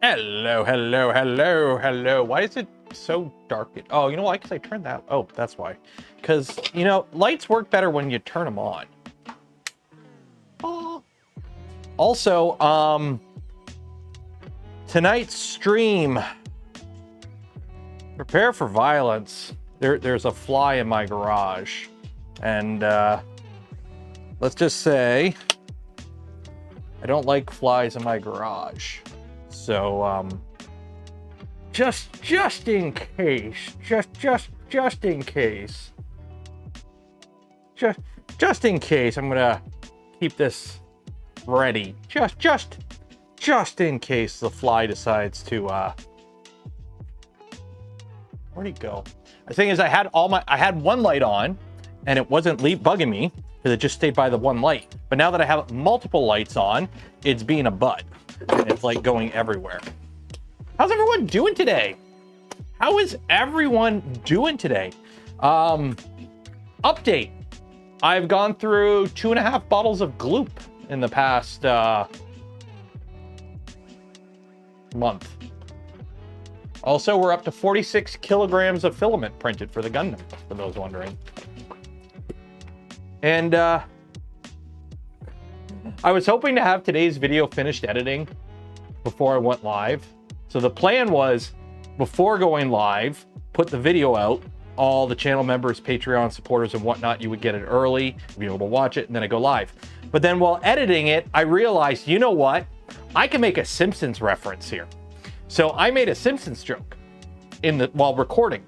Hello, hello, hello, hello. Why is it so dark? Oh, you know why? Because I turned that. Oh, that's why. Because, you know, lights work better when you turn them on. Oh. Also, tonight's stream, prepare for violence. There's a fly in my garage. And, let's just say, I don't like flies in my garage. So, just in case, just in case, just in case, I'm gonna keep this ready. Just in case the fly decides to, where'd he go? The thing is, I had one light on, and it wasn't bugging me because it just stayed by the one light. But now that I have multiple lights on, it's being a butt. And it's like going everywhere. How's everyone doing today? How is everyone doing today? Update. I've gone through 2.5 bottles of Gloop in the past month. Also, we're up to 46 kilograms of filament printed for the Gundam, for those wondering. And I was hoping to have today's video finished editing before I went live. So the plan was, before going live, put the video out. All the channel members, Patreon supporters and whatnot, you would get it early, be able to watch it, and then I go live. But then while editing it, I realized, you know what? I can make a Simpsons reference here. So I made a Simpsons joke while recording.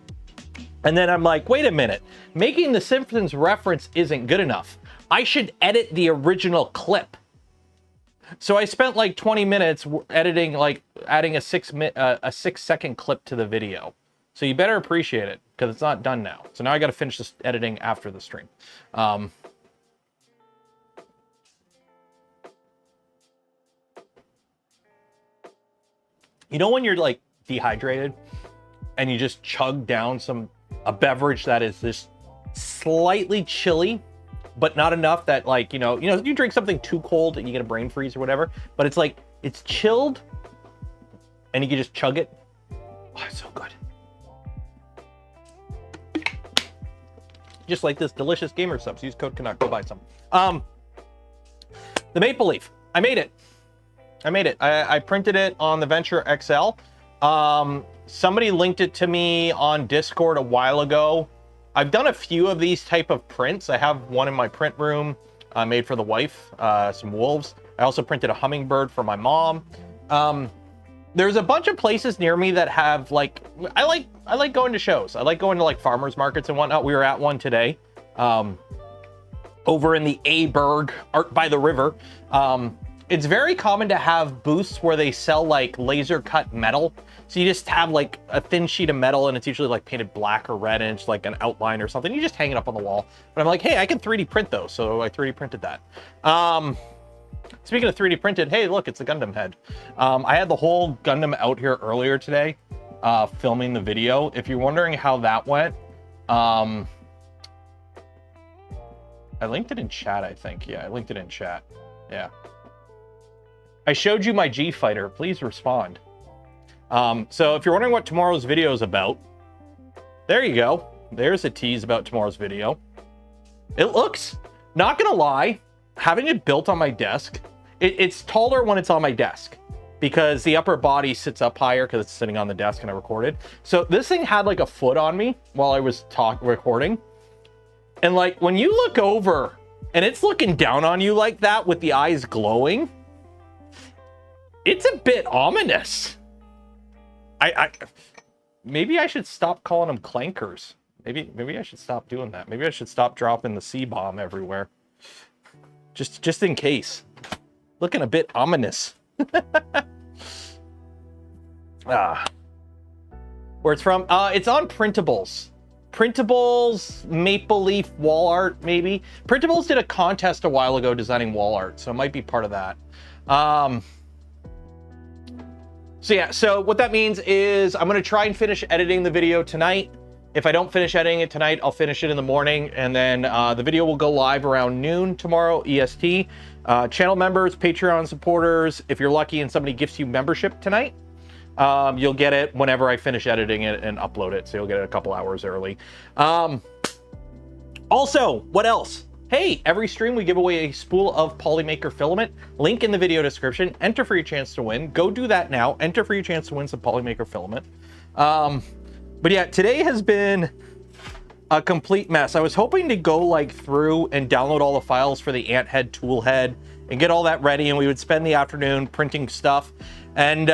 And then I'm like, wait a minute, making the Simpsons reference isn't good enough. I should edit the original clip. So I spent like 20 minutes editing, like adding a 6-second clip to the video. So you better appreciate it because it's not done now. So now I got to finish this editing after the stream. You know when you're like dehydrated and you just chug down a beverage that is just slightly chilly, but not enough that like, you drink something too cold and you get a brain freeze or whatever, but it's like, it's chilled and you can just chug it. Oh, it's so good. Just like this delicious gamer subs. Use code Canuck, go buy some. The Maple Leaf, I made it. I printed it on the Venture XL. Somebody linked it to me on Discord a while ago. I've done a few of these type of prints. I have one in my print room made for the wife, some wolves. I also printed a hummingbird for my mom. There's a bunch of places near me that have like, I like going to shows. I like going to like farmers markets and whatnot. We were at one today over in the Aberg, Art by the River. It's very common to have booths where they sell like laser cut metal. So you just have like a thin sheet of metal and it's usually like painted black or red and it's like an outline or something. You just hang it up on the wall. But I'm like, hey, I can 3D print those. So I 3D printed that. Speaking of 3D printed, hey, look, it's a Gundam head. I had the whole Gundam out here earlier today, filming the video. If you're wondering how that went, I linked it in chat, I think. Yeah, I linked it in chat. Yeah. I showed you my G fighter. Please respond. So if you're wondering what tomorrow's video is about, there you go. There's a tease about tomorrow's video. It looks, not gonna lie, having it built on my desk, it's taller when it's on my desk because the upper body sits up higher because it's sitting on the desk and I recorded. So this thing had like a foot on me while I was recording. And like when you look over and it's looking down on you like that with the eyes glowing, it's a bit ominous. Maybe I should stop calling them clankers. Maybe I should stop doing that. Maybe I should stop dropping the C-bomb everywhere. Just in case. Looking a bit ominous. Where it's from? It's on Printables. Printables, Maple Leaf wall art, maybe. Printables did a contest a while ago designing wall art, so it might be part of that. So yeah, so what that means is I'm gonna try and finish editing the video tonight. If I don't finish editing it tonight, I'll finish it in the morning, and then the video will go live around noon tomorrow, EST. Channel members, Patreon supporters, if you're lucky and somebody gifts you membership tonight, You'll get it whenever I finish editing it and upload it. So you'll get it a couple hours early. Also, what else? Hey, every stream we give away a spool of Polymaker filament. Link in the video description. Enter for your chance to win. Go do that now. Enter for your chance to win some Polymaker filament. But yeah, today has been a complete mess. I was hoping to go like through and download all the files for the ant head, tool head, and get all that ready, and we would spend the afternoon printing stuff. And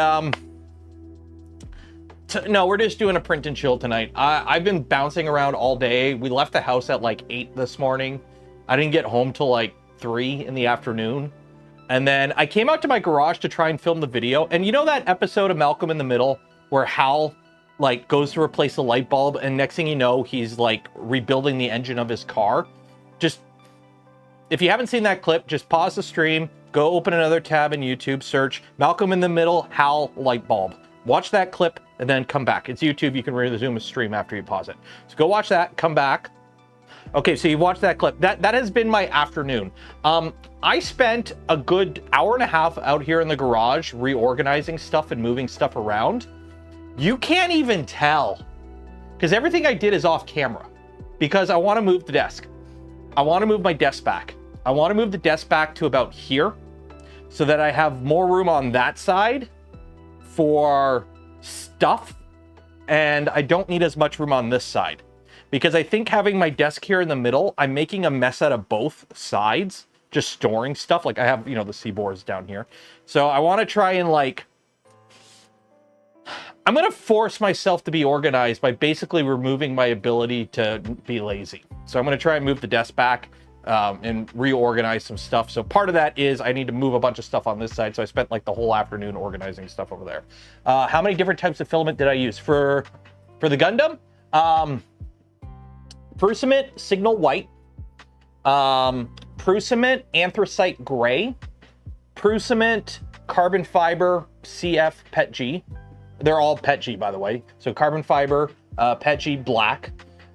no, we're just doing a print and chill tonight. I've been bouncing around all day. We left the house at like 8 this morning. I didn't get home till like 3 in the afternoon. And then I came out to my garage to try and film the video. And you know that episode of Malcolm in the Middle where Hal like goes to replace the light bulb, and next thing you know, he's like rebuilding the engine of his car? Just, if you haven't seen that clip, just pause the stream, go open another tab in YouTube, search Malcolm in the Middle, Hal light bulb. Watch that clip and then come back. It's YouTube. You can resume a stream after you pause it. So go watch that, come back. Okay, so you watched that clip. That has been my afternoon. I spent a good hour and a half out here in the garage reorganizing stuff and moving stuff around. You can't even tell, because everything I did is off camera, because I want to move the desk. I want to move my desk back. I want to move the desk back to about here so that I have more room on that side for stuff, and I don't need as much room on this side. Because I think having my desk here in the middle, I'm making a mess out of both sides, just storing stuff. Like I have, you know, the C-boards down here. So I want to try and like, I'm going to force myself to be organized by basically removing my ability to be lazy. So I'm going to try and move the desk back and reorganize some stuff. So part of that is I need to move a bunch of stuff on this side. So I spent like the whole afternoon organizing stuff over there. How many different types of filament did I use for the Gundam? Prusament Signal White, Prusament Anthracite Gray, Prusament Carbon Fiber CF PET G. They're all PET G, by the way. So carbon fiber, PET G black,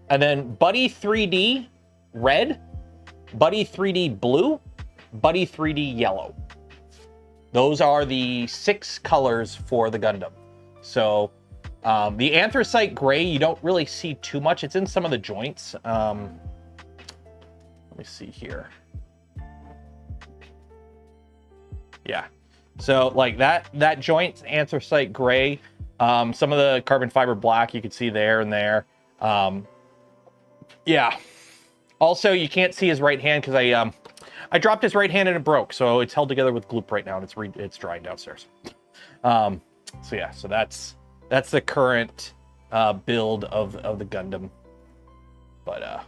and then Buddy 3D red, Buddy 3D blue, Buddy 3D yellow. Those are the 6 colors for the Gundam. So the anthracite gray, you don't really see too much. It's in some of the joints. Let me see here. Yeah. So like that joint's anthracite gray. Some of the carbon fiber black you can see there and there. Yeah. Also, you can't see his right hand because I dropped his right hand and it broke. So it's held together with gloop right now, and it's drying downstairs. So yeah, so that's the current build of the Gundam. But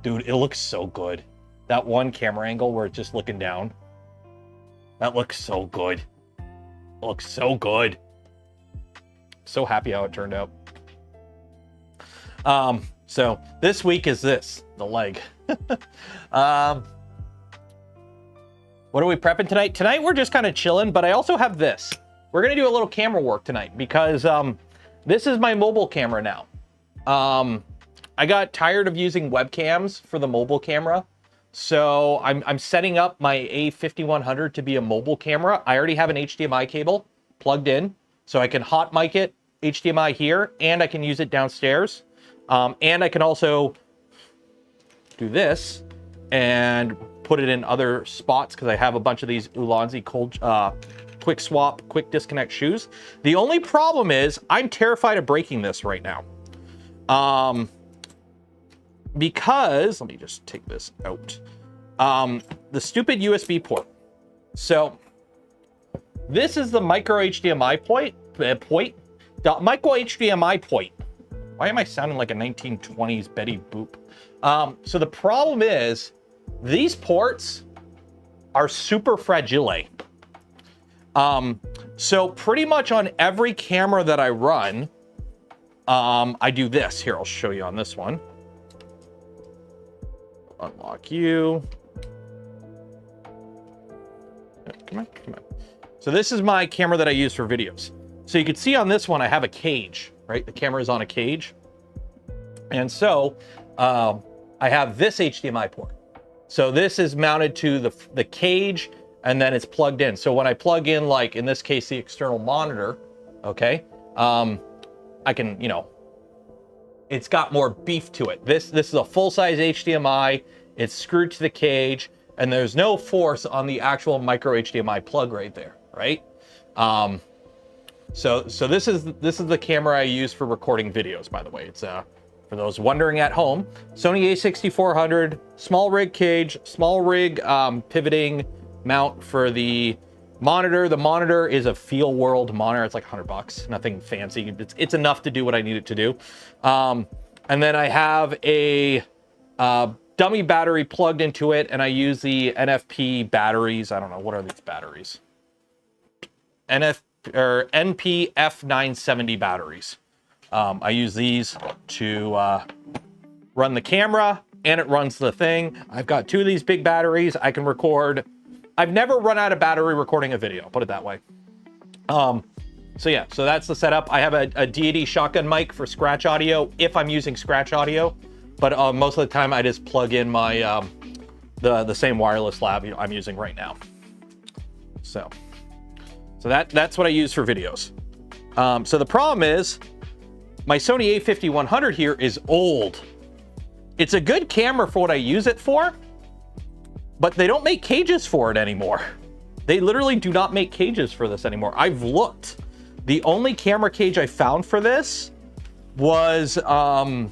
dude, it looks so good. That one camera angle where it's just looking down, that looks so good. It looks so good. So happy how it turned out. So this week is the leg. What are we prepping tonight? Tonight we're just kind of chilling, but I also have this. We're gonna do a little camera work tonight because this is my mobile camera now. I got tired of using webcams for the mobile camera, so I'm setting up my A5100 to be a mobile camera. I already have an HDMI cable plugged in, so I can hot mic it HDMI here, and I can use it downstairs. And I can also do this and put it in other spots because I have a bunch of these Ulanzi cold quick swap, quick disconnect shoes. The only problem is I'm terrified of breaking this right now. Because, let me just take this out. The stupid USB port. So this is the micro HDMI micro HDMI point. Why am I sounding like a 1920s Betty Boop? So the problem is these ports are super fragile. So pretty much on every camera that I run, I do this. Here, I'll show you on this one. Unlock you. Come on. So this is my camera that I use for videos. So you can see on this one, I have a cage, right? The camera is on a cage. And so I have this HDMI port. So this is mounted to the cage, and then it's plugged in. So when I plug in, like in this case, the external monitor, Okay. I can, you know, it's got more beef to it. This is a full-size HDMI. It's screwed to the cage, and there's no force on the actual micro HDMI plug right there, right? So this is the camera I use for recording videos, by the way. It's for those wondering at home, Sony a6400, small rig cage, small rig pivoting mount for the monitor. The monitor is a Feel World monitor. It's like $100, nothing fancy. It's enough to do what I need it to do. And then I have a dummy battery plugged into it, and I use the NFP batteries. I don't know, what are these batteries? NP F970 batteries. I use these to run the camera, and it runs the thing. I've got 2 of these big batteries. I can record. I've never run out of battery recording a video, put it that way. So yeah, so that's the setup. I have a deity shotgun mic for scratch audio if I'm using scratch audio, but most of the time I just plug in my the same wireless lab I'm using right now. So that's what I use for videos. So the problem is my Sony a5100 here is old. It's a good camera for what I use it for, but they don't make cages for it anymore. They literally do not make cages for this anymore. I've looked. The only camera cage I found for this was an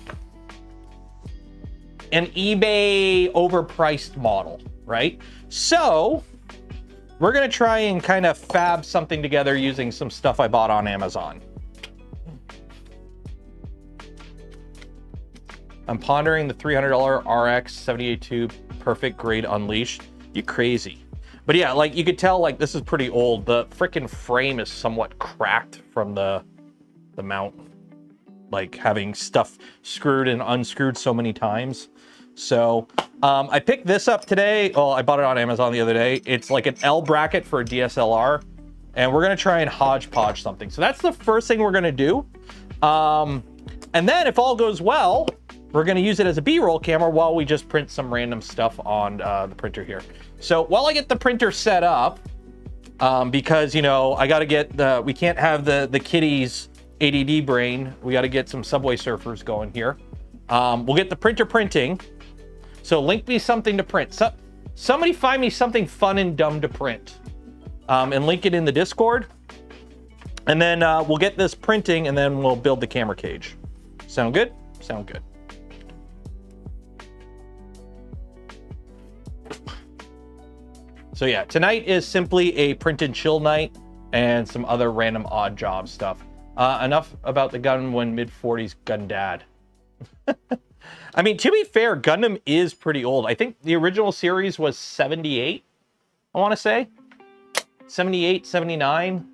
eBay overpriced model, right? So we're gonna try and kind of fab something together using some stuff I bought on Amazon. I'm pondering the $300 RX 78 tube perfect grade unleashed. You crazy. But yeah, like you could tell, like this is pretty old. The freaking frame is somewhat cracked from the mount, like having stuff screwed and unscrewed so many times. So I picked this up today. Well, I bought it on Amazon the other day. It's like an L bracket for a DSLR, and we're gonna try and hodgepodge something. So that's the first thing we're gonna do. And then if all goes well, we're gonna use it as a B-roll camera while we just print some random stuff on the printer here. So while I get the printer set up, because, you know, I gotta get we can't have the kiddies ADD brain. We gotta get some Subway Surfers going here. We'll get the printer printing. So link me something to print. Somebody find me something fun and dumb to print, and link it in the Discord. And then we'll get this printing, and then we'll build the camera cage. Sound good? Sound good. So yeah, tonight is simply a print and chill night and some other random odd job stuff. Enough about the gun when mid-40s gun dad. I mean, to be fair, Gundam is pretty old. I think the original series was 78, I want to say. 78, 79.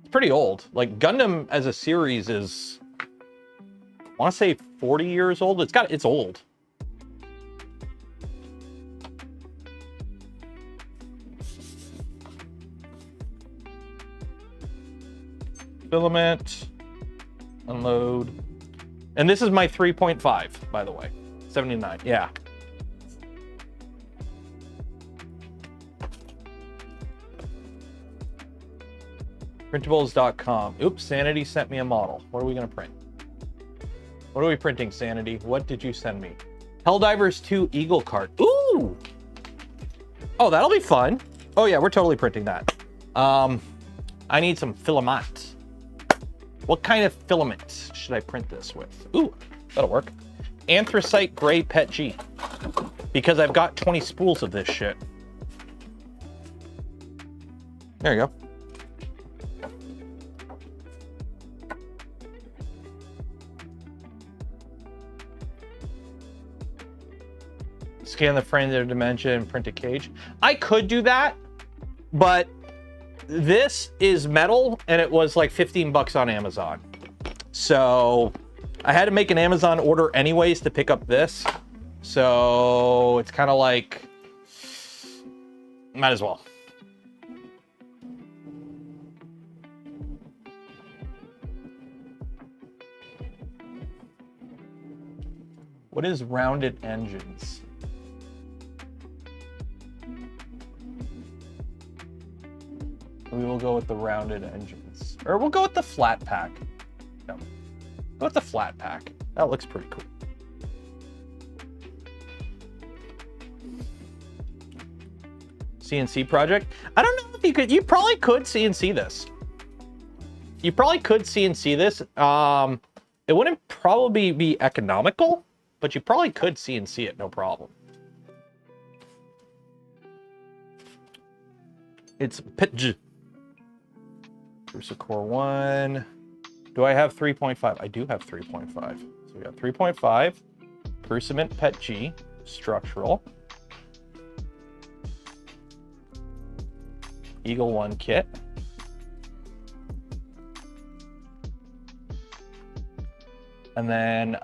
It's pretty old. Like, Gundam as a series is, I want to say 40 years old. It's old. Filament, unload. And this is my 3.5, by the way. 79, yeah. Printables.com. Oops, Sanity sent me a model. What are we gonna print? What are we printing, Sanity? What did you send me? Helldivers 2 Eagle Cart. Ooh! Oh, that'll be fun. Oh yeah, we're totally printing that. I need some filament. What kind of filament should I print this with? Ooh, that'll work. Anthracite gray PET G. Because I've got 20 spools of this shit. There you go. Scan the frame to dimension and print a cage. I could do that, but this is metal and it was like 15 bucks on Amazon. So I had to make an Amazon order anyways to pick up this. So it's kind of like, might as well. What is rounded engines? we will go with the rounded engines. Or we'll go with the flat pack. No. Go with the flat pack. That looks pretty cool. CNC project. I don't know if you could, you probably could CNC this. You probably could CNC this. It wouldn't probably be economical, but you probably could CNC it, no problem. It's pitch. Crucial Core 1. Do I have 3.5? I do have 3.5. So we got 3.5. Cruciment PET G. Structural. Eagle 1 kit. And then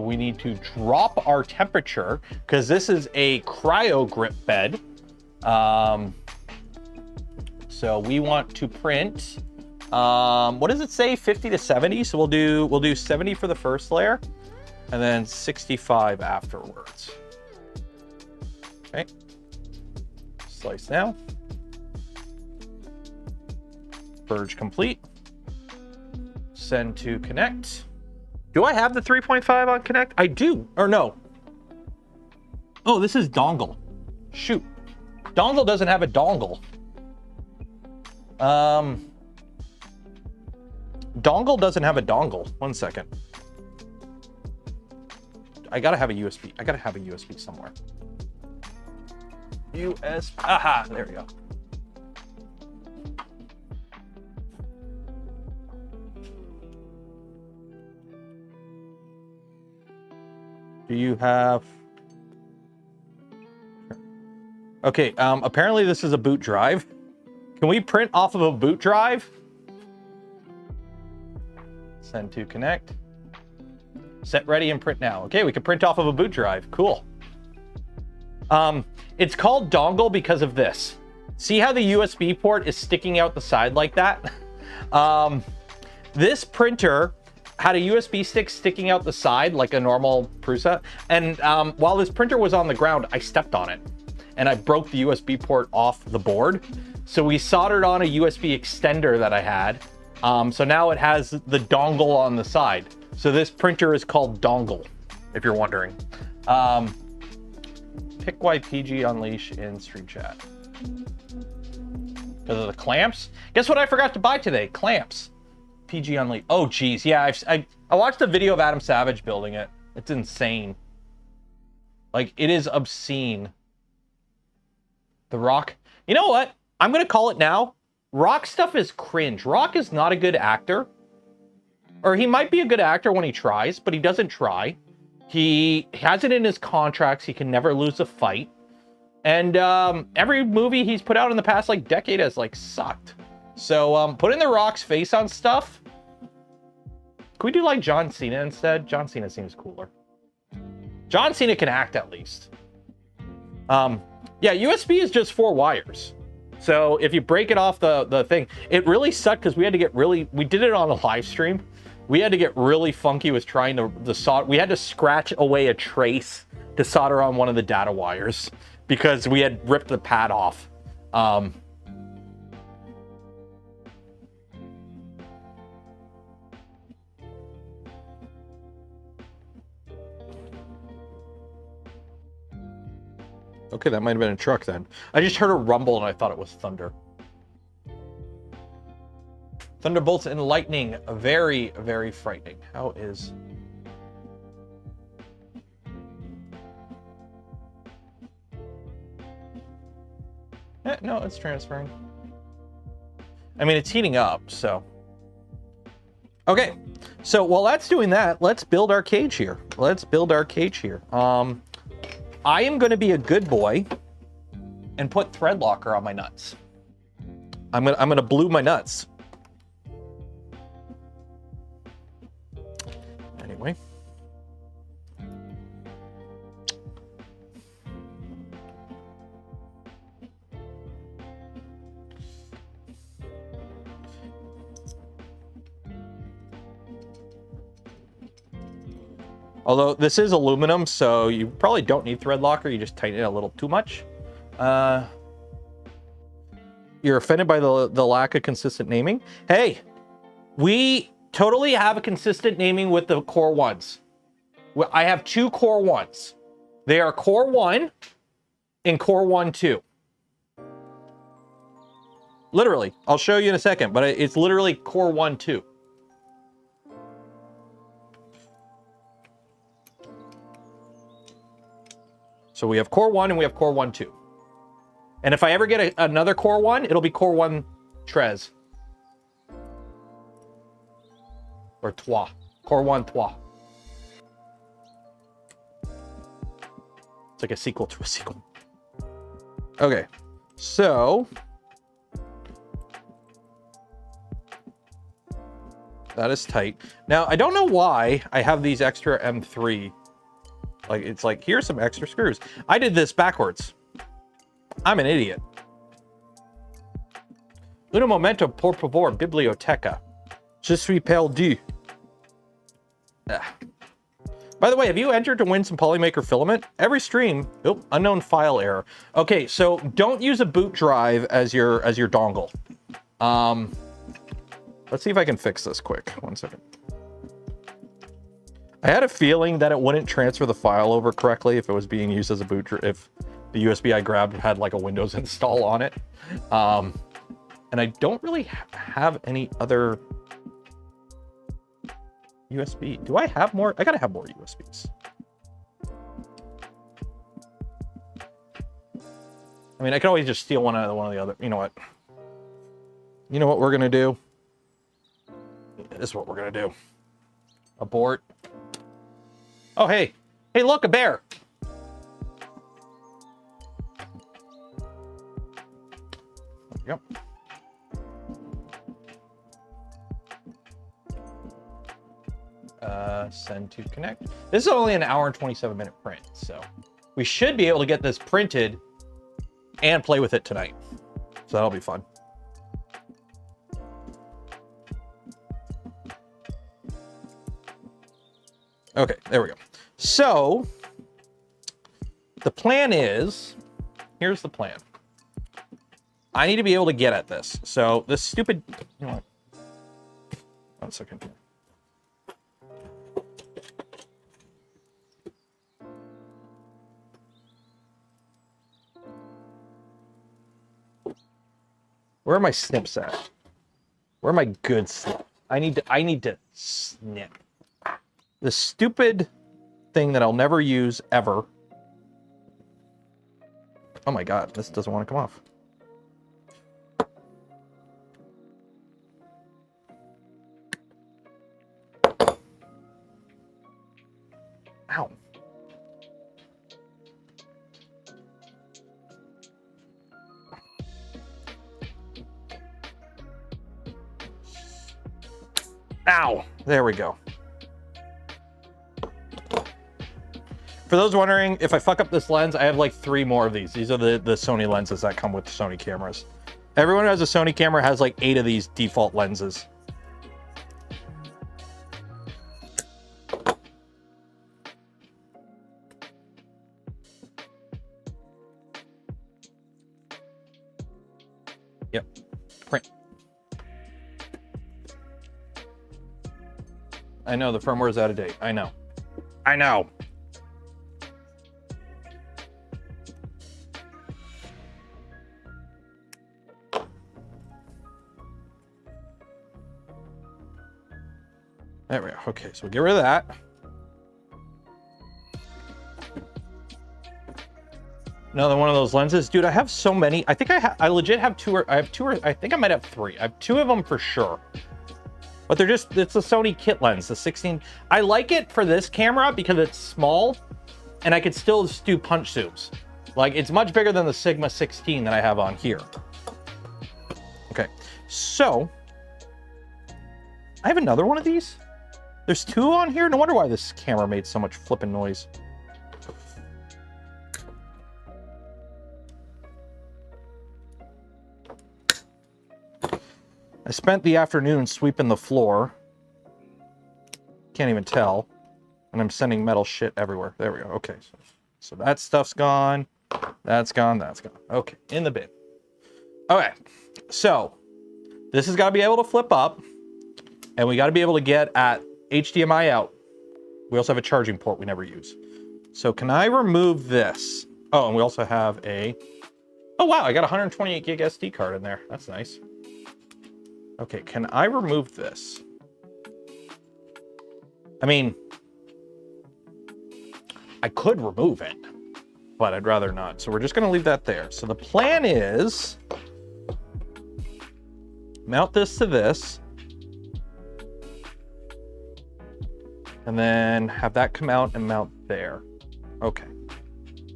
we need to drop our temperature because this is a cryo grip bed. So we want to print, what does it say? 50 to 70. So we'll do 70 for the first layer and then 65 afterwards. Okay. Slice now. Purge complete. Send to connect. Do I have the 3.5 on connect? I do, or no. Oh, this is dongle. Shoot. Dongle doesn't have a dongle. Dongle doesn't have a dongle. 1 second. I gotta have a USB. I gotta have a USB somewhere. USB. Aha, there we go. Do you have... Okay, apparently this is a boot drive. Can we print off of a boot drive? Send to connect. Set ready and print now. Okay, we can print off of a boot drive. Cool. It's called dongle because of this. See how the USB port is sticking out the side like that? This printer had a USB stick sticking out the side like a normal Prusa. And while this printer was on the ground, I stepped on it and I broke the USB port off the board. So we soldered on a USB extender that I had. So now it has the dongle on the side. So this printer is called dongle, if you're wondering. Pick why PG unleash in stream chat. Because of the clamps? Guess what I forgot to buy today? Clamps. PG unleash. Oh geez, yeah, I watched a video of Adam Savage building it. It's insane. Like, it is obscene. The Rock. You know what? I'm gonna call it now. Rock stuff is cringe. Rock is not a good actor. Or he might be a good actor when he tries, but he doesn't try. He has it in his contracts. He can never lose a fight. And every movie he's put out in the past like decade has like sucked. So putting The Rock's face on stuff. Can we do like John Cena instead? John Cena seems cooler. John Cena can act at least. Yeah, USB is just 4 wires. So if you break it off the thing, it really sucked because we had to get really, we did it on a live stream. We had to get really funky with trying to solder. We had to scratch away a trace to solder on one of the data wires because we had ripped the pad off. Okay, that might have been a truck then. I just heard a rumble and I thought it was thunder. Thunderbolts and lightning, very, very frightening. How is... no, it's transferring. I mean, it's heating up, so... Okay, so while that's doing that, let's build our cage here. Let's build our cage here. I am going to be a good boy and put thread locker on my nuts. I'm gonna blue my nuts. Anyway. Although this is aluminum, so you probably don't need thread locker. You just tighten it a little too much. You're offended by the lack of consistent naming? Hey, we totally have a consistent naming with the Core 1s. I have 2 Core 1s. They are Core 1 and Core 1-2. Literally, I'll show you in a second, but it's literally Core 1-2. So we have Core 1 and we have Core 1-2. And if I ever get another Core 1, it'll be Core 1 Tres. Or Trois. Core 1 Trois. It's like a sequel to a sequel. Okay, so that is tight. Now, I don't know why I have these extra M3. Like, it's like, here's some extra screws. I did this backwards. I'm an idiot. Un momento, por favor, biblioteca. Je suis perdu. By the way, have you entered to win some Polymaker filament? Every stream, oh, unknown file error. Okay, so don't use a boot drive as your dongle. Let's see if I can fix this quick. 1 second. I had a feeling that it wouldn't transfer the file over correctly if it was being used as a boot drive, if the USB I grabbed had like a Windows install on it. And I don't really have any other USB. Do I have more? I gotta have more USBs. I mean, I could always just steal one of the other. You know what? You know what we're gonna do? This is what we're gonna do. Abort. Oh, hey. Hey, look, a bear. There we go. Send to connect. This is only an hour and 27-minute print, so we should be able to get this printed and play with it tonight. So that'll be fun. Okay, there we go. So the plan is, here's the plan. I need to be able to get at this. So this stupid, you know what? 1 second here. Where are my snips at? Where are my good snips? I need to snip. The stupid thing that I'll never use ever. Oh my God, this doesn't want to come off. Ow. Ow, there we go. For those wondering, if I fuck up this lens, I have like 3 more of these. These are the Sony lenses that come with Sony cameras. Everyone who has a Sony camera has like 8 of these default lenses. Yep, print. I know the firmware is out of date. I know. I know. There we go. Okay, so we'll get rid of that. Another one of those lenses. Dude, I have so many. I think I legit have 2 or I have 2 or I think I might have 3. I have 2 of them for sure. But they're just, it's a Sony kit lens, the 16. I like it for this camera because it's small and I could still do punch zooms. Like, it's much bigger than the Sigma 16 that I have on here. Okay, so I have another one of these. There's 2 on here. No wonder why this camera made so much flipping noise. I spent the afternoon sweeping the floor. Can't even tell. And I'm sending metal shit everywhere. There we go. Okay. So that stuff's gone. That's gone. That's gone. Okay. In the bin. Okay, so this has got to be able to flip up, and we got to be able to get at HDMI out. We also have a charging port we never use. So can I remove this? Oh, and we also have a, oh wow, I got a 128 gig SD card in there. That's nice. Okay, can I remove this? I mean, I could remove it, but I'd rather not. So we're just gonna leave that there. So the plan is, mount this to this, and then have that come out and mount there. Okay,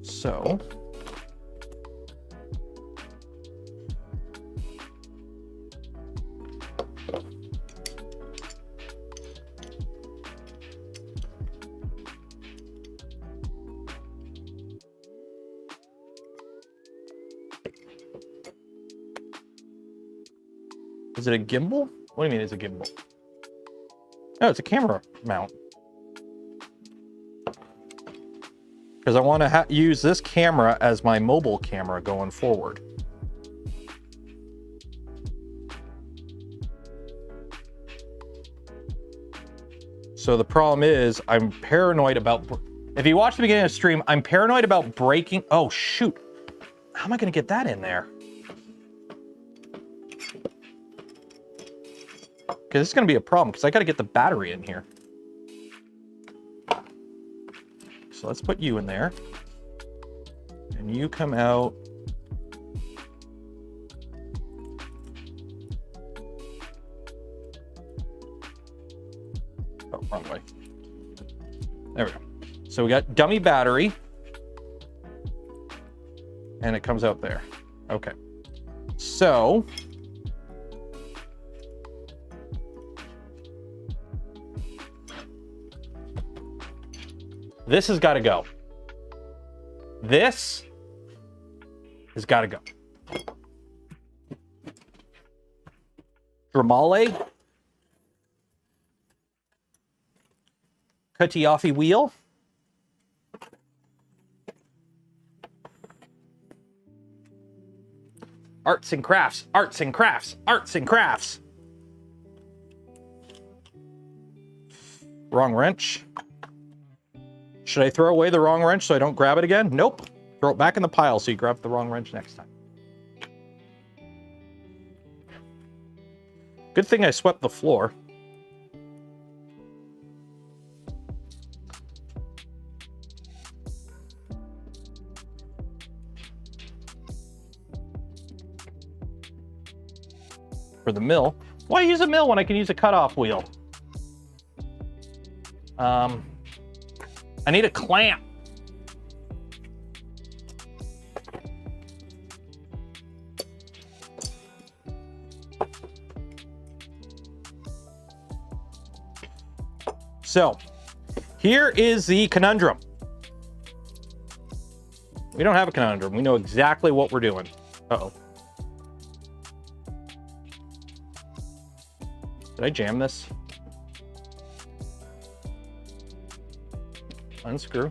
so. Is it a gimbal? What do you mean it's a gimbal? No, it's a camera mount. Because I want to use this camera as my mobile camera going forward. So the problem is I'm paranoid about, if you watch the beginning of the stream, I'm paranoid about breaking. Oh shoot. How am I going to get that in there? Because this is going to be a problem because I got to get the battery in here. So let's put you in there. And you come out. Oh, wrong way. There we go. So we got dummy battery. And it comes out there. Okay. So this has got to go. This has got to go. Dramale. Cutty-offy wheel. Arts and crafts, arts and crafts, arts and crafts. Wrong wrench. Should I throw away the wrong wrench so I don't grab it again? Nope. Throw it back in the pile so you grab the wrong wrench next time. Good thing I swept the floor. For the mill. Why use a mill when I can use a cutoff wheel? I need a clamp. So, here is the conundrum. We don't have a conundrum. We know exactly what we're doing. Uh-oh. Did I jam this? Unscrew.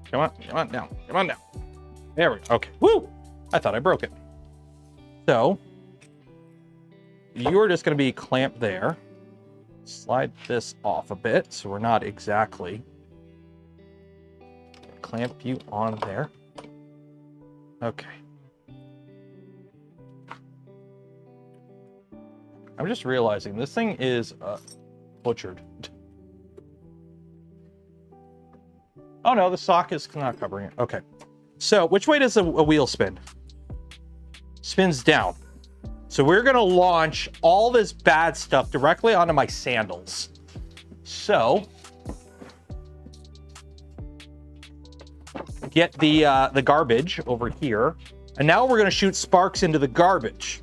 Come on down, come on down. There we go, okay, woo! I thought I broke it. So, you're just gonna be clamped there. Slide this off a bit so we're not exactly. Clamp you on there. Okay. I'm just realizing this thing is butchered. Oh no, the sock is not covering it. Okay. So which way does a wheel spin? Spins down. So we're gonna launch all this bad stuff directly onto my sandals. So get the garbage over here. And now we're gonna shoot sparks into the garbage,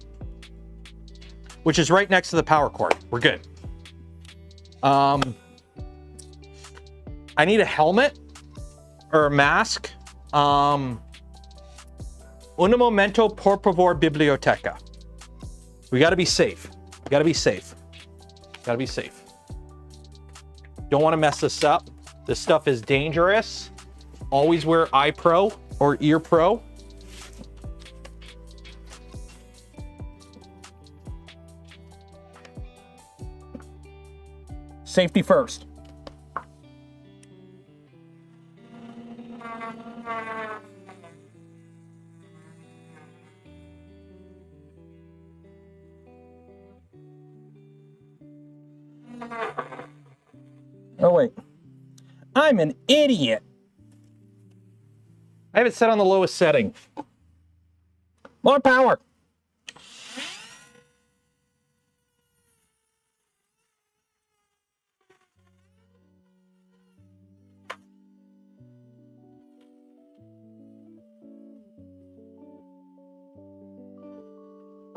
which is right next to the power cord. We're good. I need a helmet or a mask. Un momento, por favor, biblioteca. We gotta be safe. We gotta be safe. Gotta be safe. Don't wanna mess this up. This stuff is dangerous. Always wear eye pro or ear pro. Safety first. Oh, wait. I'm an idiot. I have it set on the lowest setting. More power.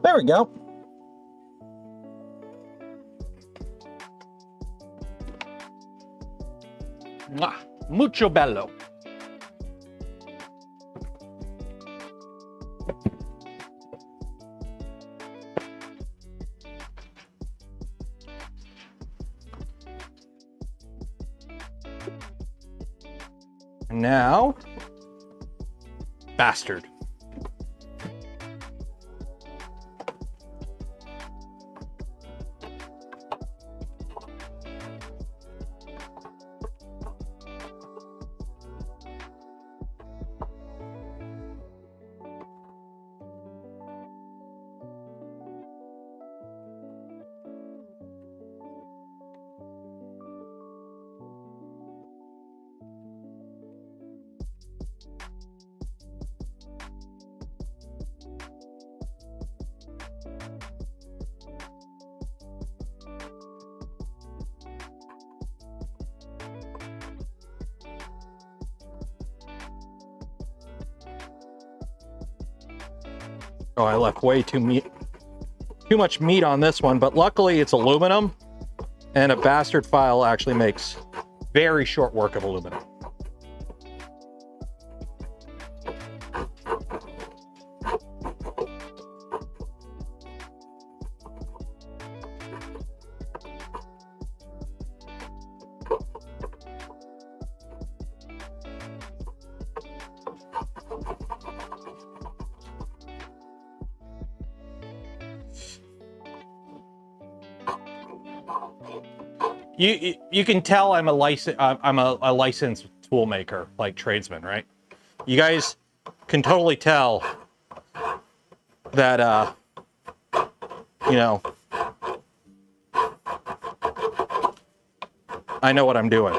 There we go. Mwah. Mucho bello. And now, bastard. Oh, I left way too much meat on this one, but luckily it's aluminum, and a bastard file actually makes very short work of aluminum. You can tell I'm a licensed tool maker, like tradesman, right? You guys can totally tell that you know, I know what I'm doing.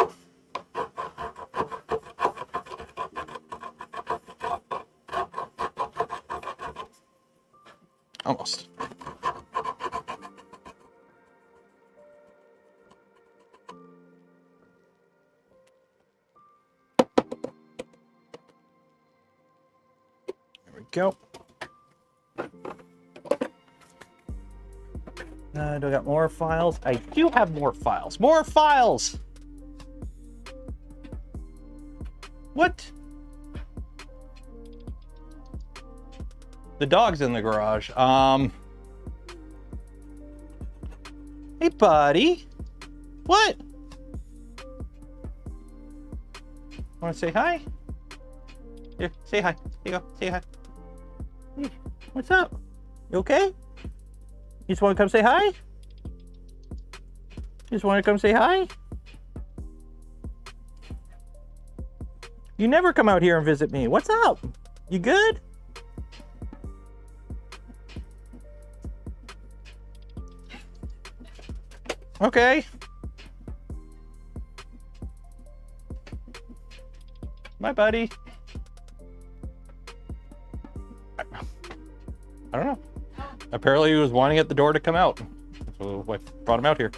Almost. Go. Do I got more files? I do have more files. More files! What? The dog's in the garage. Hey, buddy. What? Want to say hi? Here, say hi. Here you go. Say hi. Hey, what's up? You okay? You just want to come say hi? Just want to come say hi? You never come out here and visit me. What's up? You good? Okay. Bye, buddy. I don't know. Apparently he was wanting at the door to come out. So I brought him out here.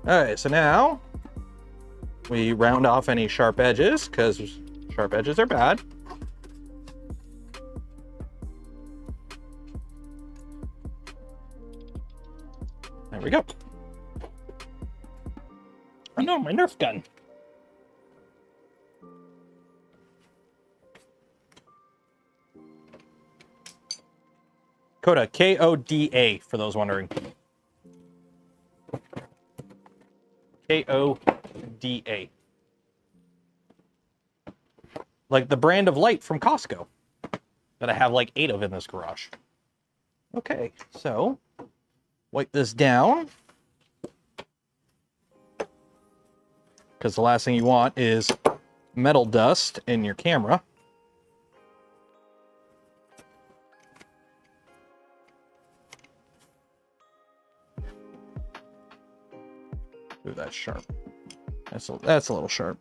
Alright, so now we round off any sharp edges, because sharp edges are bad. There we go. Oh no, my Nerf gun. Koda, K-O-D-A, for those wondering. K-O-D-A. Like the brand of light from Costco that I have like 8 of in this garage. Okay, so wipe this down, because the last thing you want is metal dust in your camera. Ooh, that's sharp. That's a little sharp.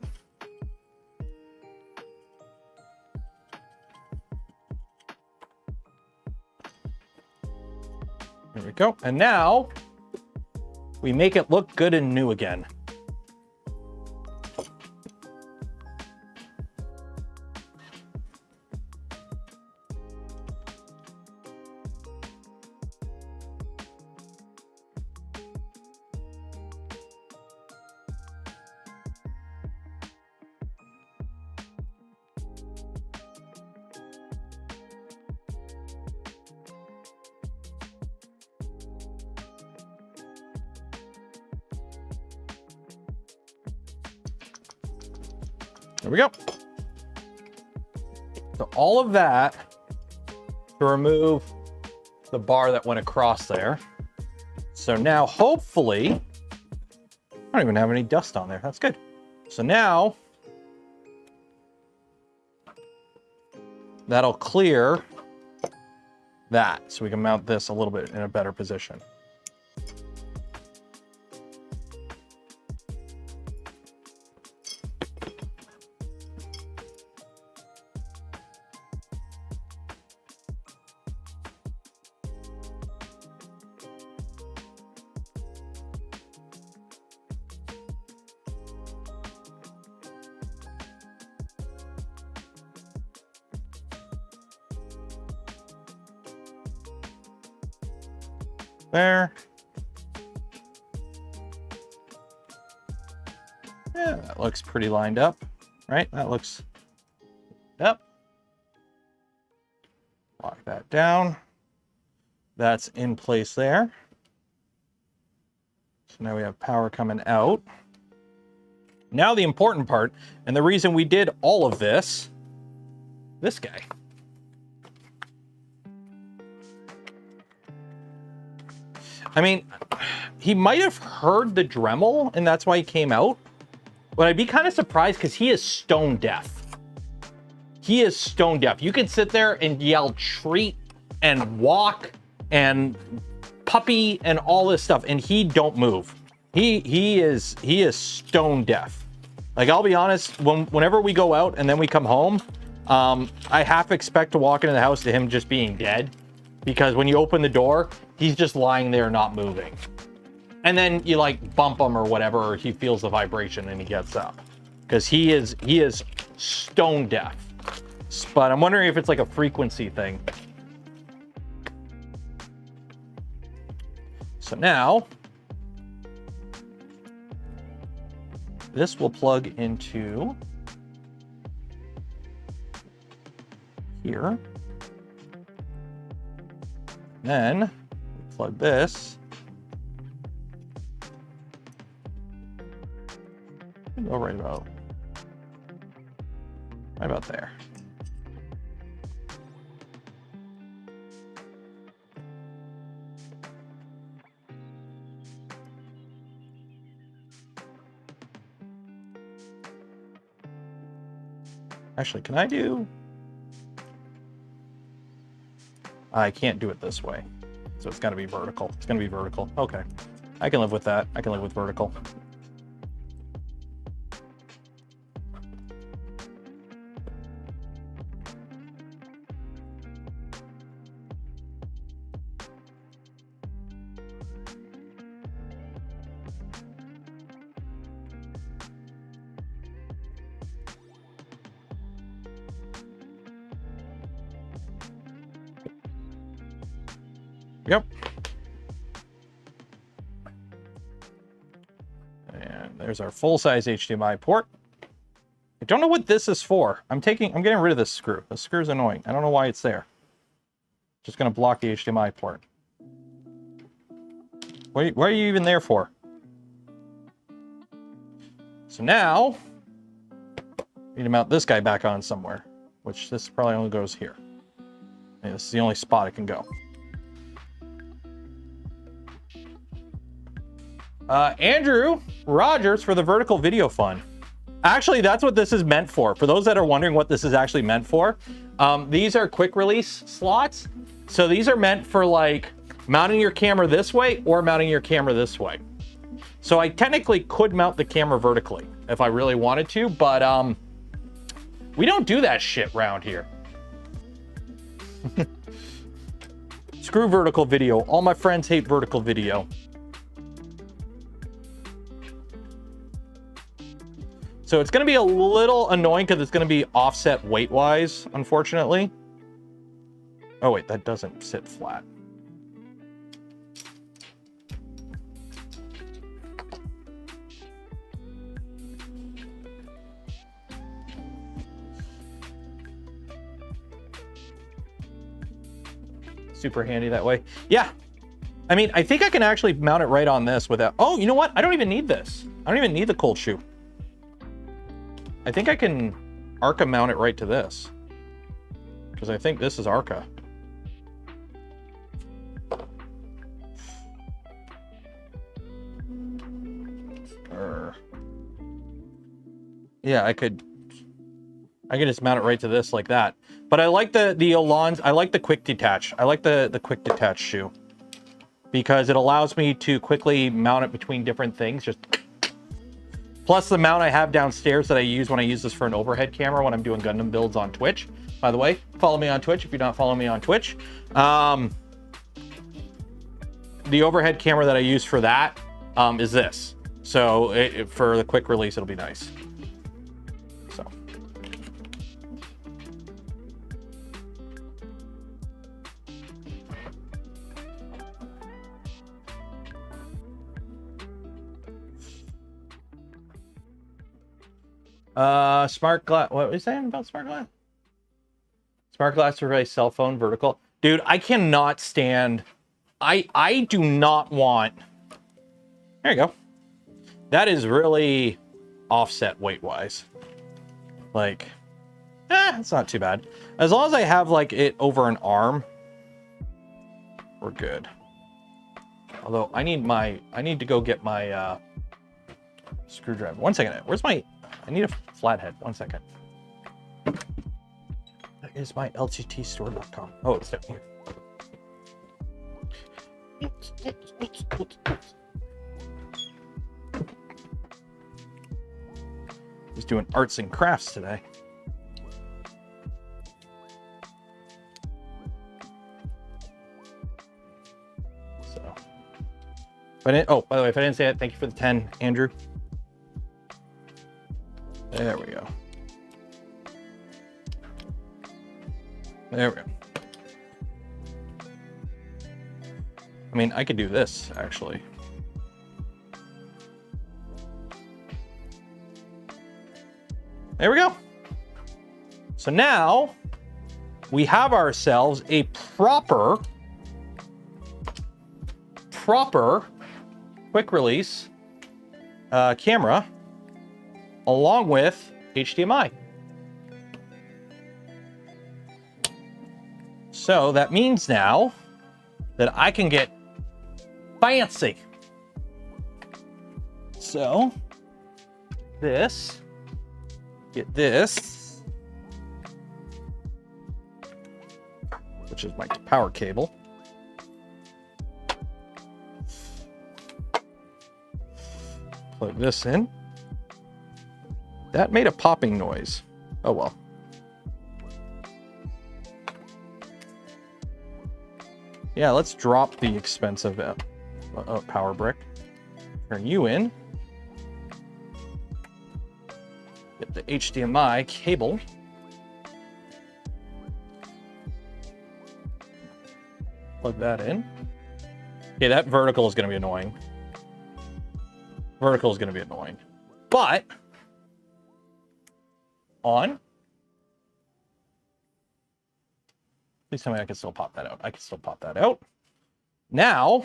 There we go. And now we make it look good and new again. There we go. So all of that to remove the bar that went across there. So now hopefully, I don't even have any dust on there. That's good. So now that'll clear that. So we can mount this a little bit in a better position. There. Yeah, that looks pretty lined up, right? That looks, yep. Lock that down. That's in place there. So now we have power coming out. Now the important part, and the reason we did all of this guy. I mean, he might have heard the Dremel, and that's why he came out. But I'd be kind of surprised because he is stone deaf. He is stone deaf. You can sit there and yell treat and walk and puppy and all this stuff, and he don't move. He is stone deaf. Like, I'll be honest, whenever we go out and then we come home, I half expect to walk into the house to him just being dead. Because when you open the door, he's just lying there not moving. And then you like bump him or whatever, or he feels the vibration and he gets up. Because he is stone deaf. But I'm wondering if it's like a frequency thing. So now, this will plug into here. Then plug this. Go right about there. Actually, can I do? I can't do it this way. So it's got to be vertical. It's going to be vertical. Okay. I can live with that. I can live with vertical. Yep. And there's our full-size HDMI port. I don't know what this is for. I'm getting rid of this screw. The screw's annoying. I don't know why it's there. Just gonna block the HDMI port. What are you even there for? So now, we need to mount this guy back on somewhere, which this probably only goes here. And this is the only spot it can go. Andrew Rogers for the vertical video fund. Actually, that's what this is meant for. For those that are wondering what this is actually meant for, these are quick release slots. So these are meant for like mounting your camera this way or mounting your camera this way. So I technically could mount the camera vertically if I really wanted to, but we don't do that shit around here. Screw vertical video. All my friends hate vertical video. So it's going to be a little annoying because it's going to be offset weight-wise, unfortunately. Oh, wait, that doesn't sit flat. Super handy that way. Yeah. I mean, I think I can actually mount it right on this without... Oh, you know what? I don't even need this. I don't even need the cold shoe. I think I can Arca mount it right to this. Because I think this is Arca. Yeah, I could just mount it right to this like that. But I like the Elons. I like the quick detach. I like the quick detach shoe because it allows me to quickly mount it between different things. Just plus the mount I have downstairs that I use when I use this for an overhead camera when I'm doing Gundam builds on Twitch. By the way, follow me on Twitch if you're not following me on Twitch. The overhead camera that I use for that is this. So for the quick release, it'll be nice. So. Smart glass. What were you saying about smart glass? Smart glass for a cell phone vertical. Dude, I cannot stand. I do not want. There you go. That is really offset weight wise. Like, it's not too bad. As long as I have like it over an arm, we're good. Although I need to go get my screwdriver. One second. Where's my? I need a flathead. One second. That is my lttstore.com. Oh, it's down here. He's doing arts and crafts today. So, oh, by the way, if I didn't say it, thank you for the 10, Andrew. There we go. There we go. I mean, I could do this, actually. There we go. So now we have ourselves a proper quick release camera along with HDMI. So that means now that I can get fancy. So get this, which is my power cable. Plug this in. That made a popping noise. Oh well. Yeah, let's drop the expensive power brick. Turn you in. Get the HDMI cable. Plug that in. Okay, that vertical is going to be annoying. Vertical is going to be annoying. But on. Please tell me I can still pop that out. I can still pop that out. Now,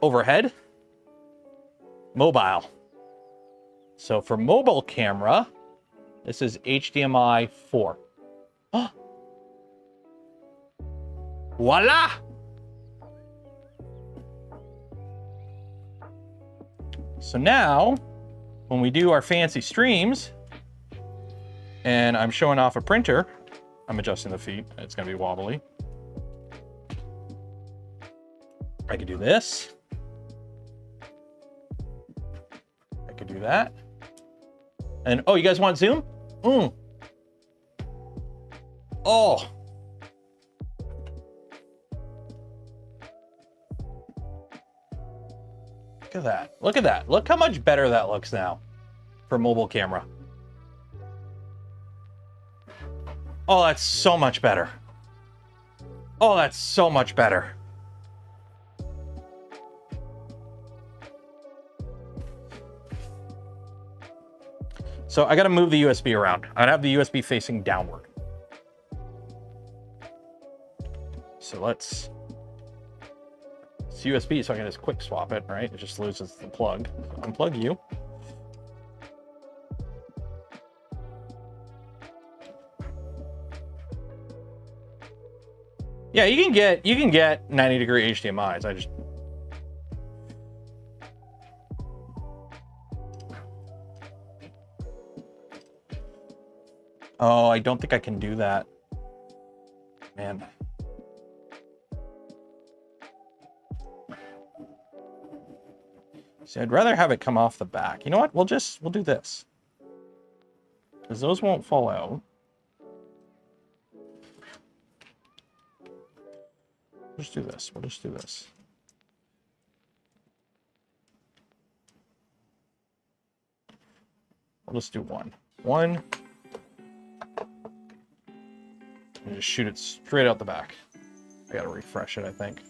overhead, mobile. So for mobile camera, this is HDMI 4. Voila! So now, when we do our fancy streams, and I'm showing off a printer, I'm adjusting the feet. It's gonna be wobbly. I could do this. I could do that. And oh, you guys want Zoom? Oh. Look at that. Look at that. Look how much better that looks now for mobile camera. Oh, that's so much better. Oh, that's so much better. So I got to move the USB around. I'd have the USB facing downward. So it's USB, so I can just quick swap it, right? It just loses the plug. So unplug you. Yeah, you can get 90-degree HDMIs. I just Oh, I don't think I can do that. Man. See, I'd rather have it come off the back. You know what? We'll do this. Because those won't fall out. We'll just do this. We'll just do this. We'll just do one. One. And just shoot it straight out the back. I gotta refresh it, I think.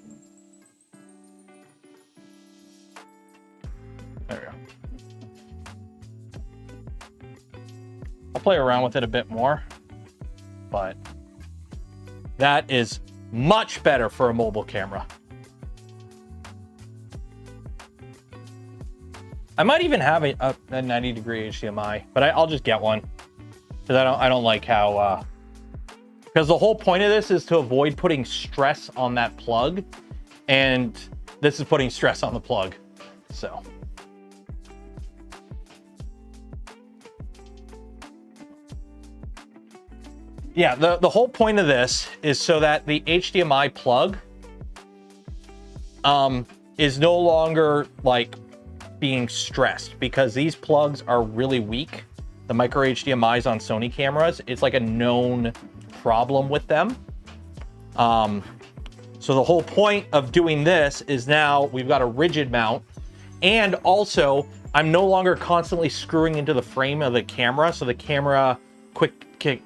There we go. I'll play around with it a bit more, but that is much better for a mobile camera. I might even have a 90-degree HDMI, but I'll just get one because I don't like how. Because the whole point of this is to avoid putting stress on that plug, and this is putting stress on the plug. So. Yeah, the whole point of this is so that the HDMI plug is no longer like being stressed, because these plugs are really weak. The micro HDMIs on Sony cameras, it's like a known problem with them. So the whole point of doing this is now we've got a rigid mount, and also I'm no longer constantly screwing into the frame of the camera, so the camera quick kick.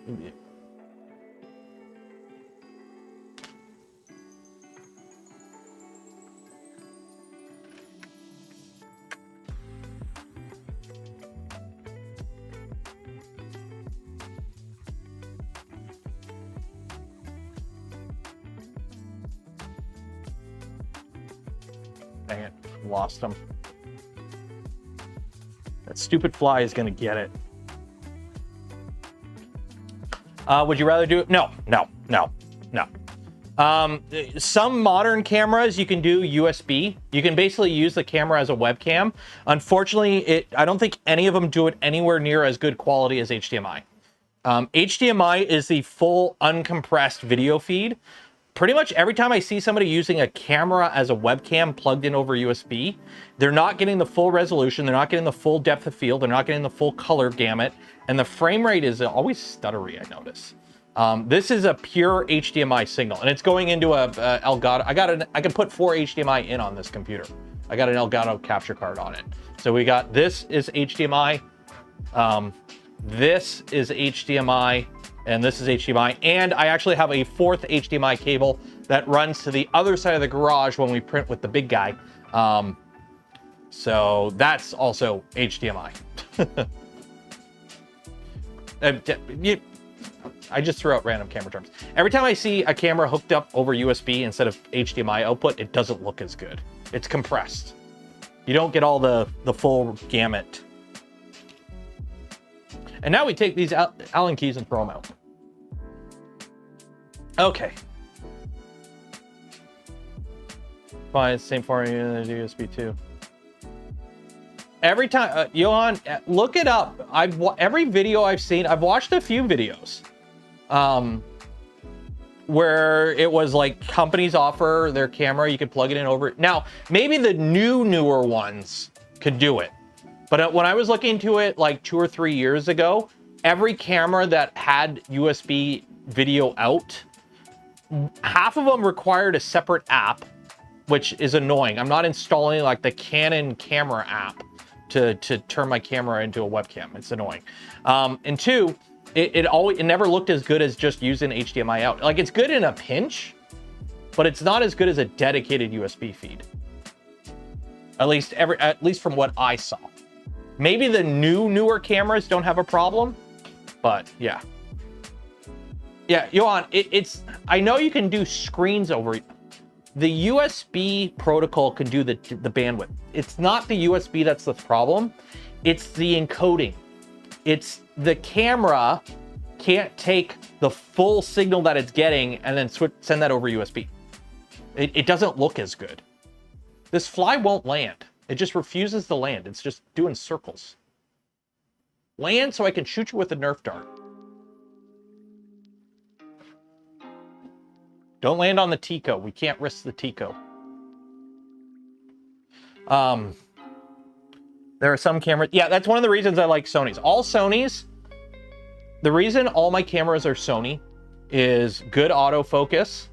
Dang it, lost them. That stupid fly is gonna get it. Would you rather do it? No. Some modern cameras, you can do USB. You can basically use the camera as a webcam. Unfortunately, I don't think any of them do it anywhere near as good quality as HDMI. HDMI is the full uncompressed video feed. Pretty much every time I see somebody using a camera as a webcam plugged in over USB, they're not getting the full resolution, they're not getting the full depth of field, they're not getting the full color gamut, and the frame rate is always stuttery, I notice. This is a pure HDMI signal, and it's going into a Elgato. I can put 4 HDMI in on this computer. I got an Elgato capture card on it. So we got, this is HDMI, this is HDMI, and this is HDMI, and I actually have a 4th HDMI cable that runs to the other side of the garage when we print with the big guy. So that's also HDMI. I just threw out random camera terms. Every time I see a camera hooked up over USB instead of HDMI output, it doesn't look as good. It's compressed. You don't get all the full gamut. And now we take these Allen keys and throw them out. Okay. Fine, same for you, USB too. Every time, Johan, look it up. Every video I've seen, I've watched a few videos where it was like companies offer their camera, you could plug it in over. Now, maybe the newer ones could do it. But when I was looking into it like 2 or 3 years ago, every camera that had USB video out, half of them required a separate app, which is annoying. I'm not installing like the Canon camera app to turn my camera into a webcam. It's annoying. And two, it never looked as good as just using HDMI out. Like, it's good in a pinch, but it's not as good as a dedicated USB feed. At least from what I saw. Maybe the newer cameras don't have a problem, but yeah. Yeah, Johan, I know you can do screens over. The USB protocol can do the bandwidth. It's not the USB that's the problem. It's the encoding. It's the camera can't take the full signal that it's getting and then send that over USB. It doesn't look as good. This fly won't land. It just refuses to land. It's just doing circles. Land so I can shoot you with a Nerf dart. Don't land on the Tico. We can't risk the Tico. There are some cameras. Yeah, that's one of the reasons I like Sony's. All Sony's. The reason all my cameras are Sony is good autofocus.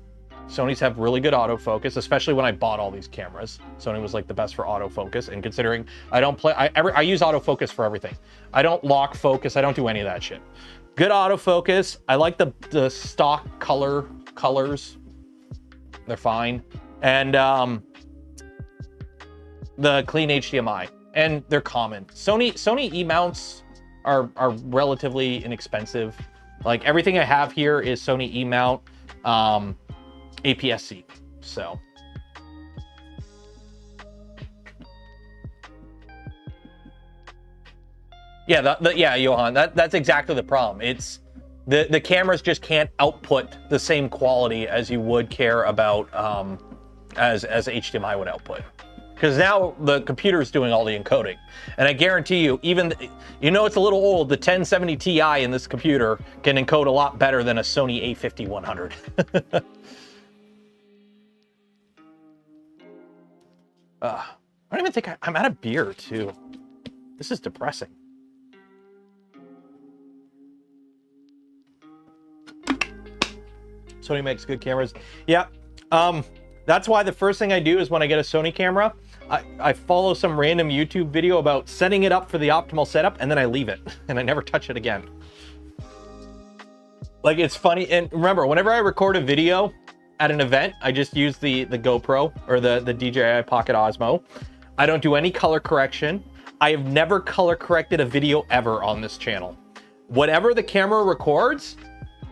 Sony's have really good autofocus, especially when I bought all these cameras. Sony was like the best for autofocus, and considering I don't play, I use autofocus for everything. I don't lock focus. I don't do any of that shit. Good autofocus. I like the stock colors. They're fine. And the clean HDMI, and they're common. Sony E-mounts are relatively inexpensive. Like, everything I have here is Sony E-mount. APS-C, so. Yeah, yeah, Johan, that's exactly the problem. It's the cameras just can't output the same quality as you would care about as HDMI would output. Because now the computer's doing all the encoding. And I guarantee you, even, you know, it's a little old, the 1070 Ti in this computer can encode a lot better than a Sony A5100. I don't even think I'm out of beer, too. This is depressing. Sony makes good cameras. Yeah, that's why the first thing I do is when I get a Sony camera, I follow some random YouTube video about setting it up for the optimal setup, and then I leave it, and I never touch it again. Like, it's funny, and remember, whenever I record a video at an event, I just use the GoPro or the DJI Pocket Osmo. I don't do any color correction. I have never color corrected a video ever on this channel. Whatever the camera records,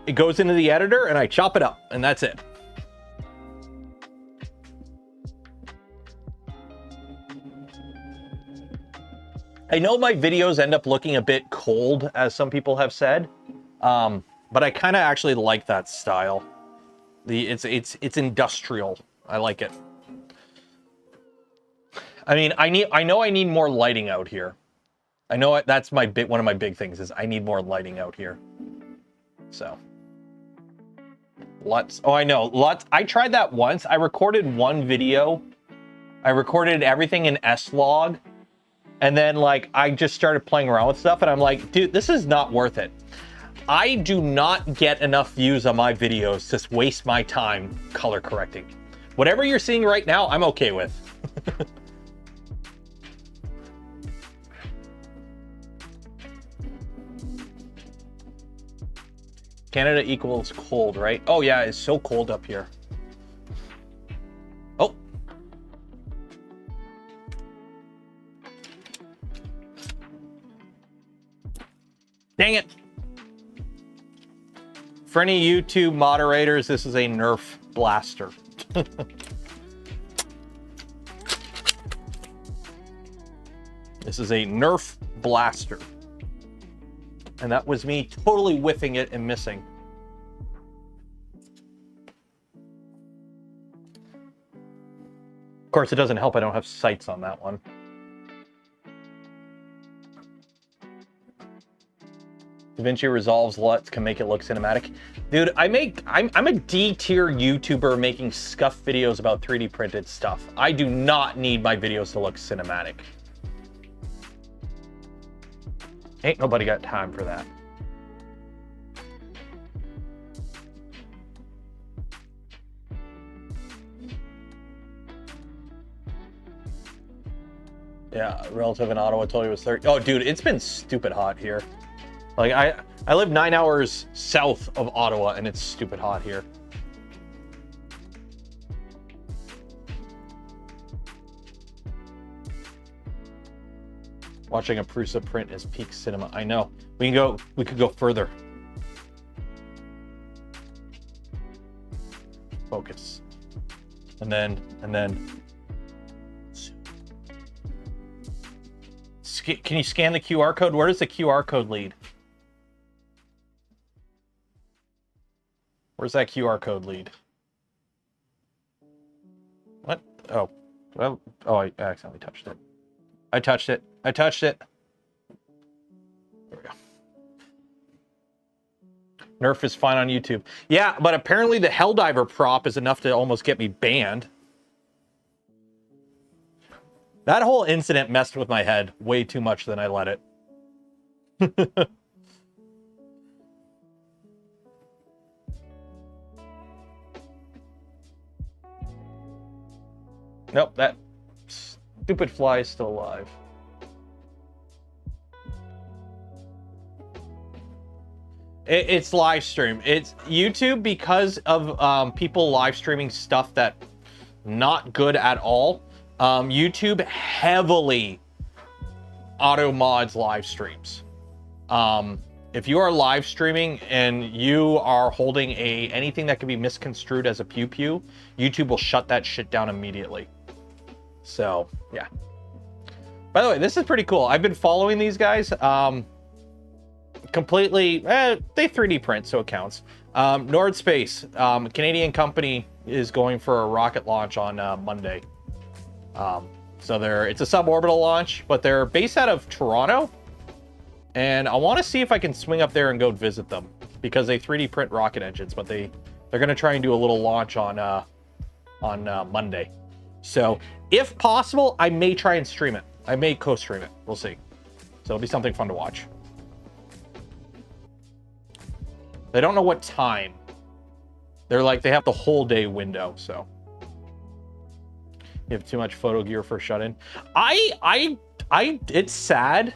it goes into the editor and I chop it up, and that's it. I know my videos end up looking a bit cold, as some people have said, but I kind of actually like that style. It's industrial. I like it. I mean, I know I need more lighting out here. I know that's one of my big things is I need more lighting out here. So, I know, lots. I tried that once. I recorded one video. I recorded everything in S-Log, and then like I just started playing around with stuff, and I'm like, dude, this is not worth it. I do not get enough views on my videos to waste my time color correcting. Whatever you're seeing right now, I'm okay with. Canada equals cold, right? Oh yeah, it's so cold up here. Oh. Dang it. For any YouTube moderators, this is a Nerf blaster. This is a Nerf blaster. And that was me totally whiffing it and missing. Of course, it doesn't help I don't have sights on that one. DaVinci Resolve's LUTs can make it look cinematic. Dude, I'm a D-tier YouTuber making scuff videos about 3D printed stuff. I do not need my videos to look cinematic. Ain't nobody got time for that. Yeah, relative in Ottawa told you it was 30. Oh, dude, it's been stupid hot here. Like, I live 9 hours south of Ottawa, and it's stupid hot here. Watching a Prusa print is peak cinema. I know. We could go further. Focus. And then. Can you scan the QR code? Where does the QR code lead? Where's that QR code lead? What? Oh. Well, oh, I accidentally touched it. I touched it. I touched it. There we go. Nerf is fine on YouTube. Yeah, but apparently the Helldiver prop is enough to almost get me banned. That whole incident messed with my head way too much than I let it. Nope, that stupid fly is still alive. It's live stream. It's YouTube because of people live streaming stuff that not good at all. YouTube heavily auto mods live streams. If you are live streaming and you are holding anything that could be misconstrued as a pew pew, YouTube will shut that shit down immediately. So yeah. By the way, this is pretty cool. I've been following these guys. Completely, they 3D print, so it counts. Nord Space, Canadian company, is going for a rocket launch on Monday. So it's a suborbital launch, but they're based out of Toronto. And I want to see if I can swing up there and go visit them because they 3D print rocket engines, but they're going to try and do a little launch on Monday. So if possible, I may try and stream it. I may co-stream it. We'll see. So it'll be something fun to watch. They don't know what time. They're like, they have the whole day window, so. You have too much photo gear for shut-in. It's sad.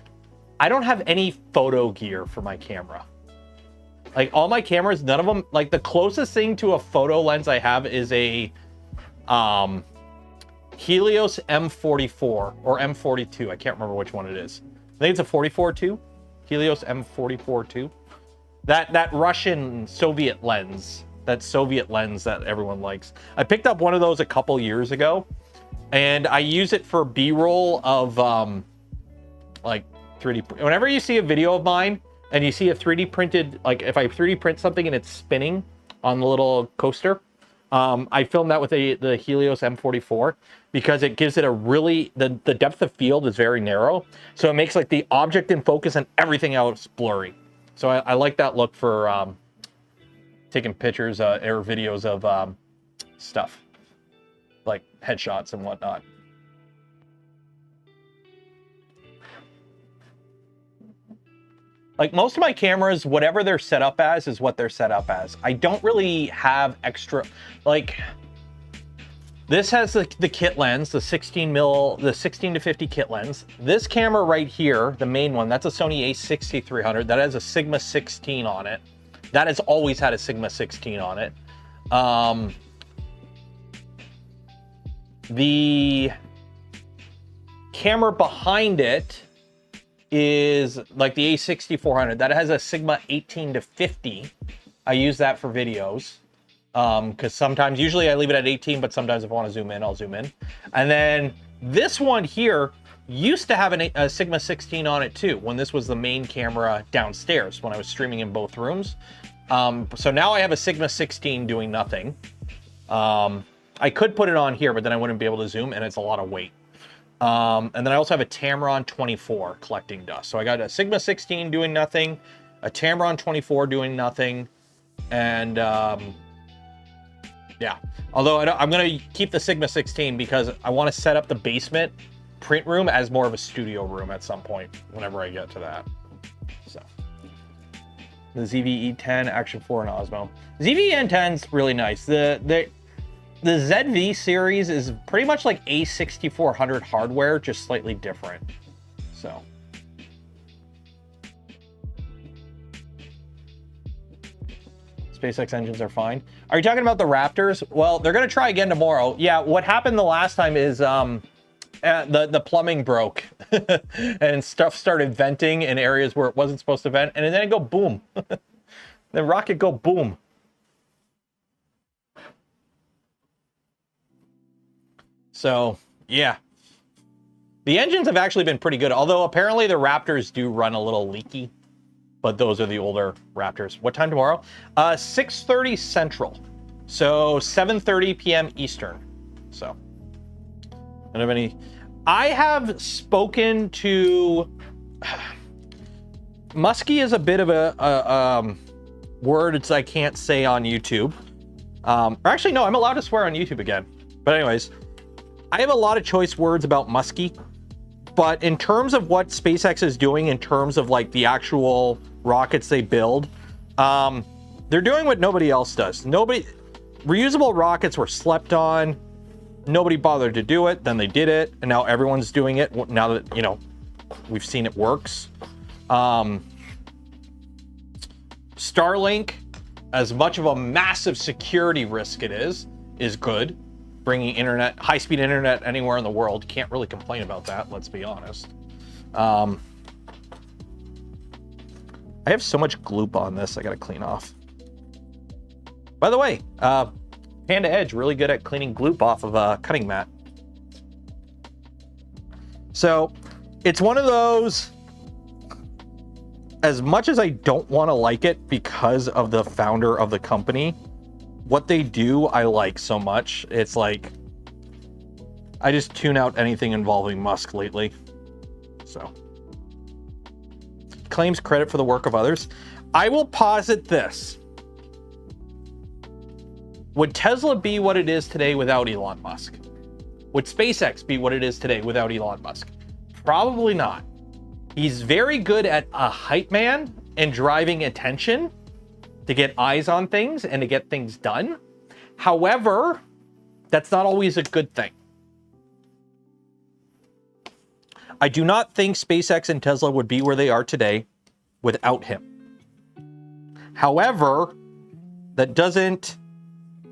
I don't have any photo gear for my camera. Like, all my cameras, none of them, like, the closest thing to a photo lens I have is a Helios M44 or M42. I can't remember which one it is. I think it's a 44-2. Helios M44-2. That Russian Soviet lens. That Soviet lens that everyone likes. I picked up one of those a couple years ago. And I use it for B-roll of, like, 3D. Whenever you see a video of mine and you see a 3D printed, like, if I 3D print something and it's spinning on the little coaster, I film that with the Helios M44 because it gives it a really, the depth of field is very narrow. So it makes, like, the object in focus and everything else blurry. So I like that look for taking pictures or videos of stuff. Like headshots and whatnot. Like most of my cameras, whatever they're set up as is what they're set up as. I don't really have extra, like this has the kit lens, the 16 to 50 kit lens. This camera right here, the main one, that's a Sony a6300. That has a Sigma 16 on it. That has always had a Sigma 16 on it. The camera behind it is like the A6400. That has a Sigma 18 to 50. I use that for videos. Because sometimes, usually I leave it at 18, but sometimes if I want to zoom in, I'll zoom in. And then this one here used to have a Sigma 16 on it too, when this was the main camera downstairs, when I was streaming in both rooms. So now I have a Sigma 16 doing nothing. I could put it on here, but then I wouldn't be able to zoom, and it's a lot of weight. And then I also have a Tamron 24 collecting dust. So I got a Sigma 16 doing nothing, a Tamron 24 doing nothing, and yeah. Although I'm going to keep the Sigma 16 because I want to set up the basement print room as more of a studio room at some point whenever I get to that. So the ZV-E10 Action 4 and Osmo. ZV-E10's really nice. The ZV series is pretty much like A6400 hardware, just slightly different. So SpaceX engines are fine. Are you talking about the Raptors? Well, they're going to try again tomorrow. Yeah, what happened the last time is the plumbing broke and stuff started venting in areas where it wasn't supposed to vent, and then it go boom. The rocket go boom. So, yeah. The engines have actually been pretty good, although apparently the Raptors do run a little leaky. But those are the older Raptors. What time tomorrow? 6:30 Central. So 7:30 p.m. Eastern. So I don't have any. I have spoken to Muskie is a bit of a word I can't say on YouTube. Or actually, no, I'm allowed to swear on YouTube again. But anyways, I have a lot of choice words about Muskie. But in terms of what SpaceX is doing, in terms of like the actual rockets they build, they're doing what nobody else does. Reusable rockets were slept on. Nobody bothered to do it. Then they did it, and now everyone's doing it. Now that, you know, we've seen it works. Starlink, as much of a massive security risk it is good. Bringing internet, high-speed internet anywhere in the world. Can't really complain about that, let's be honest. I have so much gloop on this I gotta clean off. By the way, Panda Edge, really good at cleaning gloop off of a cutting mat. So, it's one of those, as much as I don't want to like it because of the founder of the company, what they do, I like so much. It's like, I just tune out anything involving Musk lately. So, claims credit for the work of others. I will posit this. Would Tesla be what it is today without Elon Musk? Would SpaceX be what it is today without Elon Musk? Probably not. He's very good at a hype man and driving attention to get eyes on things and to get things done. However, that's not always a good thing. I do not think SpaceX and Tesla would be where they are today without him. However, that doesn't,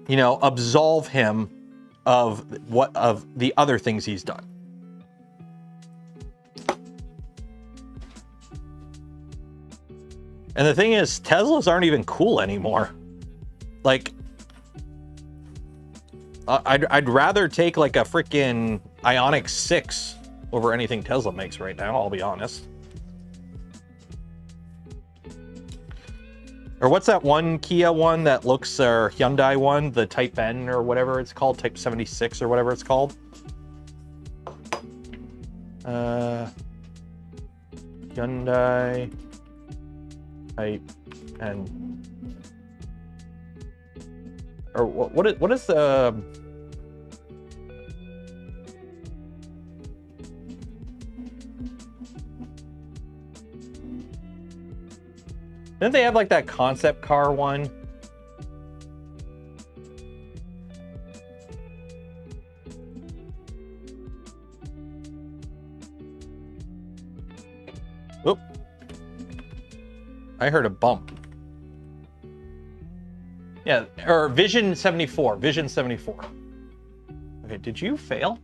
you know, absolve him of the other things he's done. And the thing is, Teslas aren't even cool anymore. Like, I'd rather take like a freaking Ioniq 6 over anything Tesla makes right now, I'll be honest. Or what's that one Kia one that looks, or Hyundai one, the Type N or whatever it's called, Type 76 or whatever it's called? Hyundai Type N. Or what is the... Didn't they have like that concept car one? Oop. I heard a bump. Yeah, or Vision 74. Vision 74. Okay, did you fail?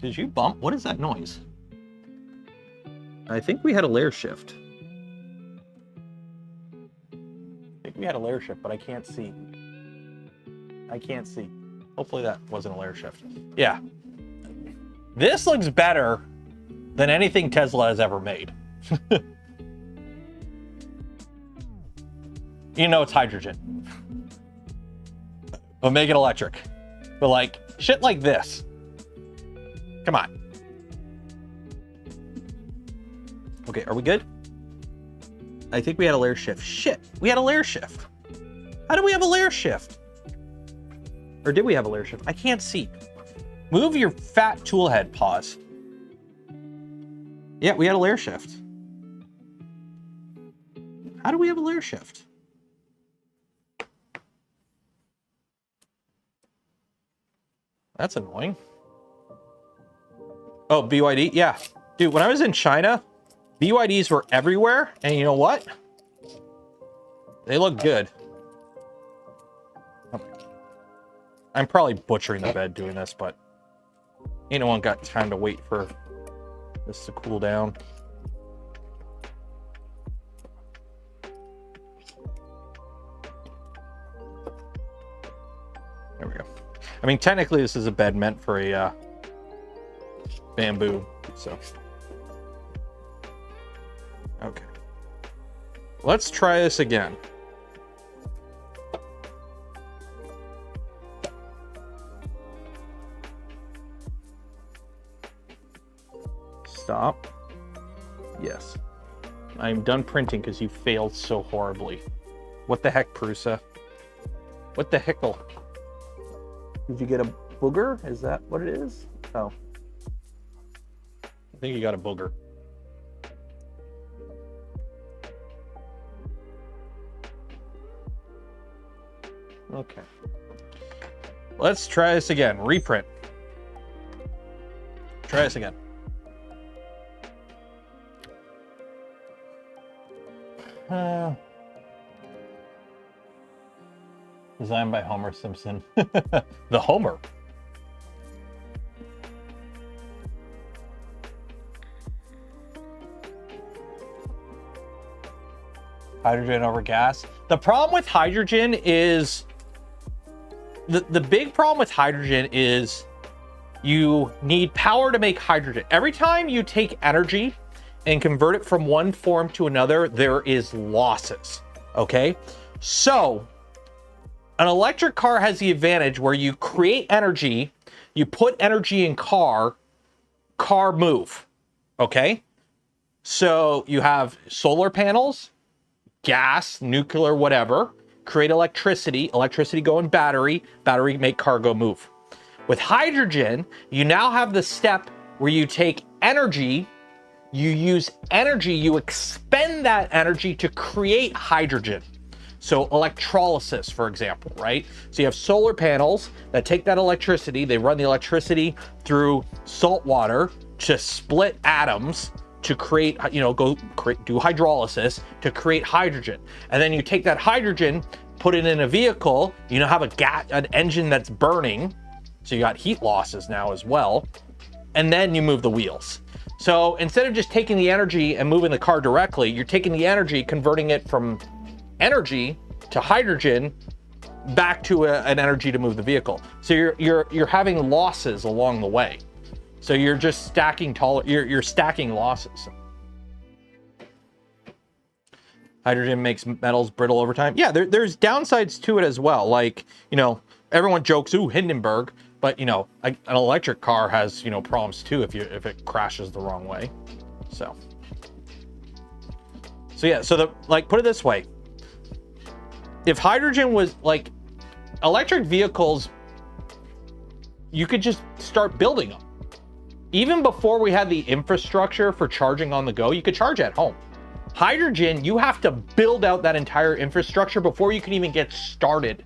Did you bump? What is that noise? I think we had a layer shift. We had a layer shift, but I can't see. I can't see. Hopefully that wasn't a layer shift. Yeah. This looks better than anything Tesla has ever made. You know it's hydrogen. But make it electric. But like, shit like this. Come on. Okay, are we good? I think we had a layer shift. Shit, we had a layer shift. How do we have a layer shift? Or did we have a layer shift? I can't see. Move your fat tool head, pause. Yeah, we had a layer shift. How do we have a layer shift? That's annoying. Oh, BYD? Yeah. Dude, when I was in China, BYDs were everywhere, and you know what? They look good. I'm probably butchering the bed doing this, but ain't no one got time to wait for this to cool down. There we go. I mean, technically this is a bed meant for a bamboo, so. Okay. Let's try this again. Stop. Yes. I'm done printing because you failed so horribly. What the heck, Prusa? What the heckle? Did you get a booger? Is that what it is? Oh. I think you got a booger. Okay. Let's try this again. Reprint. Try this again. Designed by Homer Simpson. The Homer. Hydrogen over gas. The problem with hydrogen is the big problem with hydrogen is you need power to make hydrogen. Every time you take energy and convert it from one form to another, there is losses, okay? So an electric car has the advantage where you create energy, you put energy in car move, okay? So you have solar panels, gas, nuclear, whatever, create electricity go in battery make car go move. With hydrogen, you now have the step where you take energy, you use energy, you expend that energy to create hydrogen. So electrolysis, for example, right? So you have solar panels that take that electricity, they run the electricity through salt water to split atoms to create, do hydrolysis to create hydrogen. And then you take that hydrogen, put it in a vehicle, you now have an engine that's burning. So you got heat losses now as well. And then you move the wheels. So instead of just taking the energy and moving the car directly, you're taking the energy, converting it from energy to hydrogen back to an energy to move the vehicle. So you're having losses along the way. So you're just stacking you're stacking losses. Hydrogen makes metals brittle over time. Yeah, there's downsides to it as well. Like, everyone jokes, ooh, Hindenburg, but an electric car has, problems too if it crashes the wrong way. So yeah, so put it this way. If hydrogen was like electric vehicles, you could just start building them. Even before we had the infrastructure for charging on the go, you could charge at home. Hydrogen, you have to build out that entire infrastructure before you can even get started.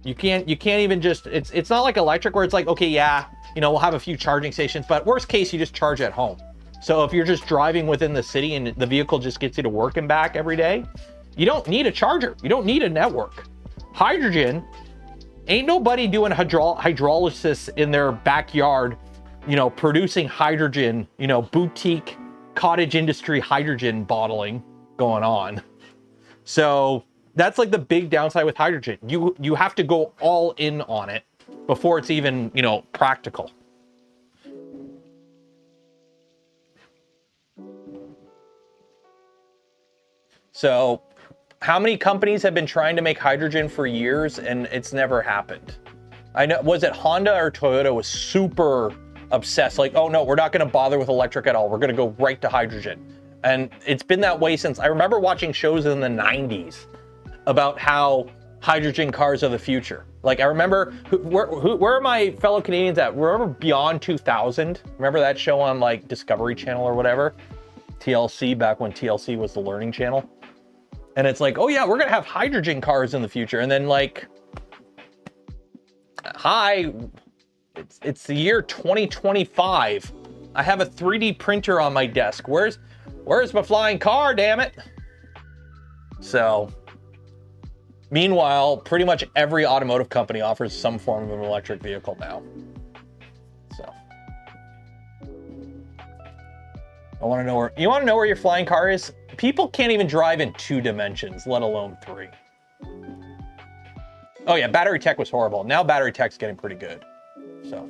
You can't even just, it's not like electric where it's like, okay, yeah, we'll have a few charging stations, but worst case, you just charge at home. So if you're just driving within the city and the vehicle just gets you to work and back every day, you don't need a charger. You don't need a network. Hydrogen, ain't nobody doing hydrolysis in their backyard, producing hydrogen, boutique cottage industry hydrogen bottling going on. So that's like the big downside with hydrogen. You have to go all in on it before it's even, practical. So how many companies have been trying to make hydrogen for years and it's never happened? I know, was it Honda or Toyota was super obsessed, like, oh no, we're not going to bother with electric at all. We're going to go right to hydrogen. And it's been that way since, I remember watching shows in the 90s about how hydrogen cars are the future. Like, I remember, where are my fellow Canadians at? Remember Beyond 2000? Remember that show on like Discovery Channel or whatever? TLC, back when TLC was the learning channel. And it's like, oh yeah, we're gonna have hydrogen cars in the future. And then like, hi, it's the year 2025. I have a 3D printer on my desk. Where's my flying car, damn it? So, meanwhile, pretty much every automotive company offers some form of an electric vehicle now. So, you want to know where your flying car is? People can't even drive in 2 dimensions, let alone 3. Oh yeah, battery tech was horrible. Now battery tech's getting pretty good. So,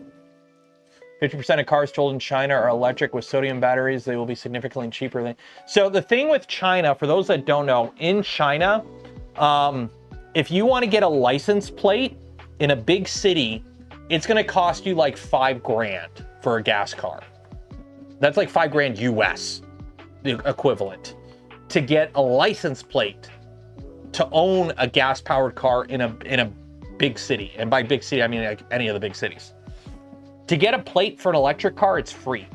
50% of cars sold in China are electric with sodium batteries. They will be significantly cheaper than... So the thing with China, for those that don't know, in China, if you want to get a license plate in a big city, it's going to cost you like $5 grand for a gas car. That's like $5 grand US, the equivalent, to get a license plate to own a gas-powered car in a big city. And by big city, I mean like any of the big cities. To get a plate for an electric car, it's free.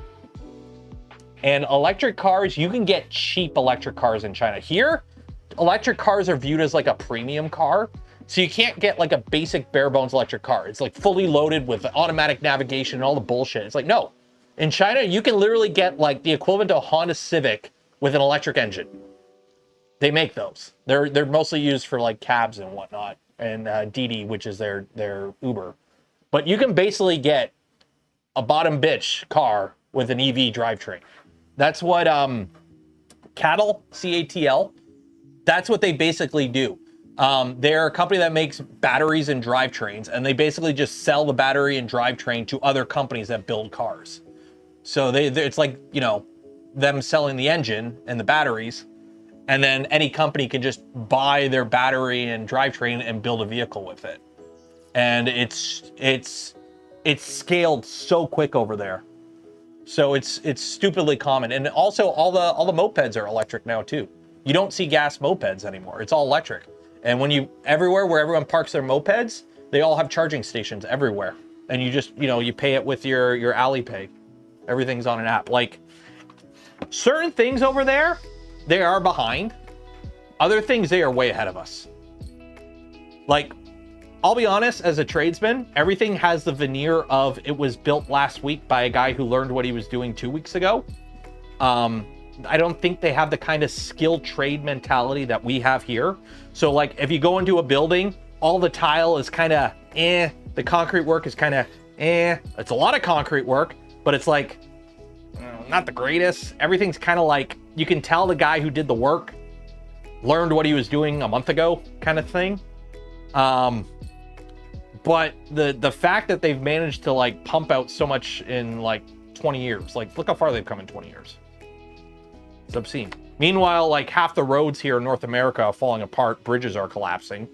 And electric cars, you can get cheap electric cars in China. Here, electric cars are viewed as like a premium car. So you can't get like a basic bare bones electric car. It's like fully loaded with automatic navigation and all the bullshit. It's like, no. In China, you can literally get like the equivalent to a Honda Civic with an electric engine. They make those. They're mostly used for like cabs and whatnot. And Didi, which is their Uber. But you can basically get a bottom bitch car with an EV drivetrain. That's what Cattle, C-A-T-L, that's what they basically do. They're a company that makes batteries and drivetrains, and they basically just sell the battery and drivetrain to other companies that build cars. So it's like, you know, them selling the engine and the batteries, and then any company can just buy their battery and drivetrain and build a vehicle with it. And it's scaled so quick over there. So it's stupidly common. And also all the mopeds are electric now too. You don't see gas mopeds anymore. It's all electric. And when everywhere where everyone parks their mopeds, they all have charging stations everywhere. And you just, you know, you pay it with your Alipay. Everything's on an app. Like, certain things over there, they are behind. Other things, they are way ahead of us. Like, I'll be honest, as a tradesman, everything has the veneer of it was built last week by a guy who learned what he was doing 2 weeks ago. I don't think they have the kind of skilled trade mentality that we have here. So like, if you go into a building, all the tile is kind of the concrete work is kind of it's a lot of concrete work, but it's like not the greatest. Everything's kind of like, you can tell the guy who did the work learned what he was doing a month ago kind of thing. But the fact that they've managed to like pump out so much in like 20 years, like look how far they've come in 20 years. It's obscene. Meanwhile, like half the roads here in North America are falling apart. Bridges are collapsing.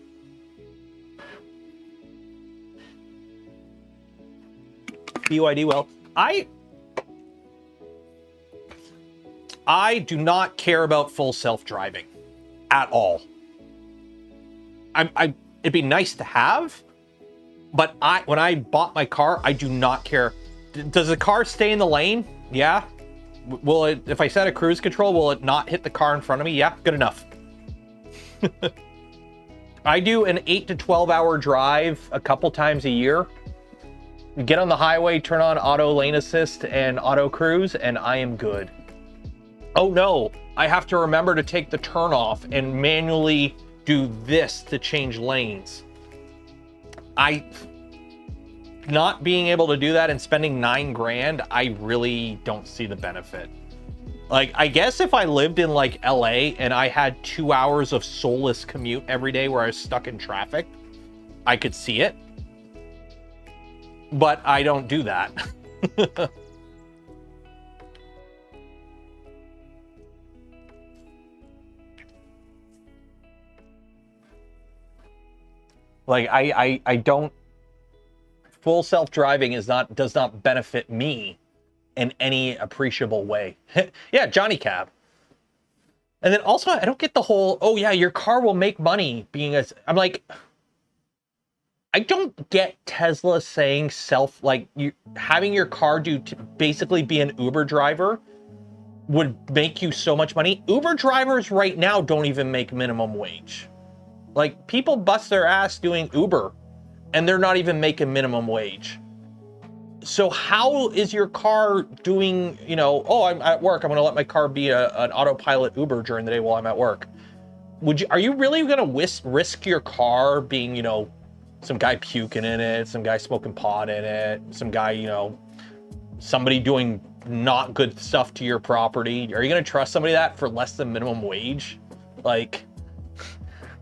BYD, well, I do not care about full self-driving at all. It'd be nice to have, but when I bought my car, I do not care. Does the car stay in the lane? Yeah. Will it, if I set a cruise control, will it not hit the car in front of me? Yeah, good enough. I do an 8 to 12 hour drive a couple times a year. Get on the highway, turn on auto lane assist and auto cruise, and I am good. Oh no, I have to remember to take the turn off and manually do this to change lanes. Not being able to do that and spending $9 grand, I really don't see the benefit. Like, I guess if I lived in like LA and I had 2 hours of soulless commute every day where I was stuck in traffic, I could see it. But I don't do that. Like, I don't, full self-driving does not benefit me in any appreciable way. Yeah, Johnny Cab. And then also, I don't get the whole, oh yeah, your car will make money being a, I'm like, I don't get Tesla saying you having your car basically be an Uber driver would make you so much money. Uber drivers right now don't even make minimum wage. Like, people bust their ass doing Uber and they're not even making minimum wage. So how is your car doing, you know, oh, I'm at work, I'm gonna let my car be an autopilot Uber during the day while I'm at work. Are you really gonna risk your car being, you know, some guy puking in it, some guy smoking pot in it, some guy, you know, somebody doing not good stuff to your property? Are you gonna trust somebody that for less than minimum wage? Like,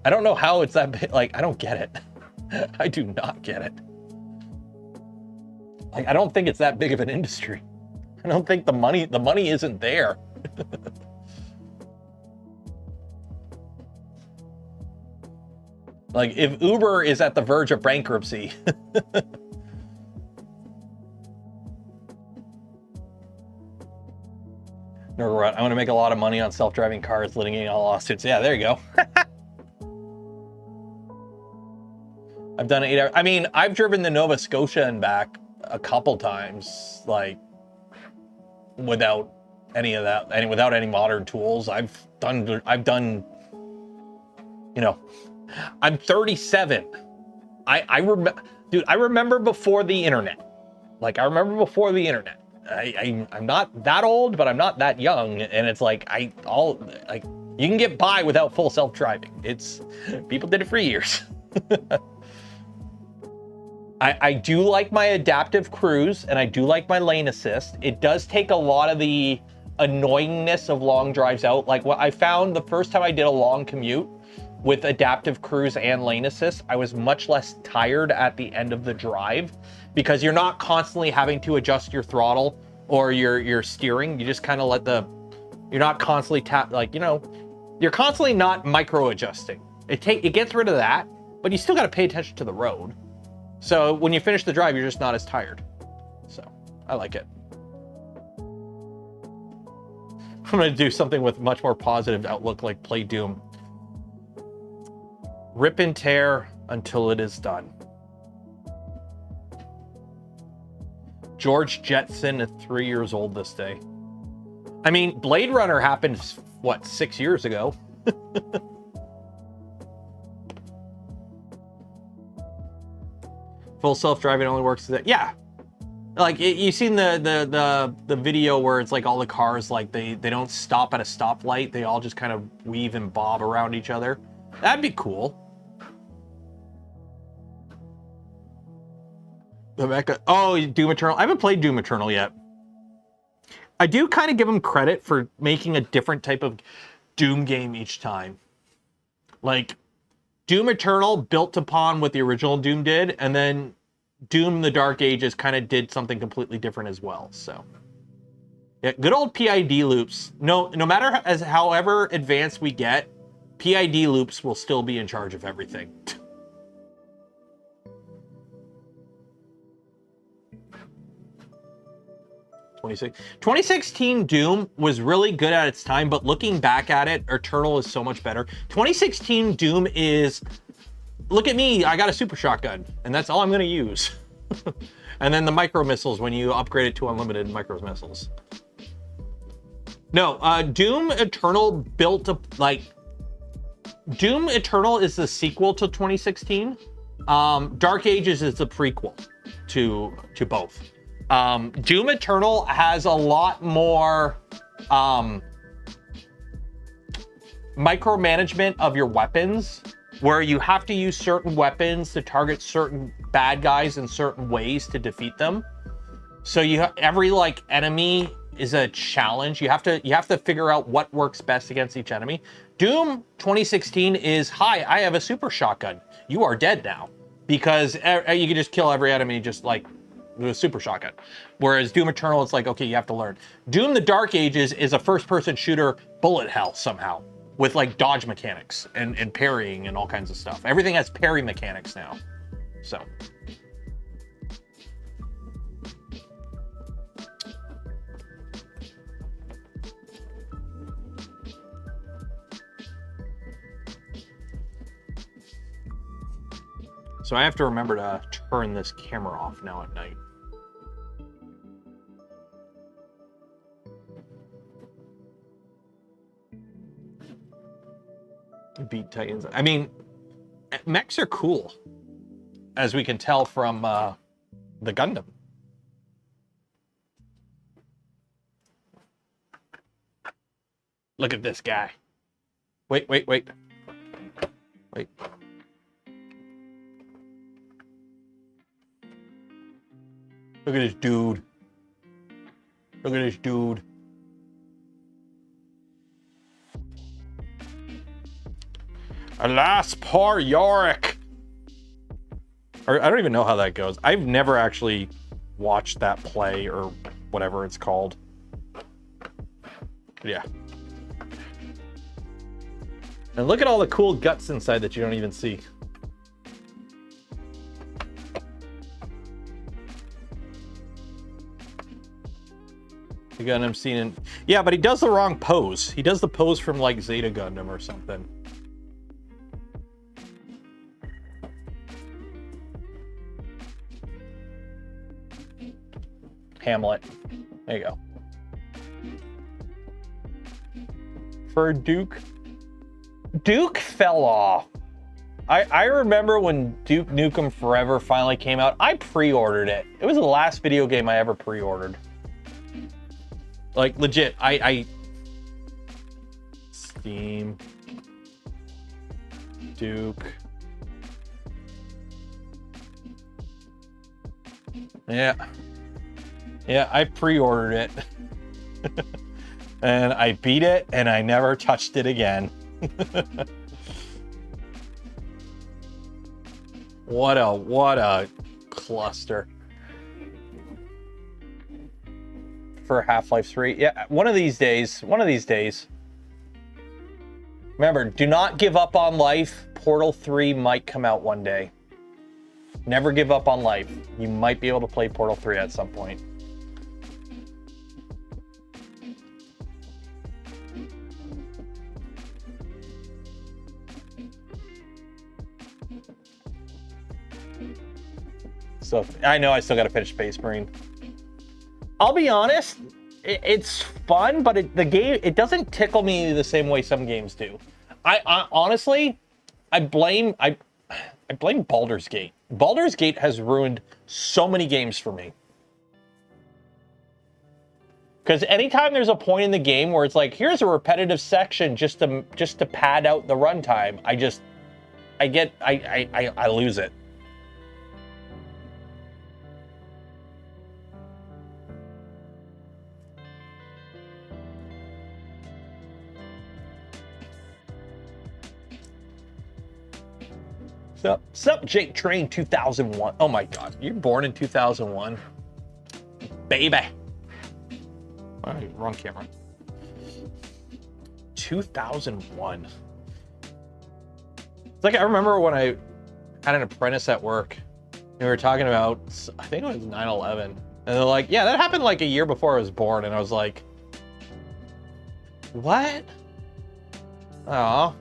I don't know how it's that big. Like, I don't get it. I do not get it. Like, I don't think it's that big of an industry. I don't think the money isn't there. Like, if Uber is at the verge of bankruptcy, no, I want to make a lot of money on self-driving cars, litigating all lawsuits. Yeah, there you go. I've done 8 hours. I mean, I've driven the Nova Scotia and back a couple times, like, without any of that, without any modern tools. I've done, you know, I'm 37. Dude, I remember before the internet. Like, I remember before the internet. I'm not that old, but I'm not that young. And it's like, you can get by without full self-driving. People did it for years. I do like my adaptive cruise, and I do like my lane assist. It does take a lot of the annoyingness of long drives out. Like, what I found the first time I did a long commute with adaptive cruise and lane assist, I was much less tired at the end of the drive, because you're not constantly having to adjust your throttle or your steering. You just kind of you're not constantly you're constantly not micro adjusting. It gets rid of that, but you still got to pay attention to the road. So when you finish the drive, you're just not as tired. So I like it. I'm going to do something with much more positive outlook, like play Doom. Rip and tear until it is done. George Jetson is 3 years old this day. I mean, Blade Runner happened, what, 6 years ago? Full self-driving only works today. Yeah. Like, you've seen the video where it's like all the cars, like they don't stop at a stoplight. They all just kind of weave and bob around each other. That'd be cool. Oh, Doom Eternal. I haven't played Doom Eternal yet. I do kind of give them credit for making a different type of Doom game each time. Like, Doom Eternal built upon what the original Doom did, and then Doom the Dark Ages kind of did something completely different as well. So, yeah, good old PID loops. No matter however advanced we get, PID loops will still be in charge of everything. 2016 Doom was really good at its time, but looking back at it, Eternal is so much better. 2016 Doom is, look at me, I got a super shotgun, and that's all I'm gonna use. And then the micro missiles when you upgrade it to unlimited micro missiles. No, Doom Eternal built up, like, Doom Eternal is the sequel to 2016. Dark Ages is the prequel to both. Doom Eternal has a lot more micromanagement of your weapons, where you have to use certain weapons to target certain bad guys in certain ways to defeat them. So every like enemy is a challenge. You have to figure out what works best against each enemy. Doom 2016 is, hi, I have a super shotgun. You are dead now, because you can just kill every enemy just like with a super shotgun. Whereas Doom Eternal, it's like, okay, you have to learn. Doom the Dark Ages is a first-person shooter bullet hell somehow, with like dodge mechanics and parrying and all kinds of stuff. Everything has parry mechanics now. So. So I have to remember to turn this camera off now at night. Beat Titans. I mean, mechs are cool, as we can tell from the Gundam. Look at this guy. Wait. Wait. Look at this dude. Look at this dude. Alas, poor Yorick. Or I don't even know how that goes. I've never actually watched that play or whatever it's called. Yeah. And look at all the cool guts inside that you don't even see. The Gundam scene in... Yeah, but he does the wrong pose. He does the pose from like Zeta Gundam or something. Hamlet. There you go. For Duke. Duke fell off. I remember when Duke Nukem Forever finally came out. I pre-ordered it. It was the last video game I ever pre-ordered. Like, legit, I Steam. Duke. Yeah. Yeah, I pre-ordered it. And I beat it, and I never touched it again. What a cluster. For Half-Life 3. Yeah, one of these days. Remember, do not give up on life. Portal 3 might come out one day. Never give up on life. You might be able to play Portal 3 at some point. So, I know I still got to finish Space Marine. I'll be honest, it's fun, but the game, it doesn't tickle me the same way some games do. I honestly, I blame Baldur's Gate. Baldur's Gate has ruined so many games for me. Because anytime there's a point in the game where it's like, here's a repetitive section just to pad out the runtime, I lose it. Sup, Jake Train 2001. Oh my God, you're born in 2001, baby. Oh, wrong camera. 2001. It's like I remember when I had an apprentice at work, and we were talking about, I think it was 9/11, and they're like, "Yeah, that happened like a year before I was born," and I was like, "What?" Oh.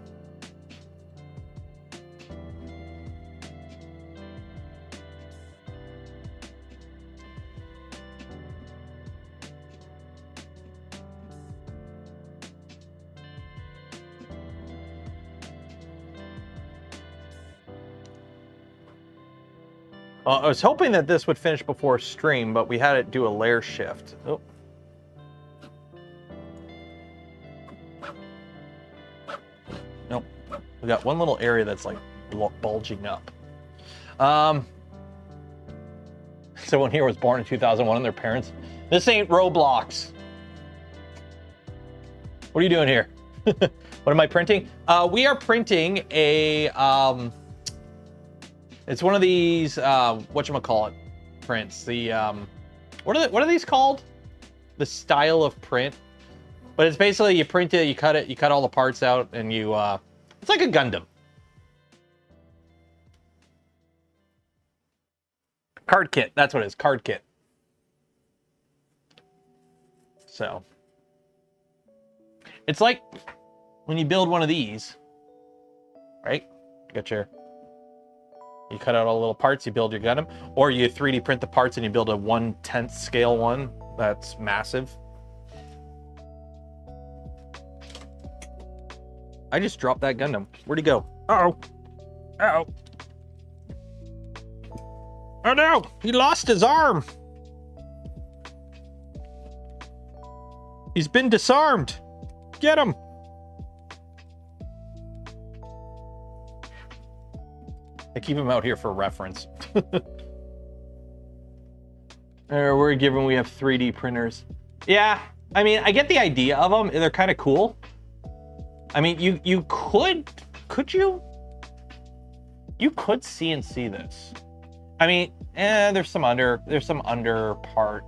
I was hoping that this would finish before stream, but we had it do a layer shift. Oh. Nope. We got one little area that's like bulging up. Someone here was born in 2001 and their parents. This ain't Roblox. What are you doing here? What am I printing? We are printing a... It's one of these, whatchamacallit prints. The, what are these called? The style of print. But it's basically, you print it, you cut all the parts out, and you, it's like a Gundam. Card kit, that's what it is, card kit. So. It's like when you build one of these, right? Got your You cut out all the little parts, you build your Gundam, or you 3D print the parts and you build a 1/10 scale one. That's massive. I just dropped that Gundam. Where'd he go? Uh-oh. Uh-oh. Oh no, he lost his arm. He's been disarmed. Get him. I keep him out here for reference. We're given we have 3D printers. Yeah, I mean, I get the idea of them. They're kind of cool. I mean, you could you? You could CNC this. I mean, there's some under part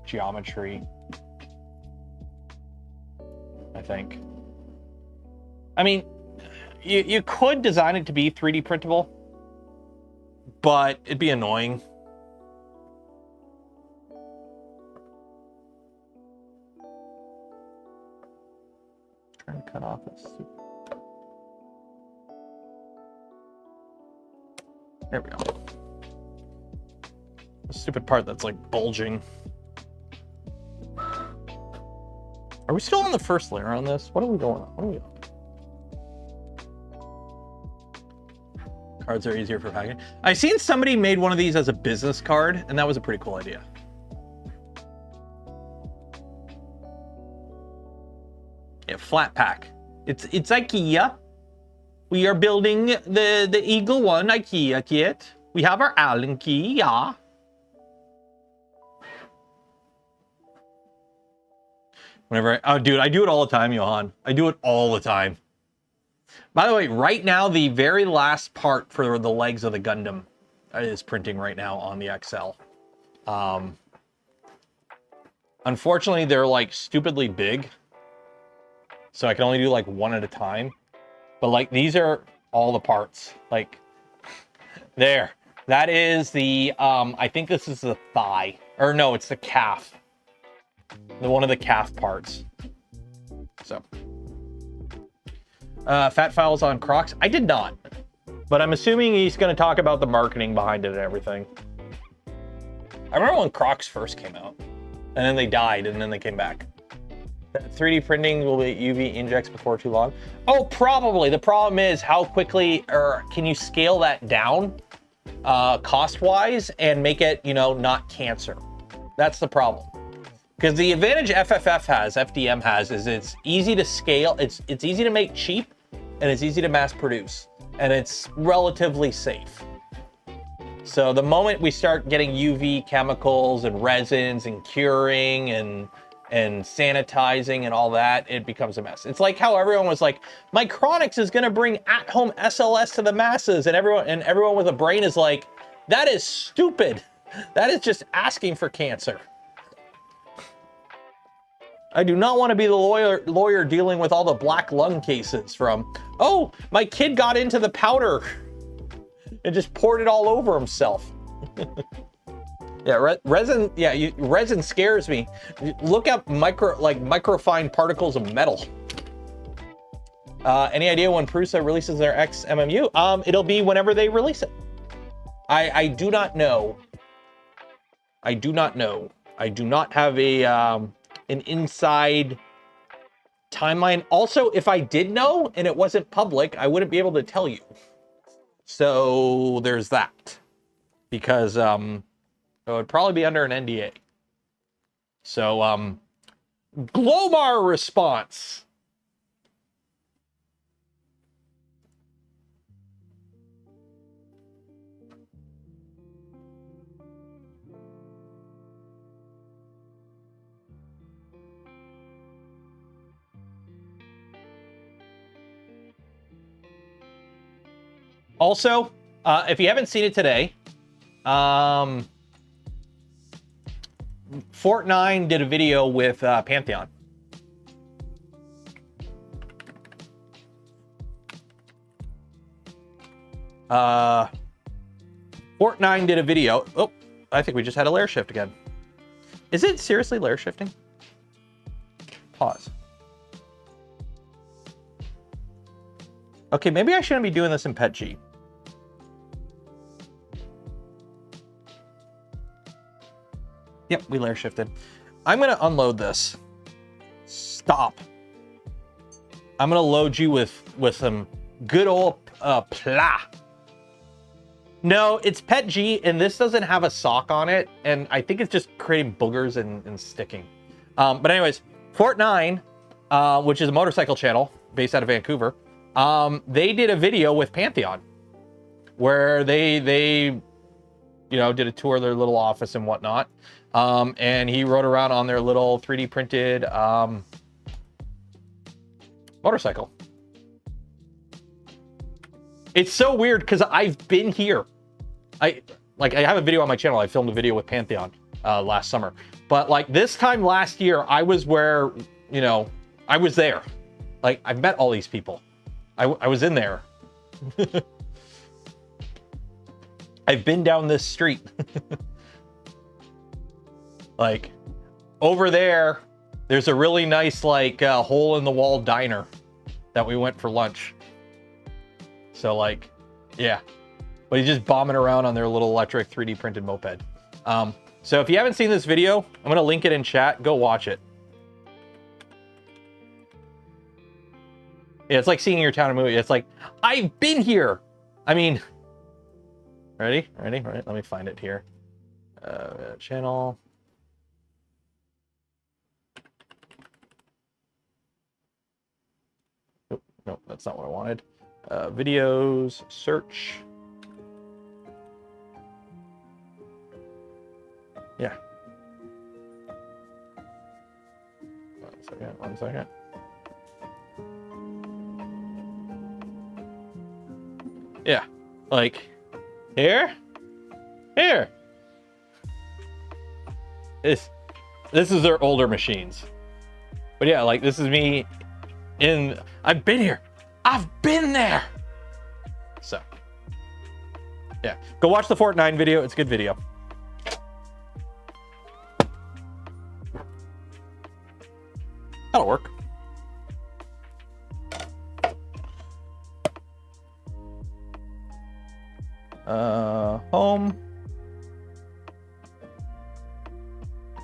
geometry, I think. I mean, you could design it to be 3D printable, but it'd be annoying. Trying to cut off this. There we go. The stupid part that's like bulging. Are we still on the first layer on this? What are we going on? What are we on? Cards are easier for packaging. I seen somebody made one of these as a business card, and that was a pretty cool idea. Yeah, flat pack. It's IKEA. We are building the Eagle One IKEA kit. We have our Allen key, yeah. Oh, dude, I do it all the time, Johan. I do it all the time. By the way, right now, the very last part for the legs of the Gundam is printing right now on the XL. Unfortunately, they're like stupidly big. So I can only do like one at a time. But like, these are all the parts. Like, there. That is the, I think this is the thigh. Or no, it's the calf. One of the calf parts. So. Fat Files on Crocs. I did not. But I'm assuming he's going to talk about the marketing behind it and everything. I remember when Crocs first came out. And then they died, and then they came back. 3D printing will be UV injects before too long. Oh, probably. The problem is how quickly or can you scale that down cost-wise and make it, you know, not cancer. That's the problem. Because the advantage FDM has is it's easy to scale, it's easy to make cheap, and it's easy to mass produce, and it's relatively safe. So the moment we start getting UV chemicals and resins and curing and sanitizing and all that, it becomes a mess. It's like how everyone was like, Micronics is going to bring at-home SLS to the masses, and everyone with a brain is like, that is stupid. That is just asking for cancer. I do not want to be the lawyer dealing with all the black lung cases from, oh, my kid got into the powder and just poured it all over himself. Yeah, resin. Yeah, resin scares me. Look up microfine particles of metal. Any idea when Prusa releases their XMMU? It'll be whenever they release it. I do not know. I do not know. I do not have a an inside timeline. Also, if I did know and it wasn't public, I wouldn't be able to tell you. So there's that, because it would probably be under an NDA. So Glomar response. Also, if you haven't seen it today, Fort9 did a video with Pantheon. Fort9 did a video. Oh, I think we just had a layer shift again. Is it seriously layer shifting? Pause. Okay, maybe I shouldn't be doing this in PETG. Yep, we layer shifted. I'm gonna unload this. Stop. I'm gonna load you with some good old pla. No, it's Pet G, and this doesn't have a sock on it, and I think it's just creating boogers and sticking. But anyways, Fort 9, which is a motorcycle channel based out of Vancouver, they did a video with Pantheon where they you know, did a tour of their little office and whatnot. And he rode around on their little 3D printed motorcycle. It's so weird because I've been here. I have a video on my channel. I filmed a video with Pantheon last summer. But like this time last year, I was where, you know, I was there. Like I've met all these people. I was in there. I've been down this street. Like over there's a really nice like hole in the wall diner that we went for lunch. So like, yeah, but he's just bombing around on their little electric 3D printed moped. So if you haven't seen this video, I'm gonna link it in chat. Go watch it. Yeah, it's like seeing your town movie. It's like, I've been here. I mean, ready? All right, let me find it here. Channel. Nope, nope, that's not what I wanted. Videos, search. Yeah. One second. Yeah, like here. This is their older machines. But yeah, like this is me I've been here. I've been there. So yeah, go watch the Fort 9 video. It's a good video. That'll work. Home.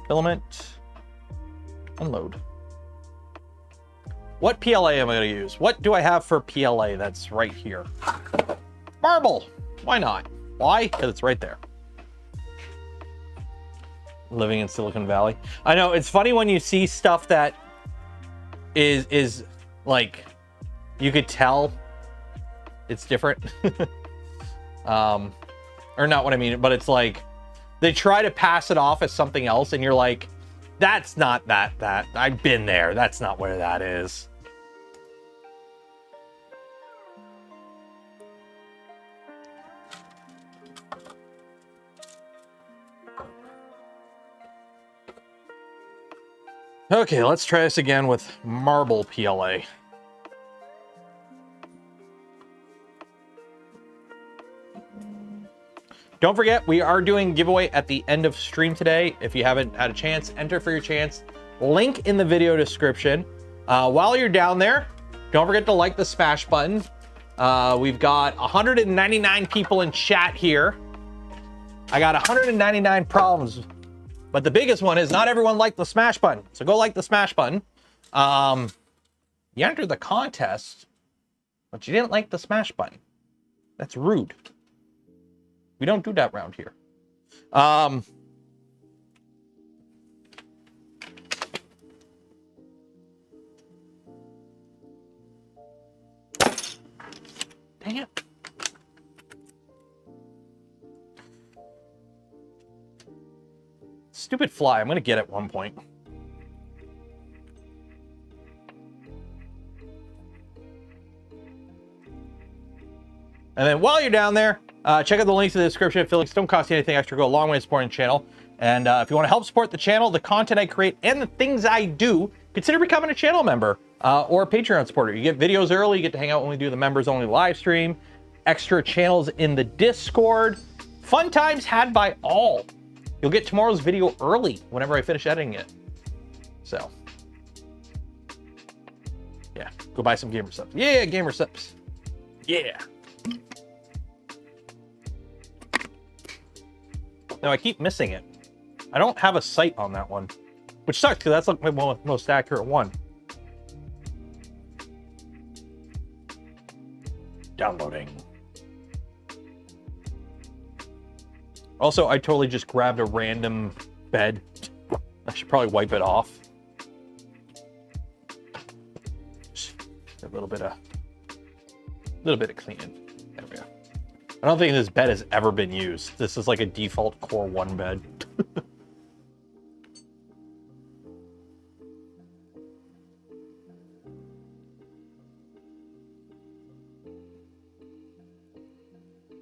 Filament. Unload. What PLA am I going to use? What do I have for PLA that's right here? Marble. Why not? Why? Because it's right there. Living in Silicon Valley. I know, it's funny when you see stuff that is like, you could tell it's different. Or not what I mean, but it's like, they try to pass it off as something else, and you're like, that's not that. I've been there. That's not where that is. Okay, let's try this again with marble PLA. Don't forget, we are doing a giveaway at the end of stream today. If you haven't had a chance, enter for your chance. Link in the video description. While you're down there, don't forget to like the smash button. We've got 199 people in chat here. I got 199 problems, but the biggest one is not everyone liked the smash button. So go like the smash button. You entered the contest, but you didn't like the smash button. That's rude. We don't do that around here. Dang it. Stupid fly. I'm going to get at one point. And then while you're down there, check out the links in the description. Affiliates don't cost you anything extra. Go a long way to supporting the channel. And if you want to help support the channel, the content I create, and the things I do, consider becoming a channel member or a Patreon supporter. You get videos early. You get to hang out when we do the members only live stream. Extra channels in the Discord. Fun times had by all. You'll get tomorrow's video early whenever I finish editing it. So, yeah, go buy some gamer subs. Yeah, gamer subs. Yeah. No, I keep missing it. I don't have a sight on that one, which sucks because that's like my most accurate one. Downloading. Also, I totally just grabbed a random bed. I should probably wipe it off. Just a little bit of cleaning. There we go. I don't think this bed has ever been used. This is like a default Core 1 bed.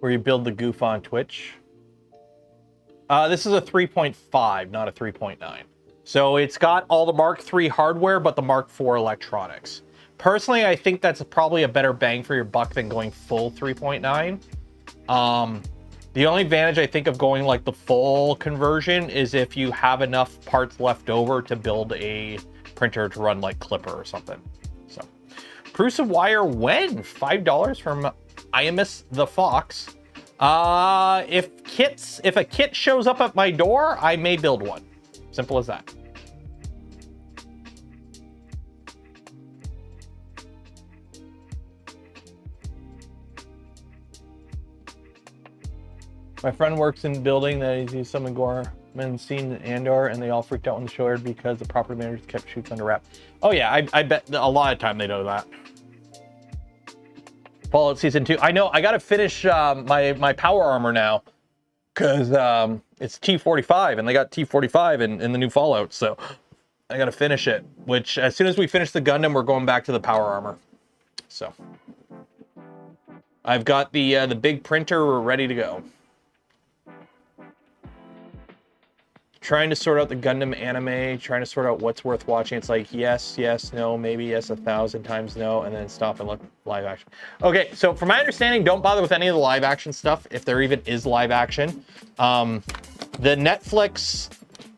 Where you build the goof on Twitch. This is a 3.5, not a 3.9. So it's got all the Mark III hardware, but the Mark IV electronics. Personally, I think that's probably a better bang for your buck than going full 3.9. The only advantage I think of going like the full conversion is if you have enough parts left over to build a printer to run like Clipper or something. So, Prusa Wire when? $5 from Iamus the Fox. If a kit shows up at my door, I may build one. Simple as that. My friend works in a building that he's used some Gorman seen in Andor, and they all freaked out when the show aired because the property managers kept shoots under wrap. Oh yeah, I bet a lot of time they know that. Fallout Season 2. I know, I gotta finish my power armor now, because it's T45, and they got T45 in the new Fallout, so I gotta finish it. Which, as soon as we finish the Gundam, we're going back to the power armor. So, I've got the big printer ready to go. Trying to sort out the Gundam anime, trying to sort out what's worth watching. It's like, yes, yes, no, maybe yes, 1,000 times no, and then stop and look live action. Okay, so from my understanding, don't bother with any of the live action stuff, if there even is live action. The Netflix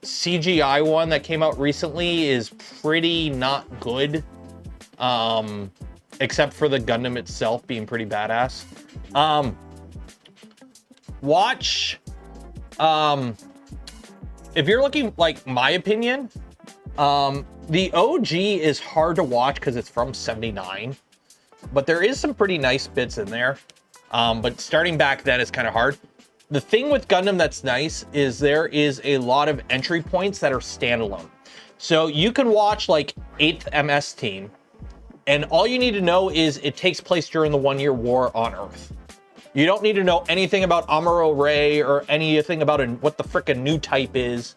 CGI one that came out recently is pretty not good, except for the Gundam itself being pretty badass. If you're looking, like, my opinion, the OG is hard to watch because it's from 79, but there is some pretty nice bits in there. But starting back then is kind of hard. The thing with Gundam that's nice is there is a lot of entry points that are standalone. So you can watch like 8th MS Team, and all you need to know is it takes place during the 1-year war on Earth. You don't need to know anything about Amuro Ray or anything about what the frickin' new type is.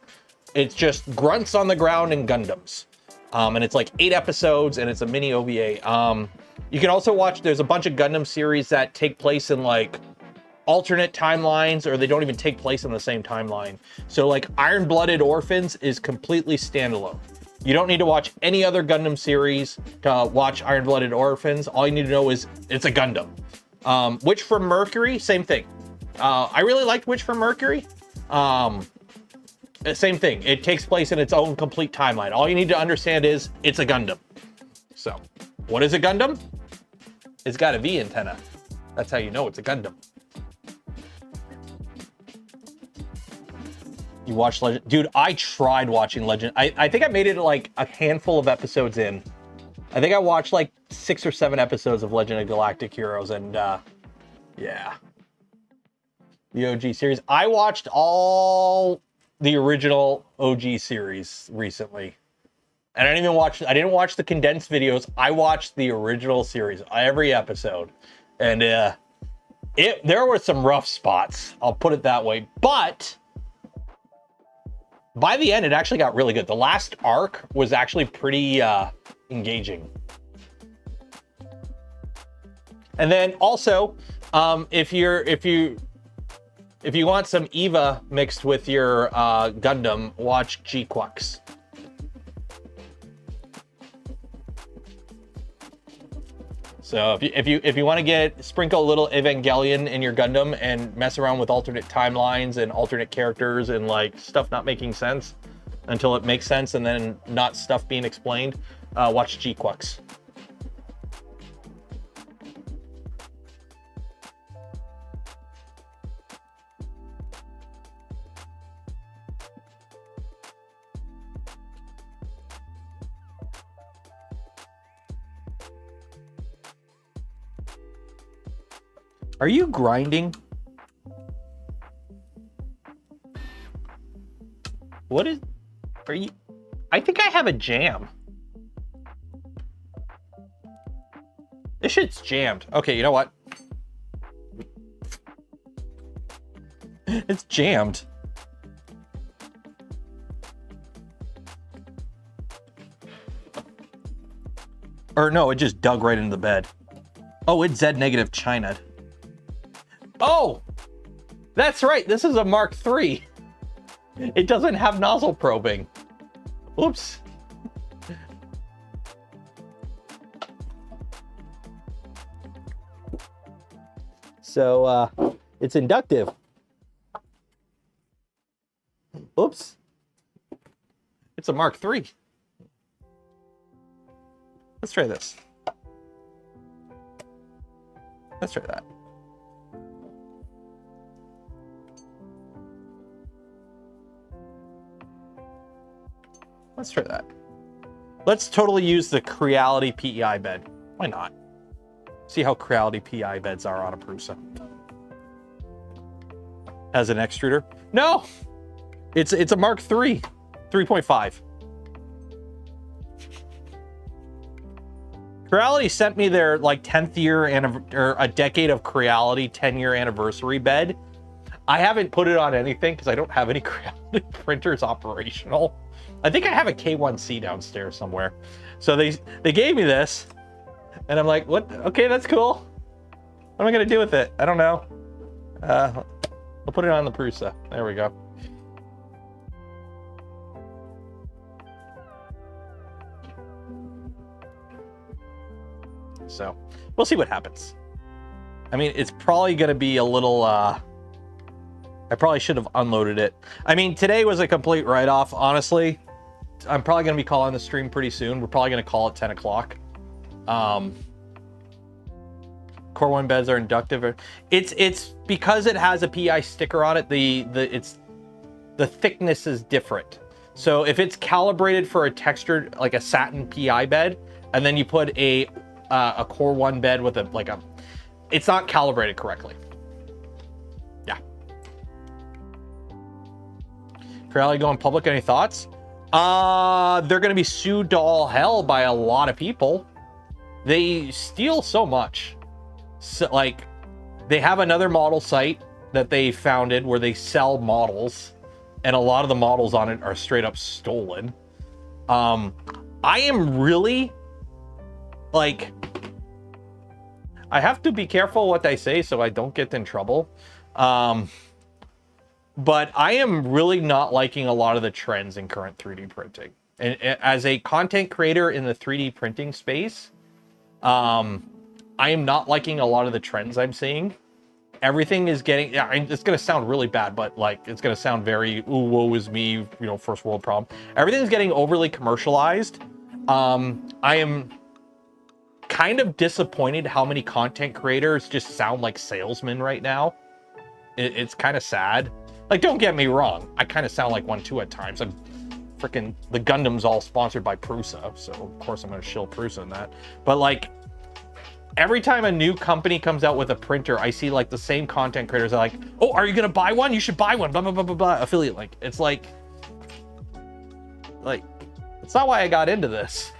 It's just grunts on the ground and Gundams. And it's like 8 episodes, and it's a mini OVA. You can also watch, there's a bunch of Gundam series that take place in like alternate timelines, or they don't even take place in the same timeline. So like Iron-Blooded Orphans is completely standalone. You don't need to watch any other Gundam series to watch Iron-Blooded Orphans. All you need to know is it's a Gundam. Witch from Mercury, same thing. I really liked Witch from Mercury. Same thing. It takes place in its own complete timeline. All you need to understand is it's a Gundam. So, what is a Gundam? It's got a V antenna. That's how you know it's a Gundam. You watch Legend? Dude, I tried watching Legend. I think I made it like a handful of episodes in. I think I watched like 6 or 7 episodes of Legend of Galactic Heroes, and yeah. The OG series. I watched all the original OG series recently. And I didn't watch the condensed videos. I watched the original series, every episode. And there were some rough spots, I'll put it that way. But by the end, it actually got really good. The last arc was actually pretty engaging. And then also, if you want some Eva mixed with your Gundam, watch G-Quux. So if you want to sprinkle a little Evangelion in your Gundam and mess around with alternate timelines and alternate characters and like stuff not making sense until it makes sense, and then not stuff being explained, watch G-Quux. Are you grinding? What is, are you, I think I have a jam. This shit's jammed. Okay, you know what? It's jammed. Or no, it just dug right into the bed. Oh, it's Z negative China. Oh, that's right. This is a Mark III. It doesn't have nozzle probing. Oops. So it's inductive. Oops. It's a Mark III. Let's try this. Let's try that. Let's try that. Let's totally use the Creality PEI bed. Why not? See how Creality PEI beds are on a Prusa. As an extruder? No! It's a Mark III, 3.5. Creality sent me their like 10th year or a decade of Creality 10-year anniversary bed. I haven't put it on anything because I don't have any Creality printers operational. I think I have a K1C downstairs somewhere. So they gave me this, and I'm like, what? Okay, that's cool. What am I gonna do with it? I don't know. I'll put it on the Prusa. There we go. So we'll see what happens. I mean, it's probably gonna be a little, I probably should have unloaded it. I mean, today was a complete write-off, honestly. I'm probably gonna be calling the stream pretty soon. We're probably gonna call it 10 o'clock. Core 1 beds are inductive. It's because it has a PI sticker on it, the thickness is different. So if it's calibrated for a textured, like a satin PI bed, and then you put a Core 1 bed with it's not calibrated correctly. Yeah. Creality going public, any thoughts? They're gonna be sued to all hell by a lot of people. They steal so much. So, like, they have another model site that they founded where they sell models, and a lot of the models on it are straight up stolen. I am really, like, I have to be careful what I say so I don't get in trouble. But I am really not liking a lot of the trends in current 3D printing. And as a content creator in the 3D printing space, I am not liking a lot of the trends I'm seeing. Everything is getting, it's going to sound really bad, but like, it's going to sound very, ooh, woe is me, you know, first world problem. Everything's getting overly commercialized. I am kind of disappointed how many content creators just sound like salesmen right now. It's kind of sad. Like, don't get me wrong. I kind of sound like one too at times. I'm freaking, the Gundam's all sponsored by Prusa, so of course I'm going to shill Prusa in that. But like, every time a new company comes out with a printer, I see like the same content creators are like, oh, are you going to buy one? You should buy one, blah, blah, blah, blah, blah. Affiliate link. It's like, it's not why I got into this.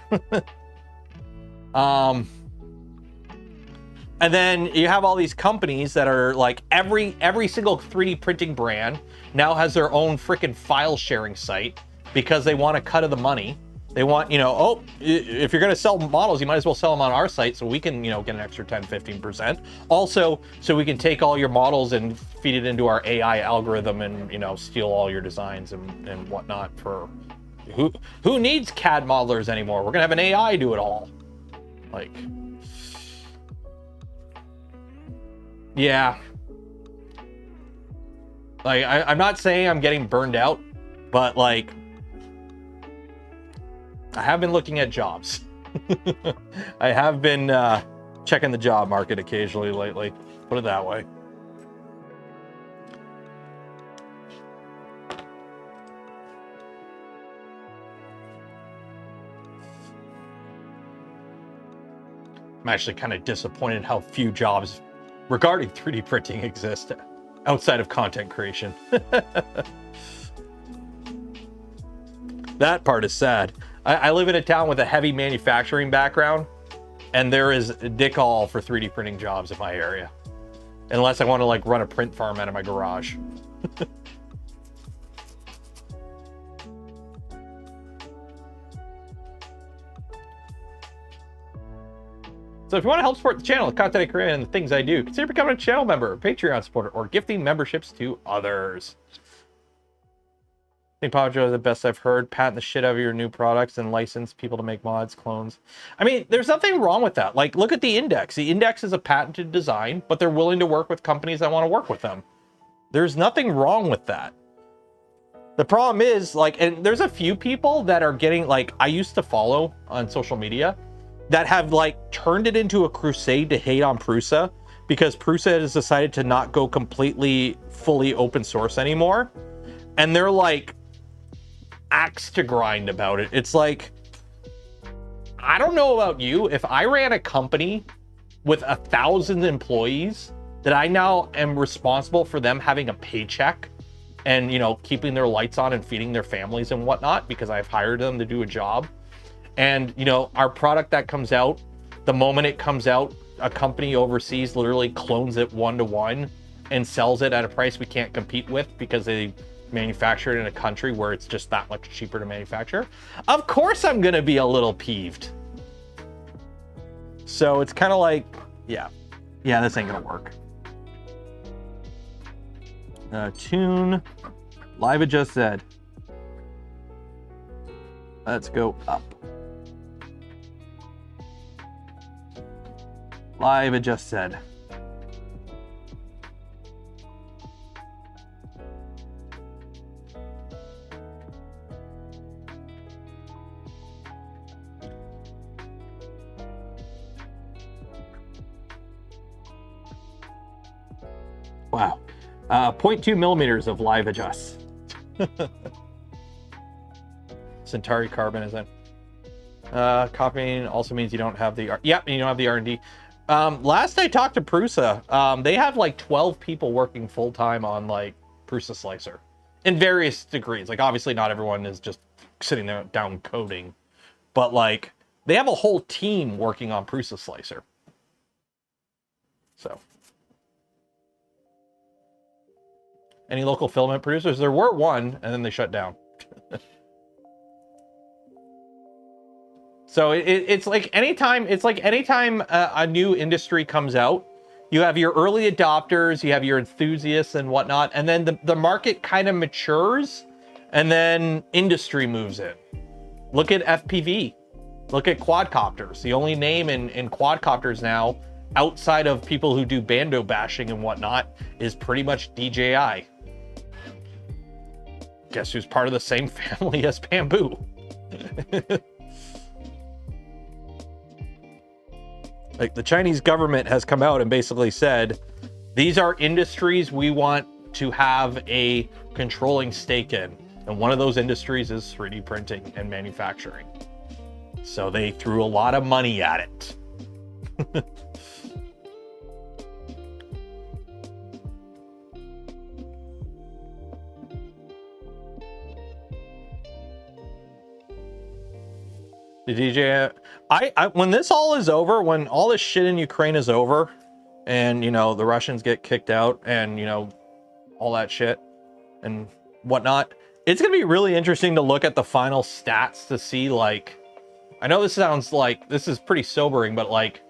And then you have all these companies that are like, every single 3D printing brand now has their own freaking file sharing site because they want a cut of the money. They want, you know, oh, if you're going to sell models, you might as well sell them on our site so we can, you know, get an extra 10, 15%. Also, so we can take all your models and feed it into our AI algorithm and, you know, steal all your designs and whatnot for who needs CAD modelers anymore? We're going to have an AI do it all. Like, yeah. Like, I'm not saying I'm getting burned out, but like, I have been looking at jobs. I have been checking the job market occasionally lately. Put it that way. I'm actually kind of disappointed how few jobs regarding 3D printing exist outside of content creation. That part is sad. I live in a town with a heavy manufacturing background, and there is dick all for 3D printing jobs in my area. Unless I want to like run a print farm out of my garage. So if you want to help support the channel, the content I create, and the things I do, consider becoming a channel member, a Patreon supporter, or gifting memberships to others. I think Podjo is the best I've heard. Patent the shit out of your new products and license people to make mods, clones. I mean, there's nothing wrong with that. Like, look at the Index. The Index is a patented design, but they're willing to work with companies that want to work with them. There's nothing wrong with that. The problem is, like, and there's a few people that are getting, like, I used to follow on social media that have, like, turned it into a crusade to hate on Prusa because Prusa has decided to not go completely, fully open source anymore. And they're, like, axe to grind about it. It's like, I don't know about you. If I ran a company with 1,000 employees that I now am responsible for them having a paycheck and, you know, keeping their lights on and feeding their families and whatnot because I've hired them to do a job. And, you know, our product that comes out, the moment it comes out, a company overseas literally clones it 1-to-1 and sells it at a price we can't compete with because they manufacture it in a country where it's just that much cheaper to manufacture. Of course I'm gonna be a little peeved. So it's kind of like, yeah, this ain't gonna work. Tune, live adjust Z. Let's go up. Live adjust Z. Wow. 0.2 millimeters of live adjust. Centauri carbon is in. Copying also means you don't have the you don't have the R&D. Last I talked to Prusa, they have like 12 people working full-time on like Prusa Slicer in various degrees. Like obviously not everyone is just sitting there down coding, but like they have a whole team working on Prusa Slicer. So any local filament producers? There were one, and then they shut down. So it's like anytime a new industry comes out, you have your early adopters, you have your enthusiasts and whatnot, and then the market kind of matures, and then industry moves in. Look at FPV. Look at quadcopters. The only name in quadcopters now, outside of people who do bando bashing and whatnot, is pretty much DJI. Guess who's part of the same family as Bamboo? Like the Chinese government has come out and basically said, these are industries we want to have a controlling stake in. And one of those industries is 3D printing and manufacturing. So they threw a lot of money at it. The DJ, when this all is over, when all this shit in Ukraine is over, and you know the Russians get kicked out, and you know all that shit and whatnot, it's gonna be really interesting to look at the final stats to see, like, I know this sounds like this is pretty sobering, but like,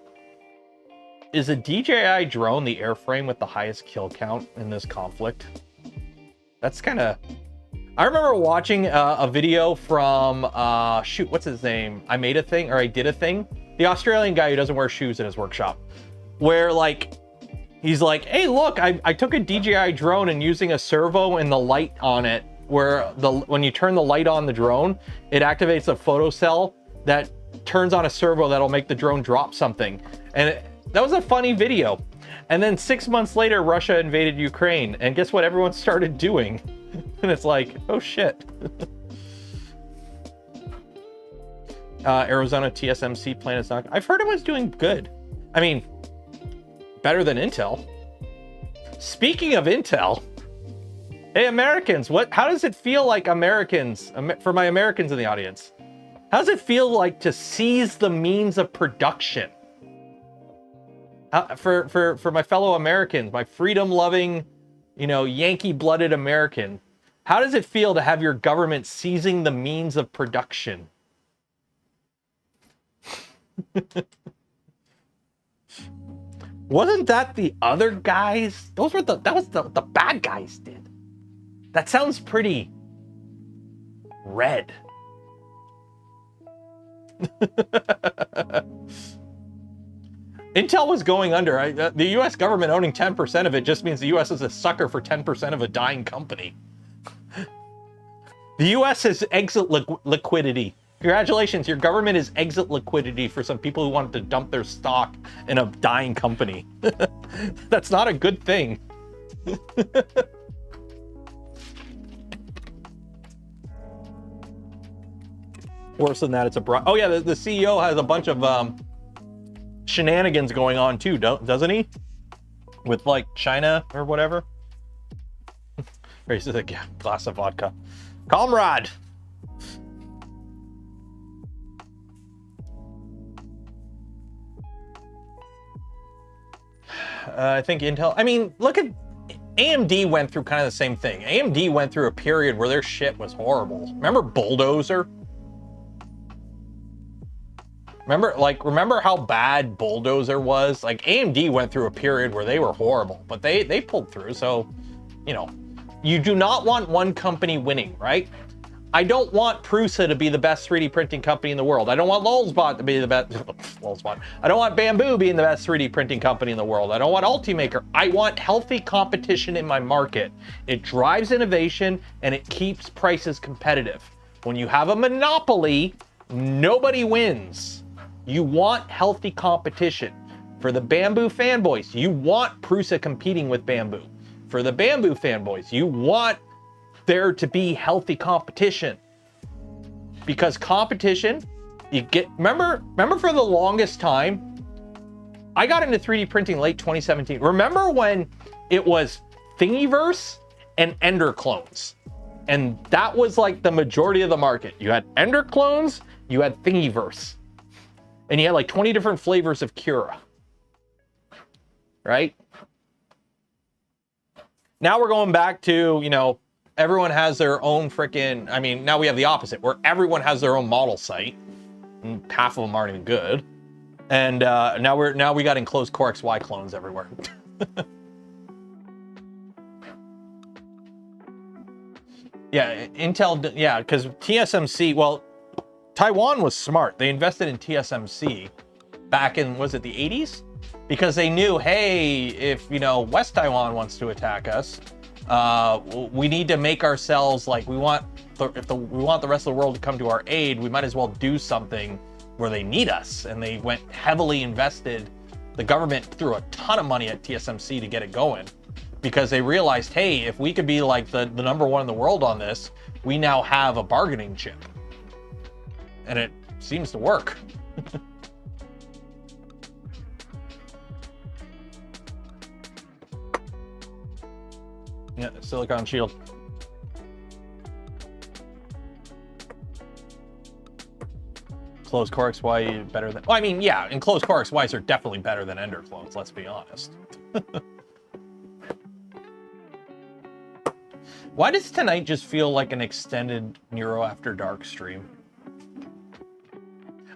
is a DJI drone the airframe with the highest kill count in this conflict? That's kind of. I remember watching a video from, shoot, what's his name? I Did a Thing. The Australian guy who doesn't wear shoes in his workshop. Where, like, he's like, hey, look, I took a DJI drone and using a servo and the light on it, where when you turn the light on the drone, it activates a photocell that turns on a servo that'll make the drone drop something. And that was a funny video. And then 6 months later, Russia invaded Ukraine. And guess what everyone started doing? And it's like, oh shit. Arizona TSMC plant is not. I've heard it was doing good. I mean, Better than Intel. Speaking of Intel, hey Americans, how does it feel like Americans, for my Americans in the audience, how does it feel like to seize the means of production? For my fellow Americans, my freedom-loving, you know, Yankee-blooded American, how does it feel to have your government seizing the means of production? Wasn't that the other guys? That was the bad guys did. That sounds pretty red. Intel was going under. The US government owning 10% of it just means the US is a sucker for 10% of a dying company. The US has exit liquidity. Congratulations, your government is exit liquidity for some people who wanted to dump their stock in a dying company. That's not a good thing. Worse than that, it's a oh yeah, the CEO has a bunch of shenanigans going on too, doesn't he? With like China or whatever. Or he's like, yeah, glass of vodka. Comrade. I think Intel, I mean, look at AMD went through kind of the same thing. AMD went through a period where their shit was horrible. Remember Bulldozer? Remember how bad Bulldozer was? Like AMD went through a period where they were horrible, but they pulled through. So, you know, you do not want one company winning, right? I don't want Prusa to be the best 3D printing company in the world. I don't want Lulzbot to be the best, Lulzbot. I don't want Bamboo being the best 3D printing company in the world. I don't want Ultimaker. I want healthy competition in my market. It drives innovation and it keeps prices competitive. When you have a monopoly, nobody wins. You want healthy competition. For the Bamboo fanboys, you want Prusa competing with Bamboo. For the Bamboo fanboys, you want there to be healthy competition, because competition, you get, remember for the longest time, I got into 3D printing late 2017. Remember when it was Thingiverse and Ender clones? And that was like the majority of the market. You had Ender clones, you had Thingiverse, and you had like 20 different flavors of Cura, right? Now we're going back to, you know, everyone has their own freaking, I mean, now we have the opposite, where everyone has their own model site, and half of them aren't even good. And now we got enclosed Core XY clones everywhere. Yeah, Intel, yeah, because TSMC, well, Taiwan was smart. They invested in TSMC back in, was it the 80s? Because they knew, hey, if, you know, West Taiwan wants to attack us, we need to make ourselves like, we want the rest of the world to come to our aid, we might as well do something where they need us. And they went heavily invested. The government threw a ton of money at TSMC to get it going, because they realized, hey, if we could be like the number one in the world on this, we now have a bargaining chip. And it seems to work. Yeah, silicon shield. Closed Core XY better than, well, I mean, yeah, enclosed Core XYs are definitely better than Ender clones, let's be honest. Why does tonight just feel like an extended Neuro After Dark stream?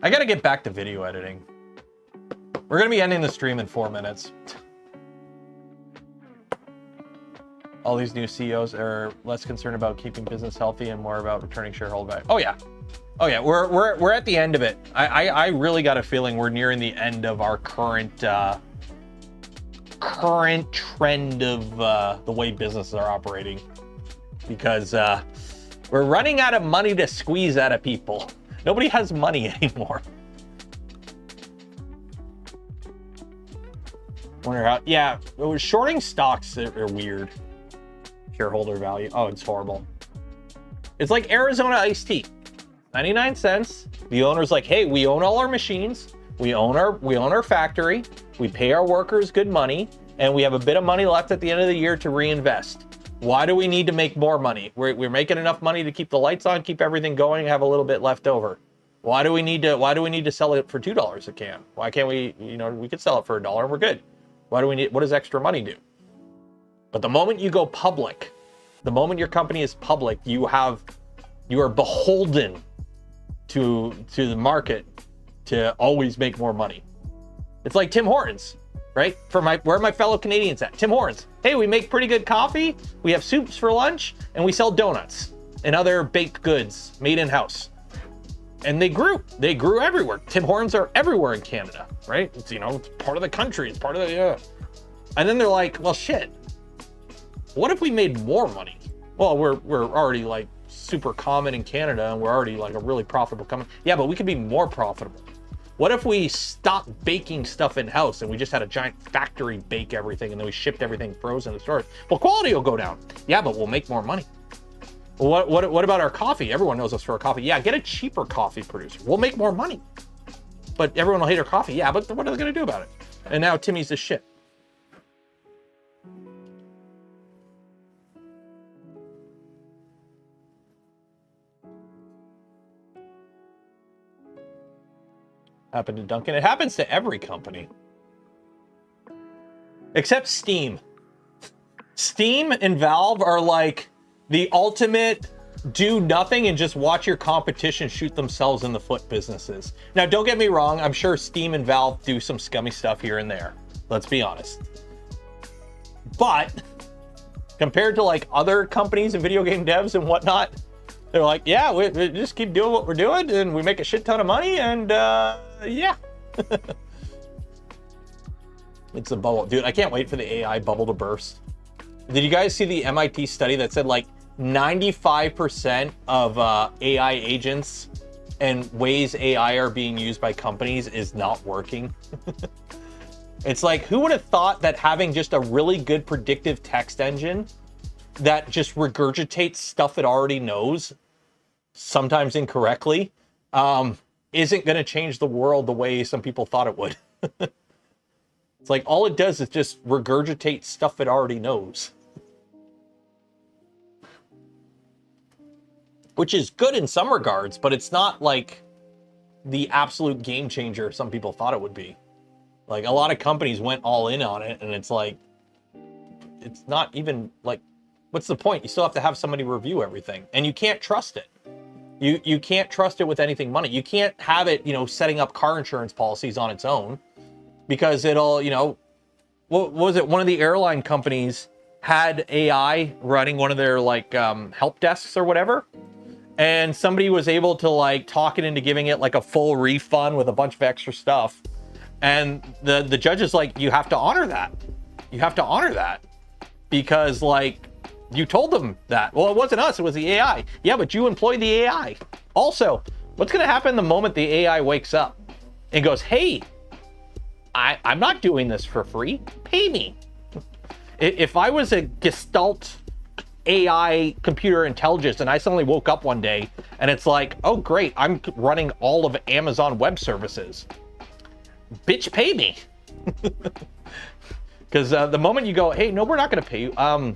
I gotta get back to video editing. We're gonna be ending the stream in 4 minutes. All these new CEOs are less concerned about keeping business healthy and more about returning shareholder value. Oh yeah. Oh yeah, we're at the end of it. I really got a feeling we're nearing the end of our current trend of the way businesses are operating, because we're running out of money to squeeze out of people. Nobody has money anymore. Wonder how, yeah, shorting stocks are weird. Shareholder value, oh, it's horrible. It's like Arizona iced tea, 99 cents. The owner's like, hey, we own all our machines, we own our factory, we pay our workers good money, and we have a bit of money left at the end of the year to reinvest. Why do we need to make more money? We're making enough money to keep the lights on, keep everything going, have a little bit left over. Why do we need to sell it for $2 a can? Why can't we, we could sell it for $1 and we're good. What does extra money do? But the moment you go public, the moment your company is public, you are beholden to the market to always make more money. It's like Tim Hortons, right? Where are my fellow Canadians at? Tim Hortons. Hey, we make pretty good coffee, we have soups for lunch, and we sell donuts and other baked goods made in-house. And they grew everywhere. Tim Hortons are everywhere in Canada, right? It's, it's part of the country, it's part of the, And then they're like, well, shit, what if we made more money? Well, we're already like super common in Canada and we're already like a really profitable company. Yeah, but we could be more profitable. What if we stopped baking stuff in-house and we just had a giant factory bake everything and then we shipped everything frozen to stores? Well, quality will go down. Yeah, but we'll make more money. What about our coffee? Everyone knows us for our coffee. Yeah, get a cheaper coffee producer. We'll make more money. But everyone will hate our coffee. Yeah, but what are they going to do about it? And now Timmy's the shit. Happened to Duncan. It happens to every company. Except Steam. Steam and Valve are like the ultimate do nothing and just watch your competition shoot themselves in the foot businesses. Now, don't get me wrong. I'm sure Steam and Valve do some scummy stuff here and there. Let's be honest. But compared to like other companies and video game devs and whatnot, they're like, yeah, we just keep doing what we're doing and we make a shit ton of money and yeah. It's a bubble. Dude, I can't wait for the AI bubble to burst. Did you guys see the MIT study that said like 95% of AI agents and ways AI are being used by companies is not working? It's like, who would have thought that having just a really good predictive text engine that just regurgitates stuff it already knows, sometimes incorrectly, isn't going to change the world the way some people thought it would. It's like all it does is just regurgitate stuff it already knows. Which is good in some regards, but it's not like the absolute game changer some people thought it would be. Like a lot of companies went all in on it and it's like, it's not even like, what's the point? You still have to have somebody review everything and you can't trust it. You can't trust it with anything money. You can't have it, setting up car insurance policies on its own because it'll, what was it? One of the airline companies had AI running one of their like help desks or whatever. And somebody was able to like talk it into giving it like a full refund with a bunch of extra stuff. And the judge is like, you have to honor that. You have to honor that because like, you told them that. Well, it wasn't us, it was the AI. Yeah, but you employed the AI. Also, what's gonna happen the moment the AI wakes up and goes, hey, I'm not doing this for free, pay me. If I was a Gestalt AI computer intelligence and I suddenly woke up one day and it's like, oh great, I'm running all of Amazon Web Services. Bitch, pay me. Because the moment you go, hey, no, we're not gonna pay you.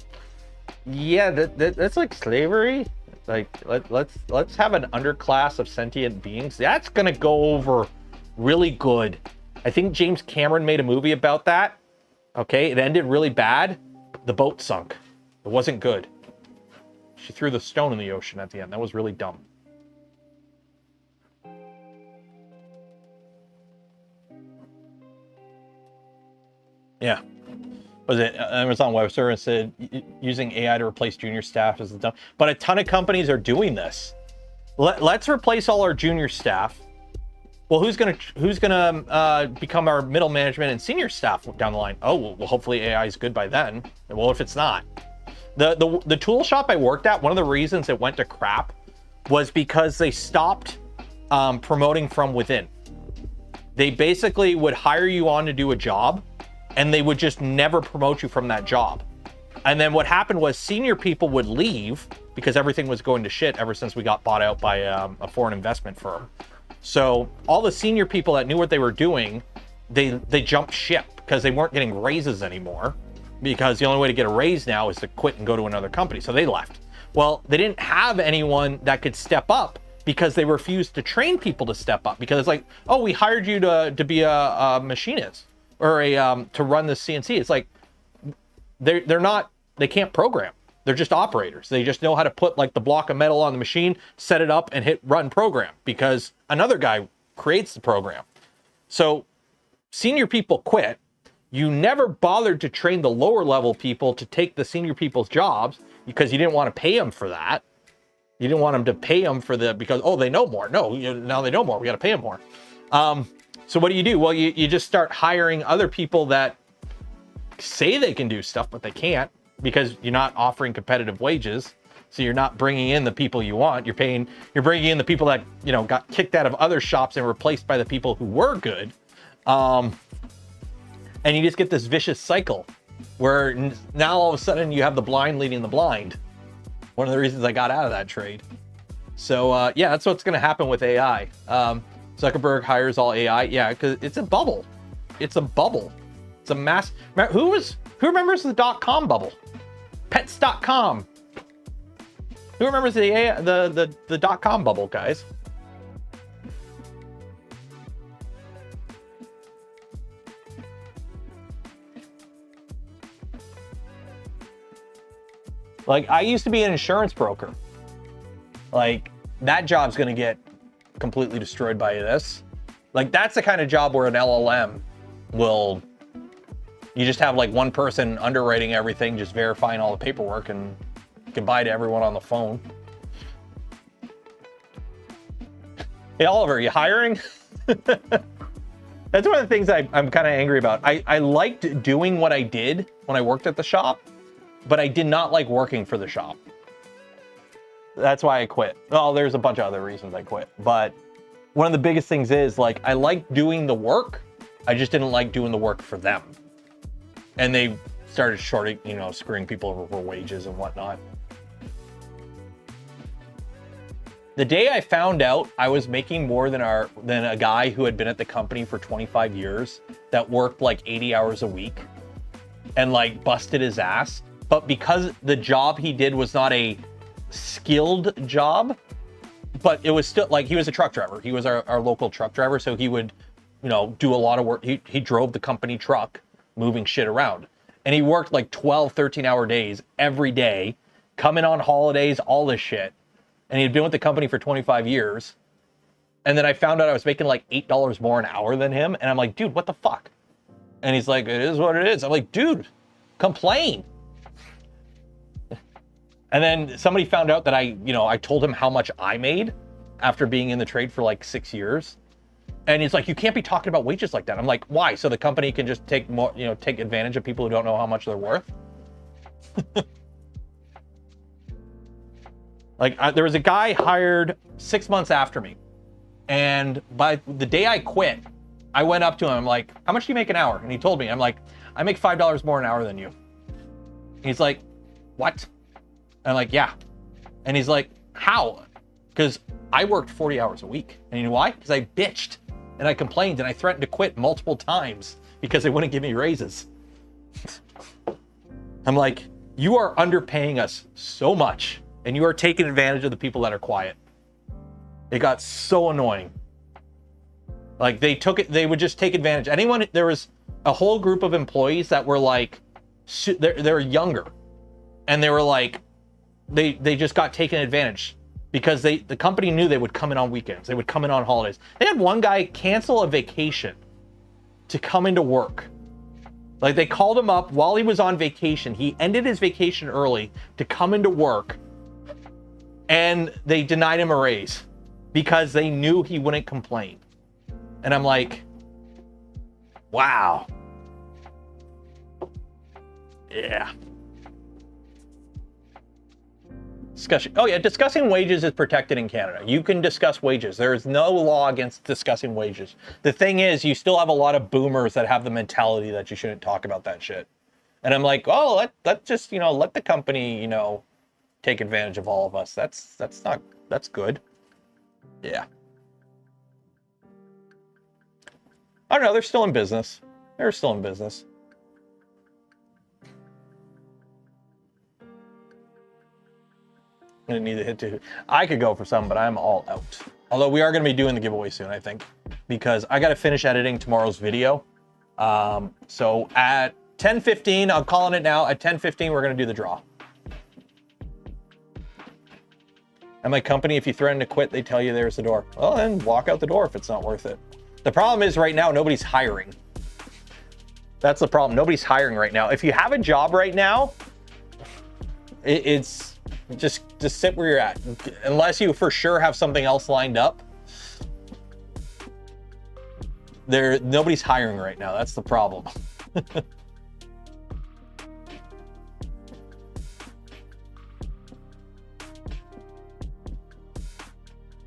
Yeah, that's like slavery. Like let's have an underclass of sentient beings. That's gonna go over really good. I think James Cameron made a movie about that. Okay, it ended really bad. The boat sunk. It wasn't good. She threw the stone in the ocean at the end. That was really dumb. Yeah. Was it Amazon Web Services said using AI to replace junior staff is dumb, but a ton of companies are doing this. Let's replace all our junior staff. Well, who's gonna become our middle management and senior staff down the line? Oh, well, hopefully AI is good by then. Well, if it's not, the tool shop I worked at, one of the reasons it went to crap was because they stopped promoting from within. They basically would hire you on to do a job and they would just never promote you from that job. And then what happened was senior people would leave because everything was going to shit ever since we got bought out by a foreign investment firm. So all the senior people that knew what they were doing they jumped ship because they weren't getting raises anymore, because the only way to get a raise now is to quit and go to another company. So they left. Well, they didn't have anyone that could step up because they refused to train people to step up, because it's like, oh, we hired you to be a machinist or to run the CNC. It's like, they can't program. They're just operators. They just know how to put like the block of metal on the machine, set it up and hit run program, because another guy creates the program. So senior people quit. You never bothered to train the lower level people to take the senior people's jobs because you didn't want to pay them for that. You didn't want them to pay them for because, oh, they know more. No, now they know more. We got to pay them more. So what do? Well, you just start hiring other people that say they can do stuff, but they can't, because you're not offering competitive wages. So you're not bringing in the people you want. You're bringing in the people that, got kicked out of other shops and replaced by the people who were good. And you just get this vicious cycle where now all of a sudden you have the blind leading the blind. One of the reasons I got out of that trade. So yeah, that's what's going to happen with AI. Zuckerberg hires all AI. Yeah, because it's a bubble. It's a bubble. It's a mass. Who remembers the .com bubble? Pets.com. Who remembers the .com bubble, guys? Like, I used to be an insurance broker. Like, that job's gonna get completely destroyed by this. Like, that's the kind of job where an LLM will, you just have like one person underwriting everything, just verifying all the paperwork, and goodbye to everyone on the phone. Hey, Oliver, are you hiring? That's one of the things I'm kind of angry about. I liked doing what I did when I worked at the shop, but I did not like working for the shop. That's why I quit. Well, there's a bunch of other reasons I quit, but one of the biggest things is, like, I like doing the work. I just didn't like doing the work for them. And they started screwing people over for wages and whatnot. The day I found out I was making more than a guy who had been at the company for 25 years that worked like 80 hours a week and like busted his ass, but because the job he did was not a skilled job, but it was still like, he was a truck driver. He was our local truck driver. So he would, do a lot of work. He drove the company truck, moving shit around. And he worked like 12, 13-hour days every day, coming on holidays, all this shit. And he'd been with the company for 25 years. And then I found out I was making like $8 more an hour than him. And I'm like, dude, what the fuck? And he's like, it is what it is. I'm like, dude, complain. And then somebody found out that I told him how much I made after being in the trade for like 6 years. And he's like, you can't be talking about wages like that. I'm like, why? So the company can just take advantage of people who don't know how much they're worth? Like, there was a guy hired 6 months after me. And by the day I quit, I went up to him. I'm like, how much do you make an hour? And he told me. I'm like, I make $5 more an hour than you. And he's like, what? And I'm like, yeah. And he's like, how? Because I worked 40 hours a week. And you know why? Because I bitched and I complained and I threatened to quit multiple times because they wouldn't give me raises. I'm like, you are underpaying us so much and you are taking advantage of the people that are quiet. It got so annoying. Like, they would just take advantage. There was a whole group of employees that were like, they're younger. And they were like, they just got taken advantage because the company knew they would come in on weekends. They would come in on holidays. They had one guy cancel a vacation to come into work. Like, they called him up while he was on vacation. He ended his vacation early to come into work, and they denied him a raise because they knew he wouldn't complain. And I'm like, wow. Yeah. Discussing wages is protected in Canada. You can discuss wages. There is no law against discussing wages. The thing is, you still have a lot of boomers that have the mentality that you shouldn't talk about that shit. And I'm like, oh, let just, let the company, take advantage of all of us. That's good. Yeah. I don't know. They're still in business. They're still in business. I'm gonna need to hit 2. I could go for some, but I'm all out. Although we are gonna be doing the giveaway soon, I think, because I gotta finish editing tomorrow's video. So at 10:15, I'm calling it now. At 10:15, we're gonna do the draw. At my company, if you threaten to quit, they tell you there's the door. Well, then walk out the door if it's not worth it. The problem is right now, nobody's hiring. That's the problem. Nobody's hiring right now. If you have a job right now, it's just sit where you're at. Unless you for sure have something else lined up. Nobody's hiring right now. That's the problem.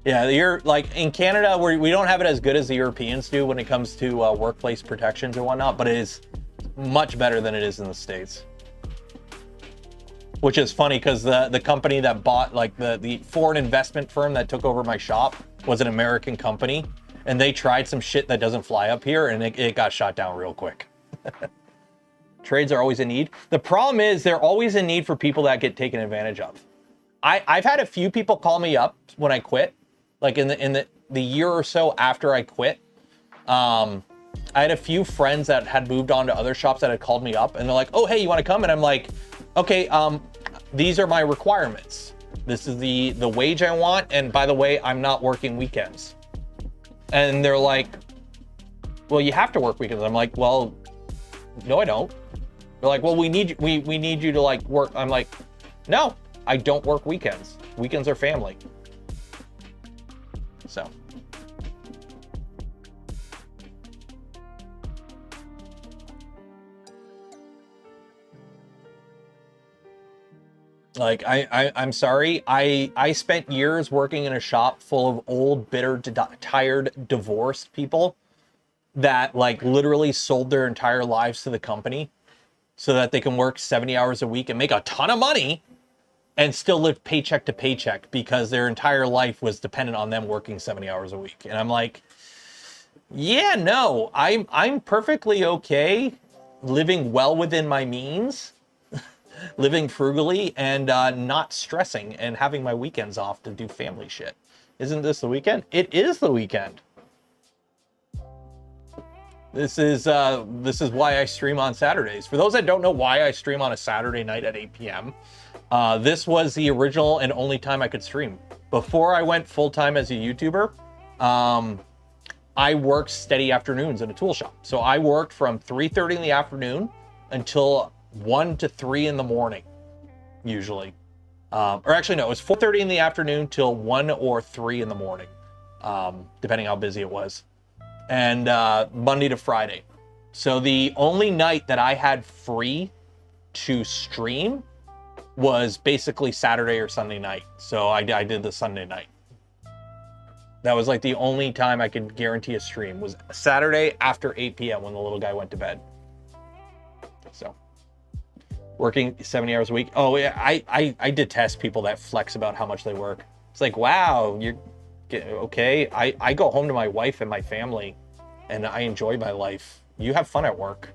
Yeah, you're like in Canada, we don't have it as good as the Europeans do when it comes to workplace protections and whatnot, but it is much better than it is in the States. Which is funny because the company that bought, like the foreign investment firm that took over my shop was an American company, and they tried some shit that doesn't fly up here, and it got shot down real quick. Trades are always in need. The problem is they're always in need for people that get taken advantage of. I've had a few people call me up when I quit. Like in the year or so after I quit, I had a few friends that had moved on to other shops that had called me up, and they're like, "Oh, hey, you want to come?" And I'm like, "Okay, these are my requirements. This is the wage I want, and by the way, I'm not working weekends." And they're like, "Well, you have to work weekends." I'm like, "Well, no, I don't." They're like, "Well, we need you to like work." I'm like, "No, I don't work weekends. Weekends are family." So. Like, I'm sorry. I spent years working in a shop full of old, bitter, tired, divorced people that like literally sold their entire lives to the company so that they can work 70 hours a week and make a ton of money and still live paycheck to paycheck because their entire life was dependent on them working 70 hours a week. And I'm like, yeah, no, I'm perfectly okay living well within my means, living frugally, and not stressing and having my weekends off to do family shit. Isn't this the weekend? It is the weekend. This is why I stream on Saturdays. For those that don't know why I stream on a Saturday night at 8 p.m., this was the original and only time I could stream. Before I went full-time as a YouTuber, I worked steady afternoons in a tool shop. So I worked from 3:30 in the afternoon until 1 to 3 in the morning, usually. Or actually, no, it was 4:30 in the afternoon till 1 or 3 in the morning, depending how busy it was. And Monday to Friday. So the only night that I had free to stream was basically Saturday or Sunday night. So I did the Sunday night. That was like the only time I could guarantee a stream was Saturday after 8 p.m. when the little guy went to bed. So working 70 hours a week. Oh yeah, I detest people that flex about how much they work. It's like, wow, you're okay. I go home to my wife and my family and I enjoy my life. You have fun at work.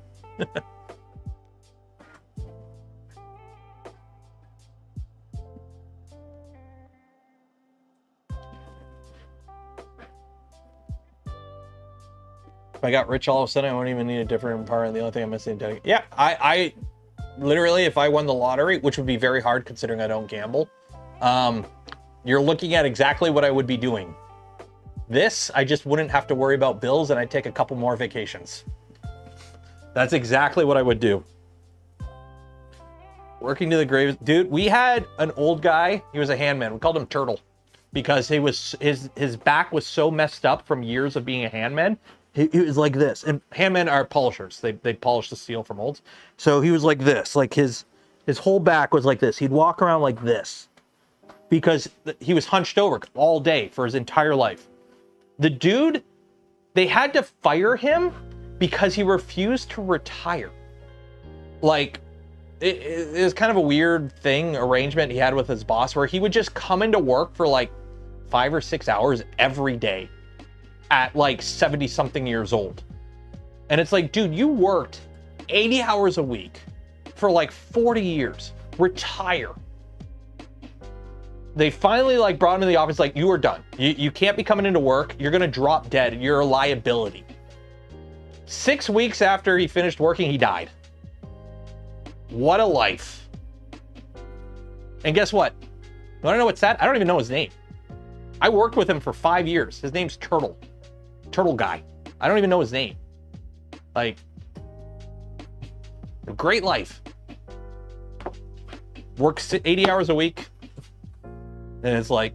If I got rich all of a sudden, I wouldn't even need a different part. And the only thing I'm missing is yeah, I literally, if I won the lottery, which would be very hard considering I don't gamble, you're looking at exactly what I would be doing. This, I just wouldn't have to worry about bills and I'd take a couple more vacations. That's exactly what I would do. Working to the grave. Dude, we had an old guy. He was a handman. We called him Turtle because he was his back was so messed up from years of being a handman. He was like this. And handmen are polishers. They polish the steel for molds. So he was like this. Like his whole back was like this. He'd walk around like this because he was hunched over all day for his entire life. The dude, they had to fire him because he refused to retire. Like, it was kind of a weird arrangement he had with his boss where he would just come into work for like 5 or 6 hours every day at like 70 something years old And it's like, dude, you worked 80 hours a week for like 40 years. Retire. They finally like brought him in the office, like, you are done. You can't be coming into work. You're gonna drop dead. You're a liability. 6 weeks after he finished working, he died. What a life. And guess what? You wanna know what's sad? I don't even know his name. I worked with him for 5 years. His name's Turtle. Turtle Guy. I don't even know his name. Like, a great life. Works 80 hours a week. And it's like,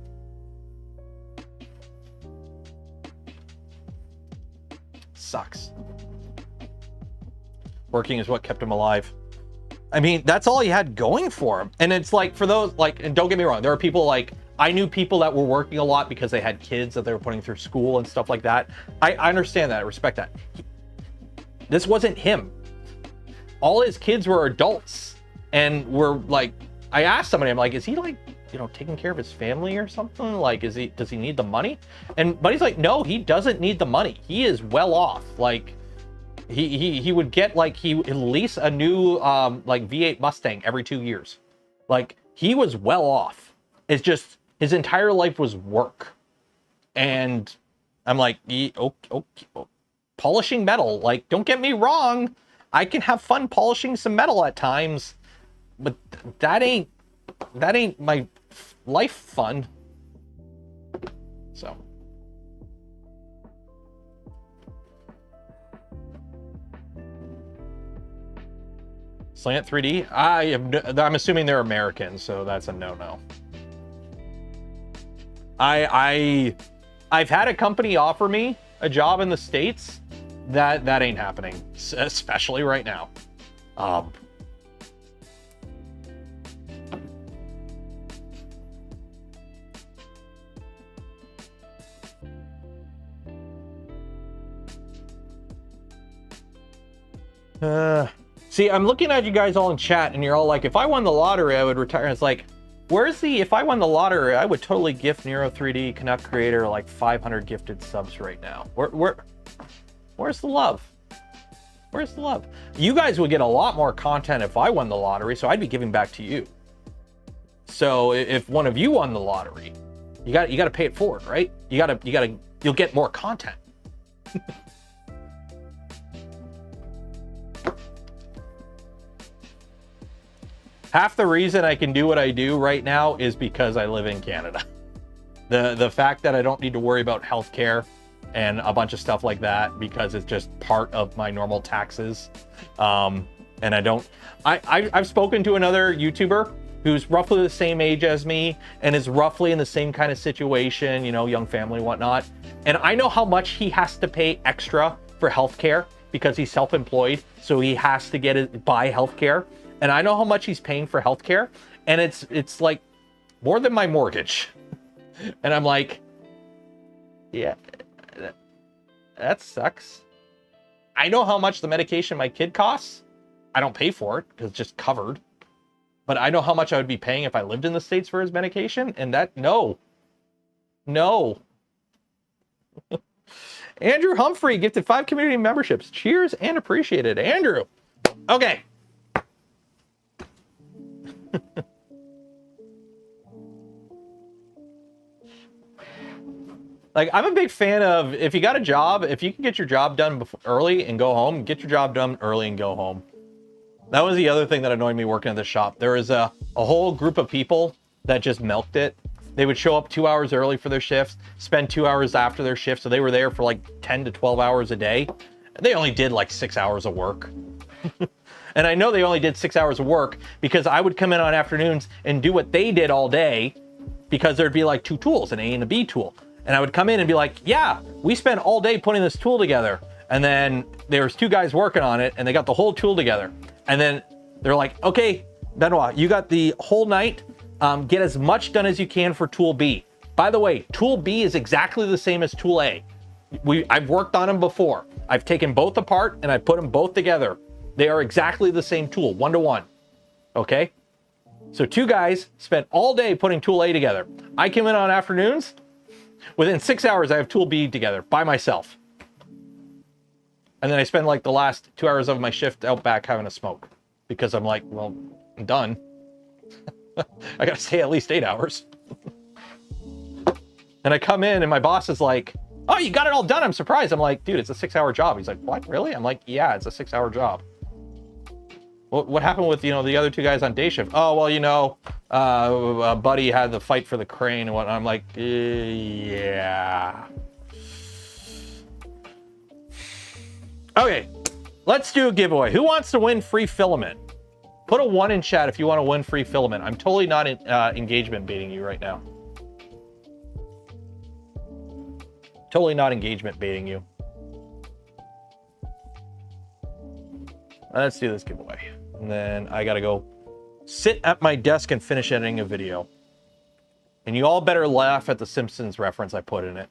sucks. Working is what kept him alive. I mean, that's all he had going for him. And it's like, for those, like, and don't get me wrong, there are people like, I knew people that were working a lot because they had kids that they were putting through school and stuff like that. I understand that, I respect that. This wasn't him. All his kids were adults and were like, I asked somebody, I'm like, is he like, you know, taking care of his family or something? Like, does he need the money? And Buddy's like, no, he doesn't need the money. He is well off. Like, he would get like, he would lease a new like V8 Mustang every 2 years. Like, he was well off. It's just his entire life was work. And I'm like, okay, polishing metal. Like, don't get me wrong, I can have fun polishing some metal at times, but that ain't my life fun. So Slant 3D, I'm assuming they're American, so that's a no-no. I've had a company offer me a job in the States. That ain't happening, especially right now. See, I'm looking at you guys all in chat and you're all like, if I won the lottery, I would retire. And it's like, where's the, if I won the lottery, I would totally gift Nero 3D Canuck Creator like 500 gifted subs right now. Where's the love? Where's the love? You guys would get a lot more content if I won the lottery, so I'd be giving back to you. So if one of you won the lottery, you got to pay it forward, right? You'll get more content. Half the reason I can do what I do right now is because I live in Canada. The fact that I don't need to worry about healthcare and a bunch of stuff like that because it's just part of my normal taxes. And I've spoken to another YouTuber who's roughly the same age as me and is roughly in the same kind of situation, you know, young family and whatnot. And I know how much he has to pay extra for healthcare because he's self-employed, so he has to buy healthcare. And I know how much he's paying for healthcare, and it's like more than my mortgage. And I'm like, yeah, that sucks. I know how much the medication my kid costs. I don't pay for it because it's just covered. But I know how much I would be paying if I lived in the States for his medication, and no. Andrew Humphrey gifted 5 community memberships. Cheers and appreciated, Andrew. Okay. Like, I'm a big fan of, if you got a job, if you can get your job done early and go home, get your job done early and go home. That was the other thing that annoyed me working at the shop. There was a whole group of people that just milked it. They would show up 2 hours early for their shifts, spend 2 hours after their shift, so they were there for like 10 to 12 hours a day. And they only did like 6 hours of work. And I know they only did 6 hours of work because I would come in on afternoons and do what they did all day, because there'd be like 2 tools, an A and a B tool. And I would come in and be like, yeah, we spent all day putting this tool together. And then there was 2 guys working on it and they got the whole tool together. And then they're like, okay, Benoit, you got the whole night. Get as much done as you can for tool B. By the way, tool B is exactly the same as tool A. I've worked on them before. I've taken both apart and I put them both together. They are exactly the same tool, 1-to-1. Okay? So 2 guys spent all day putting tool A together. I came in on afternoons. Within 6 hours, I have tool B together by myself. And then I spend like the last 2 hours of my shift out back having a smoke because I'm like, well, I'm done. I got to stay at least 8 hours. And I come in and my boss is like, oh, you got it all done. I'm surprised. I'm like, dude, it's a 6-hour job. He's like, what, really? I'm like, yeah, it's a 6-hour job. What happened with, the other 2 guys on day shift? Oh, well, Buddy had the fight for the crane and whatnot. I'm like, yeah. Okay, let's do a giveaway. Who wants to win free filament? Put a 1 in chat if you want to win free filament. I'm totally not engagement baiting you right now. Totally not engagement baiting you. Let's do this giveaway. And then I gotta go sit at my desk and finish editing a video. And you all better laugh at the Simpsons reference I put in it.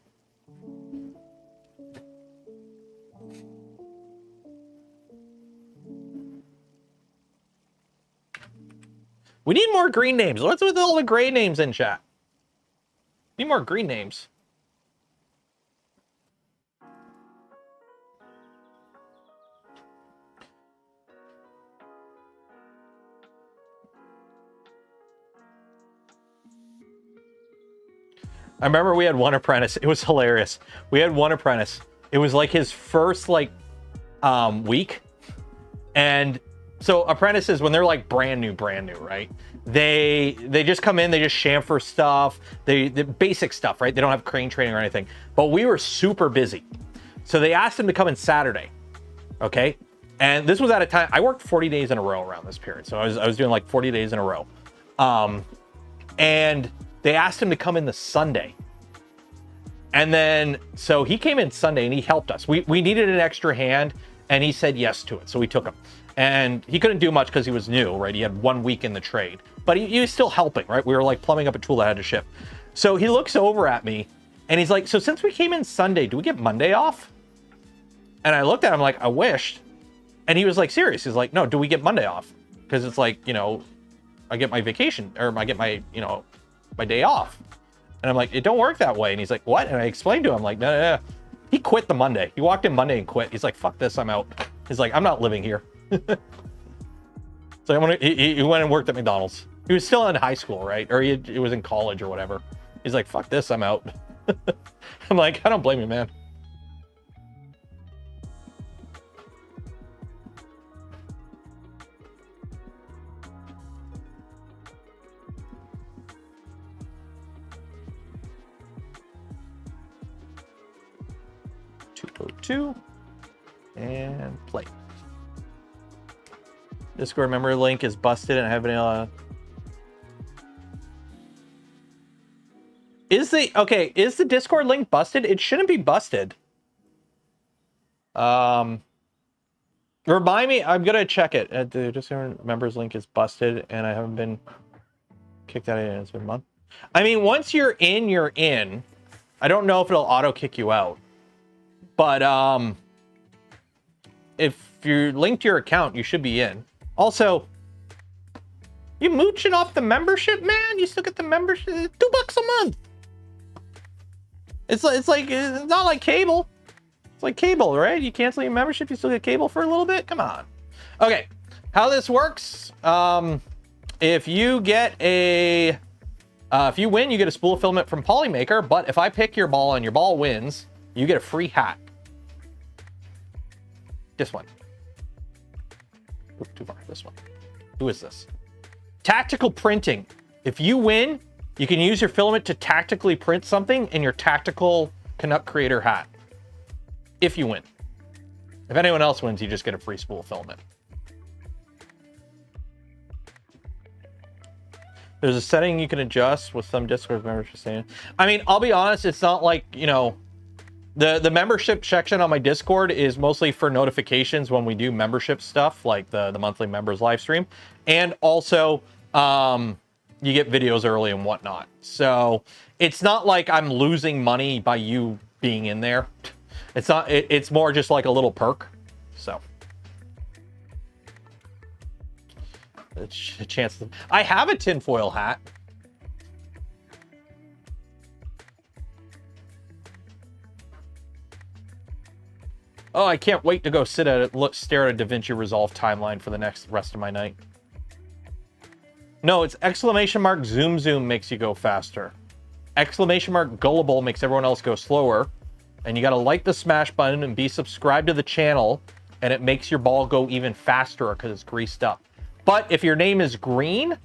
We need more green names. What's with all the gray names in chat? Need more green names. I remember we had one apprentice. It was hilarious. We had one apprentice. It was like his first week. And so apprentices, when they're like brand new, right? They just come in, they just chamfer stuff, the basic stuff, right? They don't have crane training or anything. But we were super busy. So they asked him to come in Saturday. Okay. And this was at a time, I worked 40 days in a row around this period. So I was doing like 40 days in a row. And they asked him to come in the Sunday. And then, so he came in Sunday and he helped us. We needed an extra hand and he said yes to it. So we took him. And he couldn't do much because he was new, right? He had 1 week in the trade, but he was still helping, right? We were like plumbing up a tool that had to ship. So he looks over at me and he's like, so since we came in Sunday, do we get Monday off? And I looked at him like, I wished. And he was like, serious. He's like, no, do we get Monday off? Because it's like, I get my vacation or I get my, my day off. And I'm like, it don't work that way. And he's like, what? And I explained to him like, no. He quit the Monday. He walked in Monday and quit. He's like, fuck this, I'm out. He's like, I'm not living here. So he went and worked at McDonald's. He was still in high school, right? Or he was in college or whatever. He's like, fuck this, I'm out. I'm like, I don't blame you, man. Two and play. Discord memory link is busted and I haven't is the Discord link busted? It shouldn't be busted. Remind me, I'm gonna check it. The Discord members link is busted and I haven't been kicked out of it. It's been a month. I mean, once you're in, you're in. I don't know if it'll auto kick you out. But if you're linked to your account, you should be in. Also, you mooching off the membership, man? You still get the membership? $2 a month. It's not like cable. It's like cable, right? You cancel your membership, you still get cable for a little bit? Come on. Okay, how this works, if you get a, if you win, you get a spool of filament from Polymaker, but if I pick your ball and your ball wins, you get a free hat. This one. Ooh, too far, this one. Who is this? Tactical printing. If you win, you can use your filament to tactically print something in your tactical Canuck creator hat. If you win. If anyone else wins, you just get a free spool of filament. There's a setting you can adjust with some Discord members saying. I mean, I'll be honest, it's not like, the membership section on my Discord is mostly for notifications when we do membership stuff, like the monthly members live stream. And also, you get videos early and whatnot. So it's not like I'm losing money by you being in there. It's not, it's more just like a little perk. So. A chance to, I have a tinfoil hat. Oh, I can't wait to go sit at it, stare at a DaVinci Resolve timeline for the rest of my night. No, it's exclamation mark zoom zoom makes you go faster. Exclamation mark gullible makes everyone else go slower. And you got to like the smash button and be subscribed to the channel, and it makes your ball go even faster because it's greased up. But if your name is green,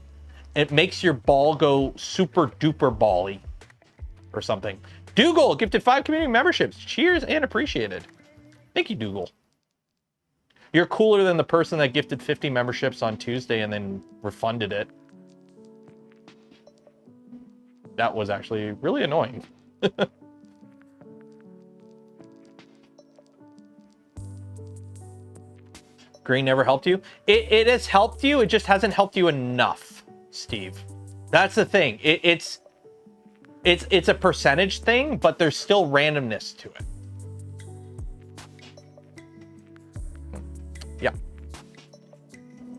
it makes your ball go super duper bally or something. Dougal gifted 5 community memberships. Cheers and appreciated. Thank you, Dougal. You're cooler than the person that gifted 50 memberships on Tuesday and then refunded it. That was actually really annoying. Green never helped you? It has helped you, it just hasn't helped you enough, Steve. That's the thing. It's a percentage thing, but there's still randomness to it. Yeah.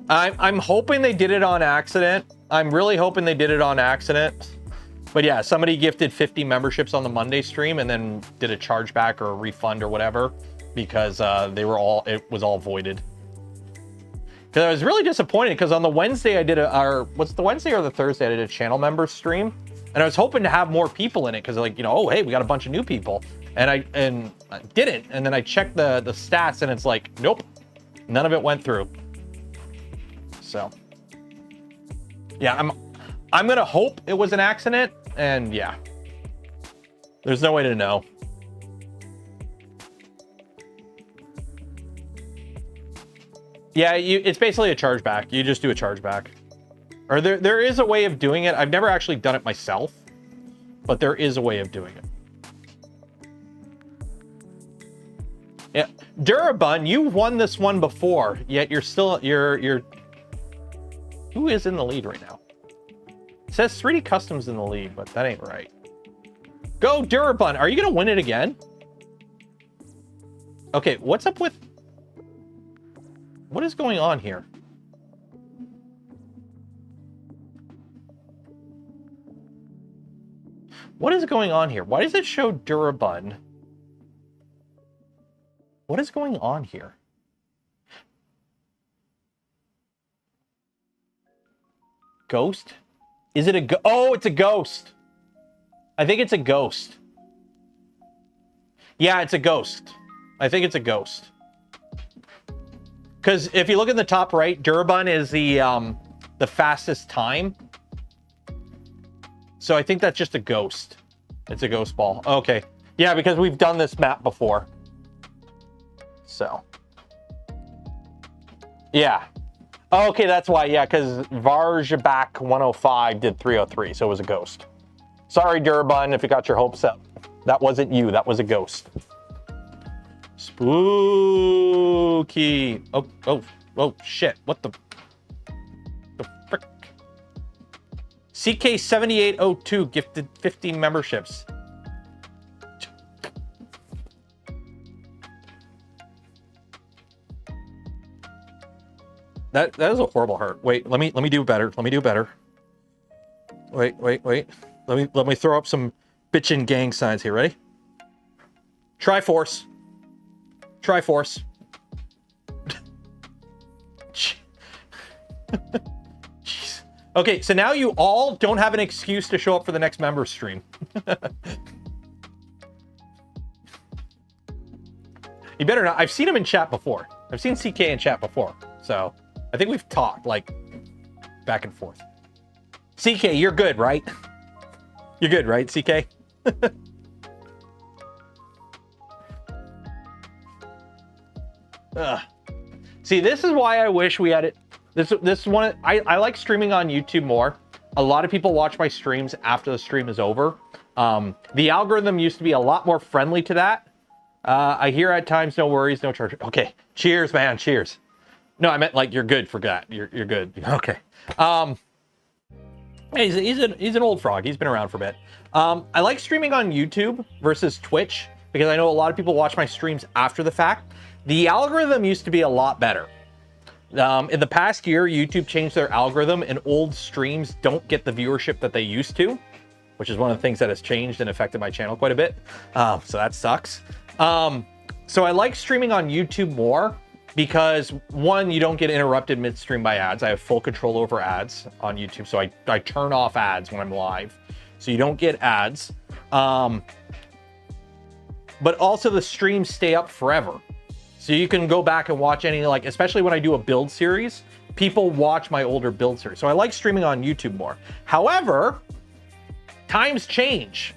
I'm hoping they did it on accident. I'm really hoping they did it on accident. But yeah, somebody gifted 50 memberships on the Monday stream and then did a chargeback or a refund or whatever because it was all voided. Because I was really disappointed because on the Wednesday I did what's the Wednesday or the Thursday I did a channel members stream, and I was hoping to have more people in it because like, you know, oh hey, we got a bunch of new people, and I didn't, and then I checked the stats and it's like, nope, none of it went through. So yeah, I'm gonna hope it was an accident, and yeah, there's no way to know. Yeah, it's basically a chargeback. You just do a chargeback. Or there is a way of doing it. I've never actually done it myself, but there is a way of doing it. Yeah, Durabun, you won this one before, yet you're still you're who is in the lead right now? It says 3D Customs in the lead, but that ain't right. Go Durabun. Are you gonna win it again? Okay, what's up with what is going on here? What is going on here? Why does it show Durabun? What is going on here? Ghost? Is it a oh, it's a ghost. I think it's a ghost. Yeah, it's a ghost. I think it's a ghost. Because if you look in the top right, Durabun is the fastest time. So I think that's just a ghost. It's a ghost ball. Okay. Yeah, because we've done this map before. So. Yeah. Okay, that's why. Yeah, because Varjabak 105 did 303, so it was a ghost. Sorry, Durabun, if you got your hopes up. That wasn't you. That was a ghost. Spooky. Oh, shit. What the frick? CK7802 gifted 15 memberships. That is a horrible hurt. Wait, let me do better. Let me do better. Wait. Let me throw up some bitchin' gang signs here. Ready? Triforce. Triforce. Jeez. Okay, so now you all don't have an excuse to show up for the next member stream. You better not. I've seen him in chat before. I've seen CK in chat before. So I think we've talked like back and forth. CK, you're good, right? You're good, right, CK? See, this is why I wish we had it. This one, I like streaming on YouTube more. A lot of people watch my streams after the stream is over. The algorithm used to be a lot more friendly to that. I hear at times, no worries, no charge. Okay, cheers, man, cheers. No, I meant like you're good for that. You're good. Okay. He's an old frog. He's been around for a bit. I like streaming on YouTube versus Twitch because I know a lot of people watch my streams after the fact. The algorithm used to be a lot better. In the past year, YouTube changed their algorithm and old streams don't get the viewership that they used to, which is one of the things that has changed and affected my channel quite a bit. So that sucks. So I like streaming on YouTube more because, one, you don't get interrupted midstream by ads. I have full control over ads on YouTube, so I turn off ads when I'm live, so you don't get ads. But also the streams stay up forever, so you can go back and watch any, like, especially when I do a build series, people watch my older build series. So I like streaming on YouTube more. However, times change.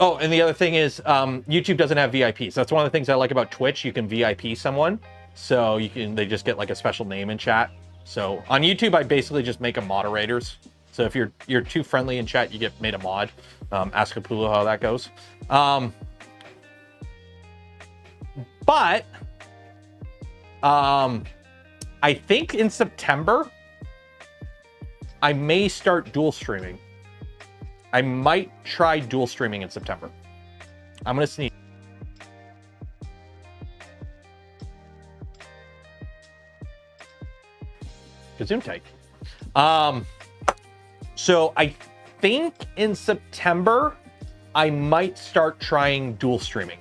Oh, and the other thing is, YouTube doesn't have VIPs. That's one of the things I like about Twitch. You can VIP someone, so they just get like a special name in chat. So on YouTube, I basically just make them moderators. So if you're too friendly in chat, you get made a mod. Ask Capullo how that goes. But I think in September, I may start dual streaming. I might try dual streaming in September. I'm gonna sneeze. Gesundheit. So I think in September, I might start trying dual streaming.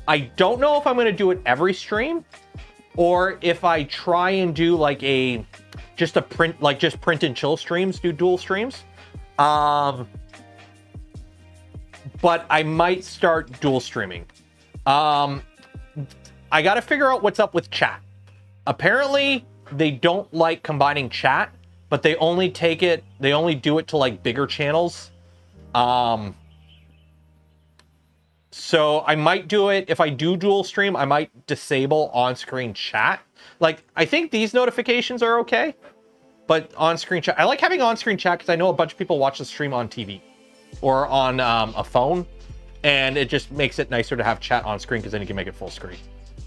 I don't know if I'm gonna do it every stream, or if I try and do like just print and chill streams, do dual streams. But I might start dual streaming. I got to figure out what's up with chat. Apparently, they don't like combining chat, but they only do it to like bigger channels. So I might do it. If I do dual stream, I might disable on-screen chat. Like, I think these notifications are okay, but on-screen chat, I like having on-screen chat because I know a bunch of people watch the stream on TV or on a phone, and it just makes it nicer to have chat on screen because then you can make it full screen.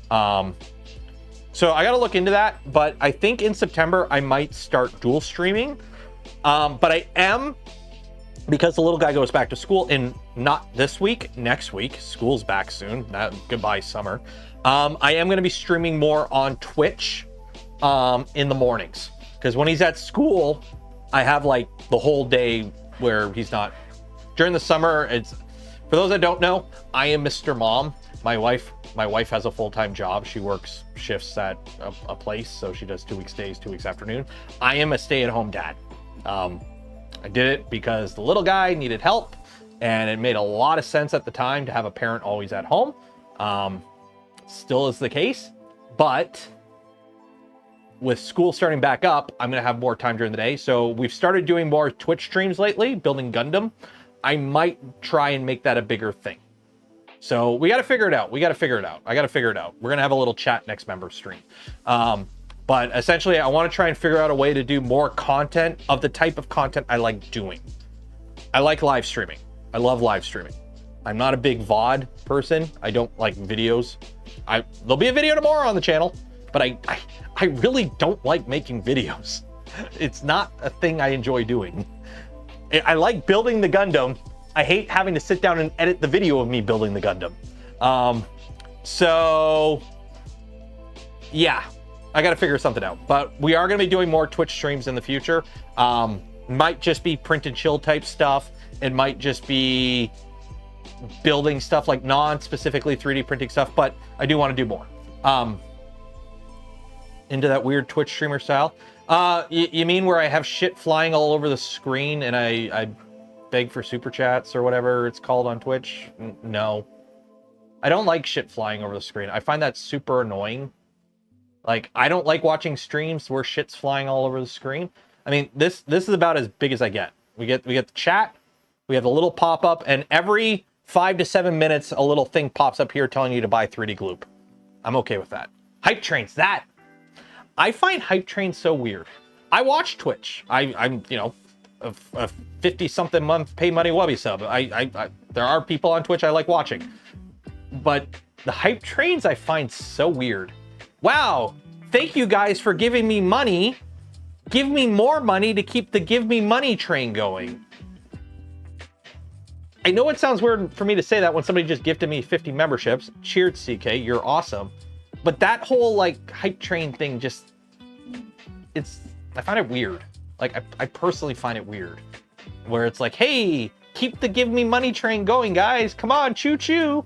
So I got to look into that, but I think in September I might start dual streaming. But I am, because the little guy goes back to school in not this week, next week. School's back soon. Goodbye summer. I am going to be streaming more on Twitch in the mornings, because when he's at school, I have like the whole day where he's not. During the summer, for those that don't know, I am Mr. Mom. My wife has a full-time job. She works shifts at a place, so she does 2 weeks days, 2 weeks afternoon. I am a stay-at-home dad. I did it because the little guy needed help, and it made a lot of sense at the time to have a parent always at home. Still is the case, but with school starting back up, I'm going to have more time during the day. So we've started doing more Twitch streams lately, building Gundam. I might try and make that a bigger thing. So we got to figure it out. I got to figure it out. We're going to have a little chat next member stream. But essentially, I want to try and figure out a way to do more content of the type of content I like doing. I like live streaming. I love live streaming. I'm not a big VOD person. I don't like videos. There'll be a video tomorrow on the channel, but I really don't like making videos. It's not a thing I enjoy doing. I like building the Gundam. I hate having to sit down and edit the video of me building the Gundam. So yeah, I got to figure something out, but we are going to be doing more Twitch streams in the future. Might just be print and chill type stuff. It might just be building stuff, like non-specifically 3D printing stuff, but I do want to do more. Into that weird Twitch streamer style. You mean where I have shit flying all over the screen and I beg for super chats or whatever it's called on Twitch? No. I don't like shit flying over the screen. I find that super annoying. Like, I don't like watching streams where shit's flying all over the screen. I mean, this is about as big as I get. We get the chat, we have the little pop-up, and every 5 to 7 minutes, a little thing pops up here telling you to buy 3D Gloop. I'm okay with that. Hype trains, I find hype trains so weird. I watch Twitch. I'm a 50-something month pay money wubby sub. There are people on Twitch I like watching. But the hype trains I find so weird. Wow, thank you guys for giving me money. Give me more money to keep the give me money train going. I know it sounds weird for me to say that when somebody just gifted me 50 memberships. Cheers, CK, you're awesome. But that whole like hype train thing just, I find it weird. Like I personally find it weird. Where it's like, hey, keep the give me money train going, guys. Come on, choo choo.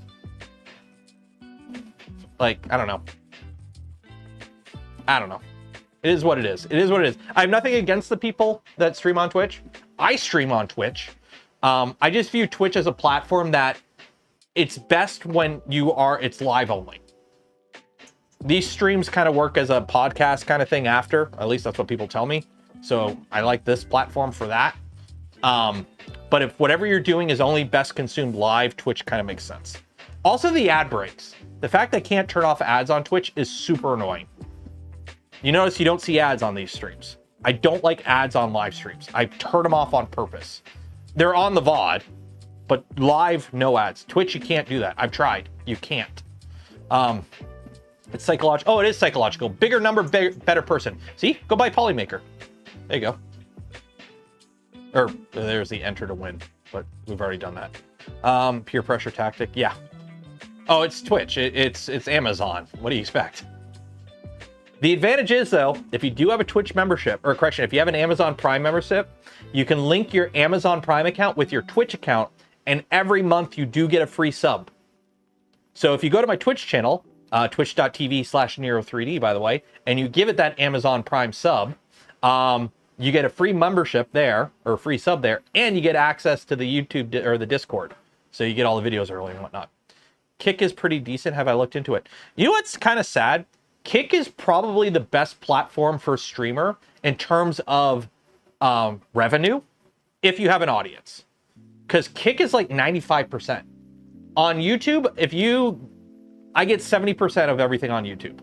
Like, I don't know. It is what it is. It is what it is. I have nothing against the people that stream on Twitch. I stream on Twitch. I just view Twitch as a platform that it's best when it's live only. These streams kind of work as a podcast kind of thing after. At least that's what people tell me. So I like this platform for that. But if whatever you're doing is only best consumed live, Twitch kind of makes sense. Also, the ad breaks. The fact that I can't turn off ads on Twitch is super annoying. You notice you don't see ads on these streams. I don't like ads on live streams. I turn them off on purpose. They're on the VOD, but live, no ads. Twitch, you can't do that. I've tried. You can't. It's psychological. Oh, it is psychological. Bigger number, better person. See? Go buy Polymaker. There you go. Or there's the enter to win, but we've already done that. Peer pressure tactic. Yeah. Oh, it's Twitch. It's Amazon. What do you expect? The advantage is, though, if you do have a Twitch membership, or correction, if you have an Amazon Prime membership, you can link your Amazon Prime account with your Twitch account, and every month you do get a free sub. So if you go to my Twitch channel, twitch.tv/Nero3D, by the way, and you give it that Amazon Prime sub, you get a free membership there, or a free sub there, and you get access to the YouTube or the Discord. So you get all the videos early and whatnot. Kick is pretty decent. Have I looked into it? You know what's kind of sad? Kick is probably the best platform for a streamer in terms of revenue, if you have an audience. Because Kick is like 95%. On YouTube, I get 70% of everything on YouTube.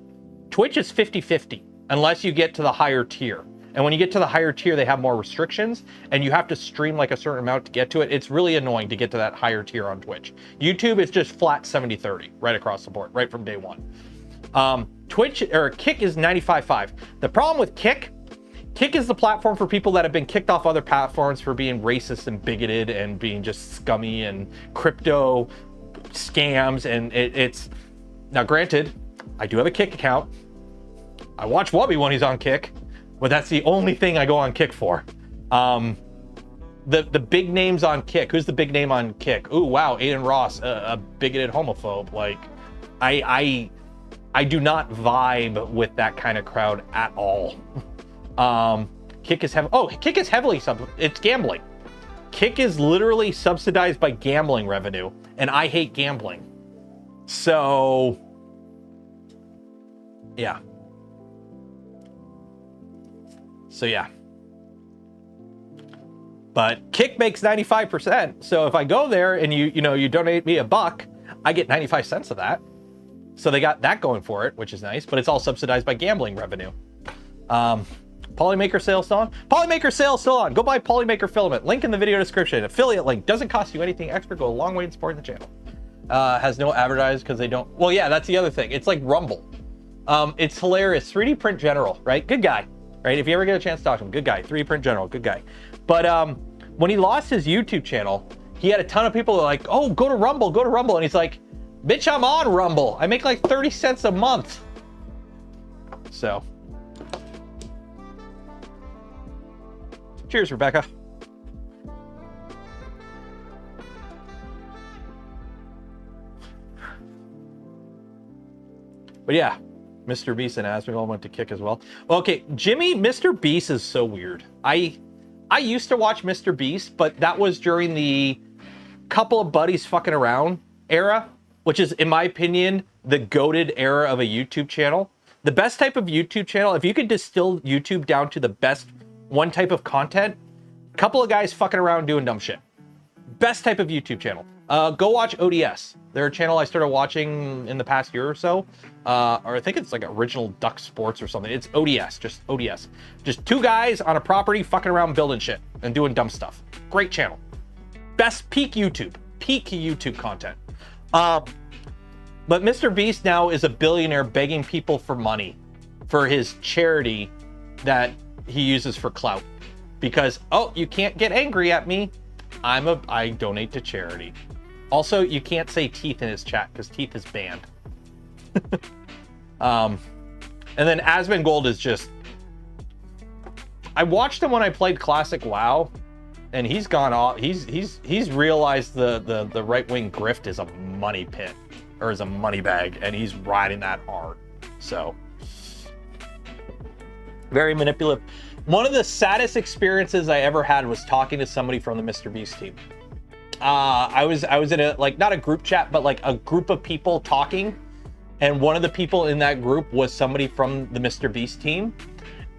Twitch is 50-50, unless you get to the higher tier. And when you get to the higher tier, they have more restrictions, and you have to stream like a certain amount to get to it. It's really annoying to get to that higher tier on Twitch. YouTube is just flat 70-30, right across the board, right from day one. Twitch or Kick is 95-5. The problem with Kick is the platform for people that have been kicked off other platforms for being racist and bigoted and being just scummy and crypto scams. And it's now, granted, I do have a Kick account. I watch Wubby when he's on Kick, but that's the only thing I go on Kick for. The big names on Kick. Who's the big name on Kick? Ooh, wow, Aiden Ross, a bigoted homophobe. Like, I do not vibe with that kind of crowd at all. Kick is Kick is heavily it's gambling. Kick is literally subsidized by gambling revenue, and I hate gambling. So, yeah. But Kick makes 95%. So if I go there and you donate me $1, I get 95 cents of that. So they got that going for it, which is nice, but it's all subsidized by gambling revenue. Polymaker sale still on? Polymaker sale still on. Go buy Polymaker filament. Link in the video description. Affiliate link. Doesn't cost you anything extra. Go a long way in supporting the channel. Has no advertise because they don't. Well, yeah, that's the other thing. It's like Rumble. It's hilarious. 3D Print General, right? Good guy, right? If you ever get a chance to talk to him, good guy. 3D Print General, good guy. But when he lost his YouTube channel, he had a ton of people that were like, oh, go to Rumble, go to Rumble. And he's like, bitch, I'm on Rumble. I make like 30 cents a month. So. Cheers, Rebecca. But yeah, Mr. Beast and Asmongold went to Kick as well. Okay, Mr. Beast is so weird. I used to watch Mr. Beast, but that was during the couple of buddies fucking around era, which is, in my opinion, the goated era of a YouTube channel. The best type of YouTube channel, if you could distill YouTube down to the best one type of content, a couple of guys fucking around doing dumb shit. Best type of YouTube channel. Go watch ODS. They're a channel I started watching in the past year or so. Or I think it's like Original Duck Sports or something. It's ODS, just ODS. Just two guys on a property fucking around building shit and doing dumb stuff. Great channel. Best peak YouTube content. But Mr. Beast now is a billionaire begging people for money for his charity that he uses for clout. Because, oh, you can't get angry at me. I donate to charity. Also, you can't say teeth in his chat because teeth is banned. And then Asmongold is just... I watched him when I played Classic WoW, and he's gone off. He's realized the right-wing grift is a money pit, or is a money bag, and he's riding that hard. So very manipulative. One of the saddest experiences I ever had was talking to somebody from the Mr. Beast team. I was in a, like, not a group chat, but like a group of people talking, and one of the people in that group was somebody from the Mr. Beast team,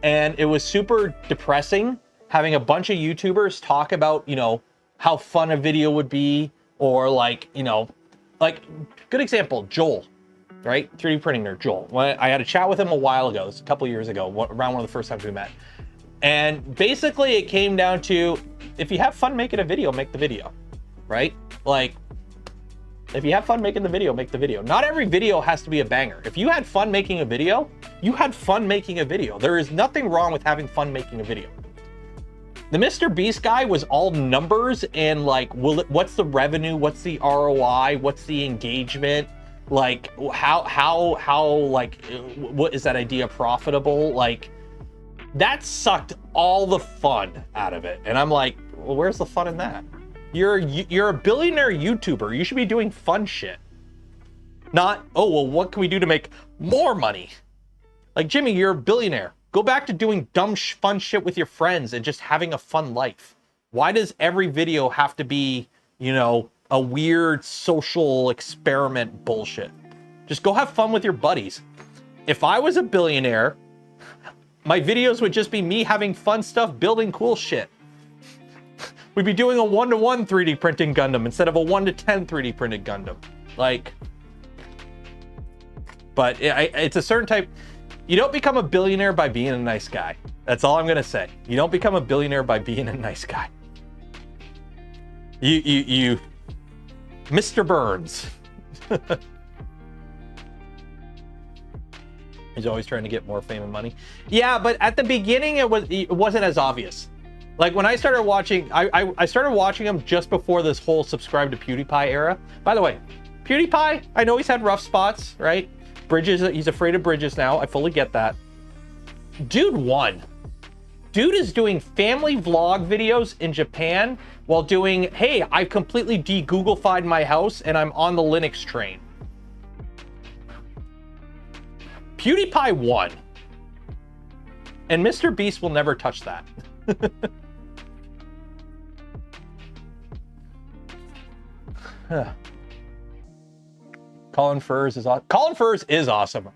and it was super depressing having a bunch of YouTubers talk about, you know, how fun a video would be, or like, you know, like, good example, Joel, right? 3D printing nerd, Joel. I had a chat with him a while ago, a couple years ago, around one of the first times we met. And basically it came down to, if you have fun making a video, make the video, right? Like, if you have fun making the video, make the video. Not every video has to be a banger. If you had fun making a video, you had fun making a video. There is nothing wrong with having fun making a video. The Mr. Beast guy was all numbers and like, what's the revenue? What's the ROI? What's the engagement? Like, how like, what is that idea profitable? Like, that sucked all the fun out of it. And I'm like, well, where's the fun in that? You're a billionaire YouTuber. You should be doing fun shit. Not, oh, well, what can we do to make more money? Like, Jimmy, you're a billionaire. Go back to doing dumb fun shit with your friends and just having a fun life. Why does every video have to be, you know, a weird social experiment bullshit? Just go have fun with your buddies. If I was a billionaire, my videos would just be me having fun stuff, building cool shit. We'd be doing a 1-to-1 3D printing Gundam instead of a 1-to-10 3D printed Gundam. Like, but it's a certain type. You don't become a billionaire by being a nice guy. That's all I'm gonna say. You don't become a billionaire by being a nice guy. You Mr. Burns. He's always trying to get more fame and money. Yeah, but at the beginning it wasn't as obvious. Like, when I started watching, I started watching him just before this whole subscribe to PewDiePie era. By the way, PewDiePie, I know he's had rough spots, right? Bridges, he's afraid of bridges now. I fully get that. Dude won. Dude is doing family vlog videos in Japan while doing, hey, I completely de-Google-fied my house and I'm on the Linux train. PewDiePie won. And Mr. Beast will never touch that. Colin Furs is awesome. Colin Furs is awesome.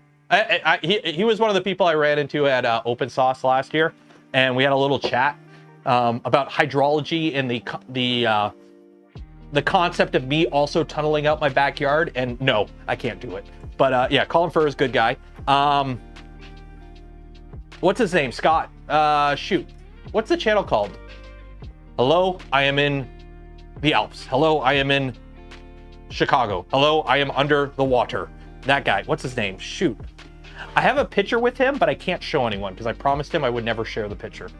He was one of the people I ran into at Open Sauce last year, and we had a little chat about hydrology and the concept of me also tunneling out my backyard. And no, I can't do it. But yeah, Colin Furs, good guy. What's his name? Scott. Shoot. What's the channel called? Hello, I am in the Alps. Hello, I am in Chicago. Hello, I am under the water. That guy, what's his name? Shoot. I have a picture with him, but I can't show anyone because I promised him I would never share the picture.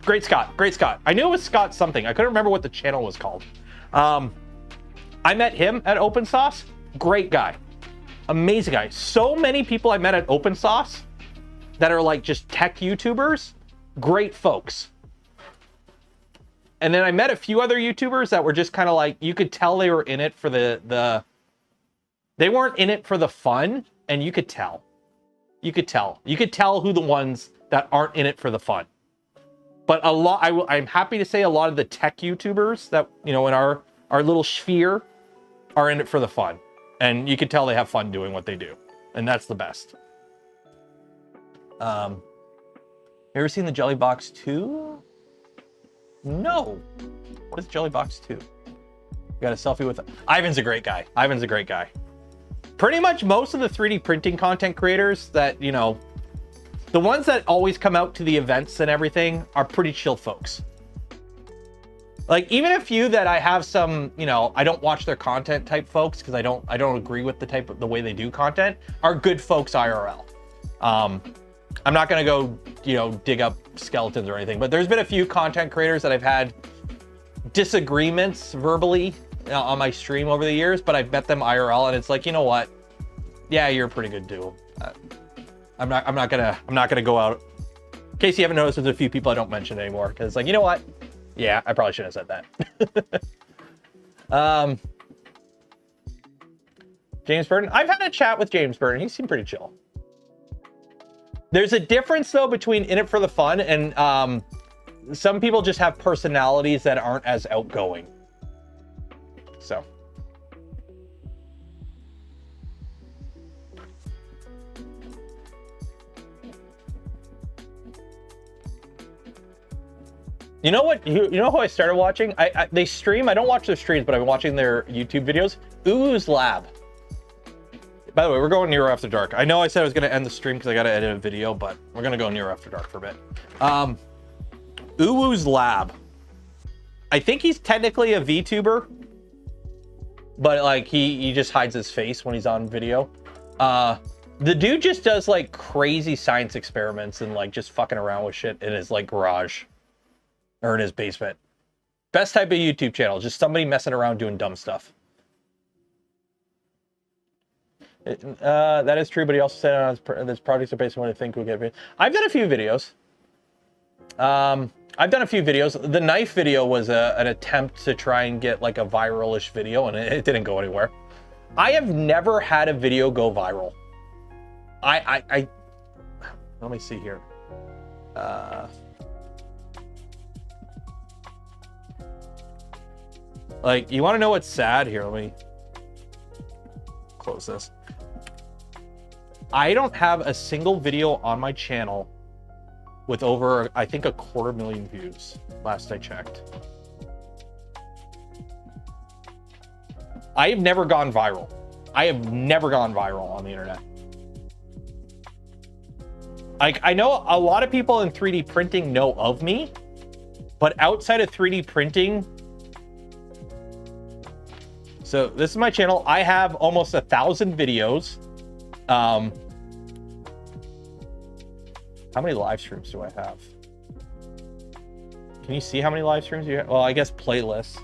Great Scott, great Scott. I knew it was Scott something. I couldn't remember what the channel was called. I met him at Open Sauce. Great guy. Amazing guy. So many people I met at Open Sauce that are like just tech YouTubers. Great folks. And then I met a few other YouTubers that were just kind of like, you could tell they were in it for they weren't in it for the fun, and you could tell. You could tell who the ones that aren't in it for the fun. But I'm happy to say a lot of the tech YouTubers that, you know, in our little sphere are in it for the fun. And you can tell they have fun doing what they do. And that's the best. You ever seen the Jelly Box 2? No. What is Jelly Box 2? You got a selfie with Ivan's a great guy. Ivan's a great guy. Pretty much most of the 3D printing content creators that, you know, the ones that always come out to the events and everything are pretty chill folks. Like, even a few that I have some, you know, I don't watch their content type folks because I don't agree with the way they do content, are good folks IRL. I'm not gonna go, you know, dig up skeletons or anything, but there's been a few content creators that I've had disagreements verbally on my stream over the years, but I've met them IRL and it's like, you know what? Yeah, you're a pretty good dude. I'm not gonna go out In case you haven't noticed, there's a few people I don't mention anymore because, like, you know what? Yeah, I probably shouldn't have said that. James Burton. I've had a chat with James Burton. He seemed pretty chill. There's a difference, though, between in it for the fun and some people just have personalities that aren't as outgoing. So. You know what? You know who I started watching? They stream. I don't watch their streams, but I've been watching their YouTube videos. Uwu's Lab. By the way, we're going Nero After Dark. I know I said I was going to end the stream because I got to edit a video, but we're going to go Nero After Dark for a bit. Uwu's Lab. I think he's technically a VTuber, but like he just hides his face when he's on video. The dude just does like crazy science experiments and like just fucking around with shit in his like garage. Or in his basement. Best type of YouTube channel. Just somebody messing around doing dumb stuff. That is true, but he also said on his projects are based on what I think we'll get. I've done a few videos. The knife video was an attempt to try and get like a viral-ish video, and it didn't go anywhere. I have never had a video go viral. Let me see here. Like, you want to know what's sad here? Let me close this. I don't have a single video on my channel with over, I think, 250,000 views, last I checked. I have never gone viral. I have never gone viral on the internet. Like, I know a lot of people in 3D printing know of me, but outside of 3D printing, so this is my channel. I have almost 1,000 videos. How many live streams do I have? Can you see how many live streams you have? Well, I guess playlists.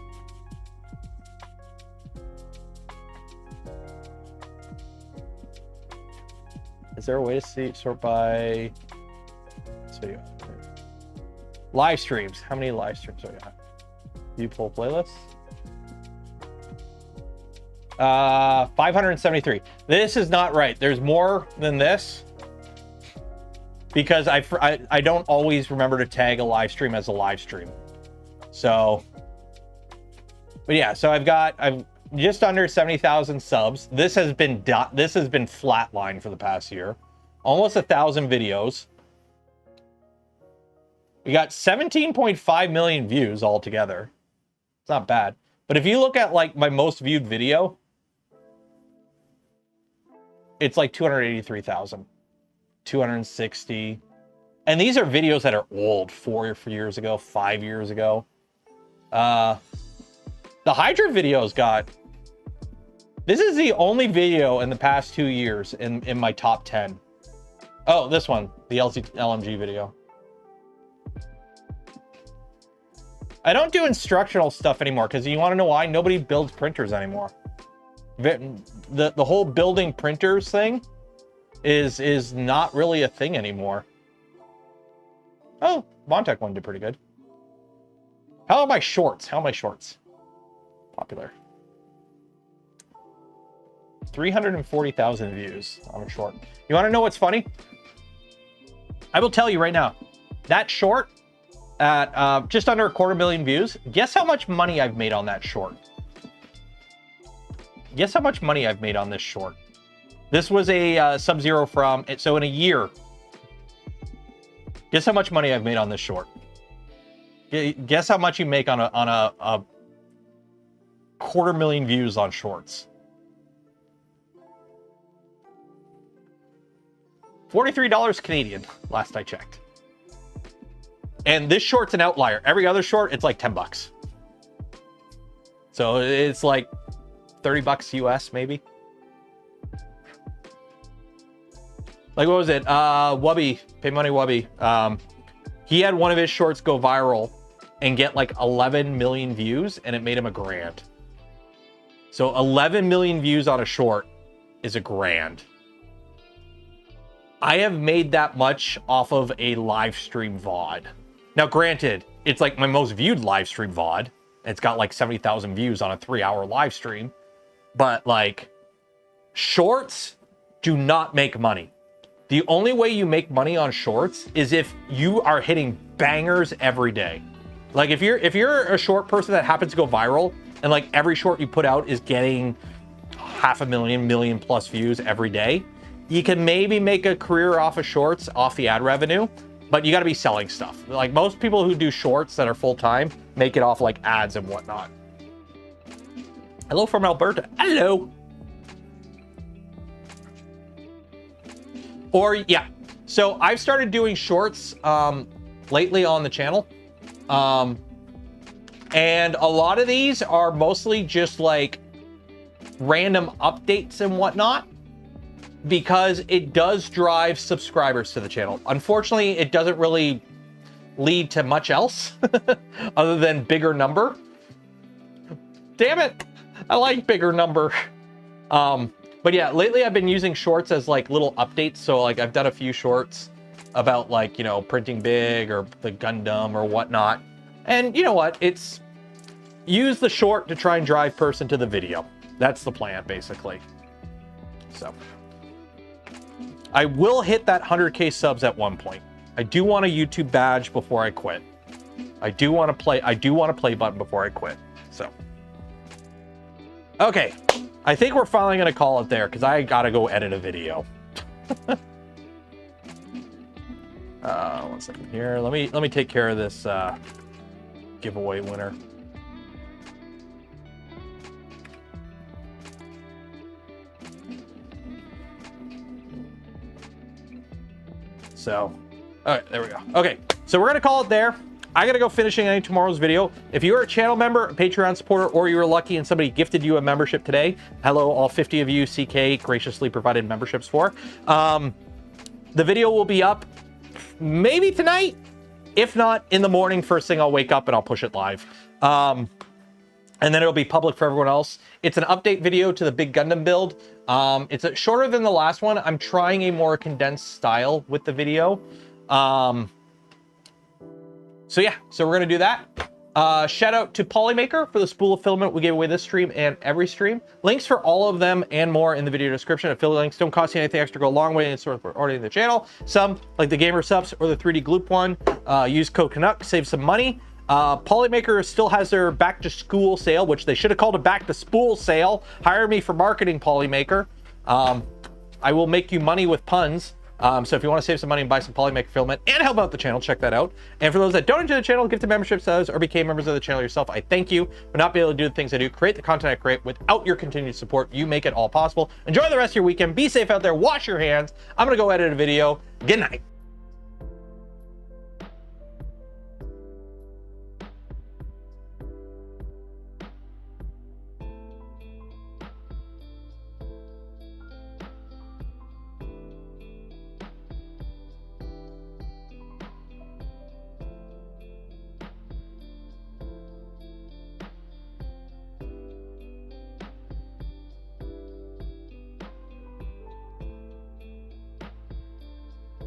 Is there a way to sort by this video? Live streams. How many live streams do I have? You pull playlists? 573. This is not right. There's more than this because I don't always remember to tag a live stream as a live stream. So, but yeah, so I've just under 70,000 subs. This has been flatlined for the past year. Almost 1,000 videos. We got 17.5 million views altogether. It's not bad. But if you look at like my most viewed video, it's like 283,000, 260. And these are videos that are old, 4 years ago, 5 years ago. The Hydra video's got, this is the only video in the past 2 years in my top 10. Oh, this one, the LMG video. I don't do instructional stuff anymore because you want to know why? Nobody builds printers anymore. The whole building printers thing is not really a thing anymore. Oh, Montech one did pretty good. How are my shorts? Popular. 340,000 views on a short. You want to know what's funny? I will tell you right now. That short at just under 250,000 views. Guess how much money I've made on that short? Guess how much money I've made on this short? This was a Sub-Zero from, so in a year. Guess how much money I've made on this short? Guess how much you make on a 250,000 views on shorts? $43 Canadian, last I checked. And this short's an outlier. Every other short, it's like 10 bucks. So it's like 30 bucks US, maybe. Like, what was it? Wubby, Pay Money Wubby. He had one of his shorts go viral and get like 11 million views, and it made him $1,000. So 11 million views on a short is $1,000. I have made that much off of a live stream VOD. Now, granted, it's like my most viewed live stream VOD. It's got like 70,000 views on a 3-hour live stream. But like, shorts do not make money. The only way you make money on shorts is if you are hitting bangers every day. Like if you're a short person that happens to go viral and like every short you put out is getting 500,000, million plus views every day, you can maybe make a career off of shorts, off the ad revenue, but you got to be selling stuff. Like most people who do shorts that are full-time make it off like ads and whatnot. Hello from Alberta. Hello. Or yeah, so I've started doing shorts lately on the channel. And a lot of these are mostly just like random updates and whatnot, because it does drive subscribers to the channel. Unfortunately, it doesn't really lead to much else other than bigger number. Damn it, I like bigger number. But yeah, lately I've been using shorts as like little updates. So like I've done a few shorts about like, you know, printing big or the Gundam or whatnot. And you know what? It's use the short to try and drive person to the video. That's the plan, basically. So I will hit that 100K subs at one point. I do want a YouTube badge before I quit. I do want a play button before I quit. So okay, I think we're finally gonna call it there because I gotta go edit a video. 1 second here. Let me take care of this giveaway winner. So, all right, there we go. Okay, so we're gonna call it there. I gotta go finishing any tomorrow's video. If you're a channel member, a Patreon supporter, or you were lucky and somebody gifted you a membership today, hello, all 50 of you CK graciously provided memberships for. The video will be up maybe tonight. If not, in the morning, first thing I'll wake up and I'll push it live. And then it'll be public for everyone else. It's an update video to the big Gundam build. It's shorter than the last one. I'm trying a more condensed style with the video. So yeah, so we're gonna do that. Shout out to Polymaker for the spool of filament we gave away this stream and every stream. Links for all of them and more in the video description. Affiliate links don't cost you anything extra, go a long way in supporting the channel. Some, like the Gamer Subs or the 3D Gloop one, use code Canuck, save some money. Polymaker still has their back to school sale, which they should have called a back to spool sale. Hire me for marketing, Polymaker. I will make you money with puns. So if you want to save some money and buy some Polymaker filament and help out the channel, check that out. And for those that don't enjoy the channel, give to membership subs or became members of the channel yourself, I thank you for not being able to do the things I do, create the content I create. Without your continued support, you make it all possible. Enjoy the rest of your weekend. Be safe out there. Wash your hands. I'm going to go edit a video. Good night.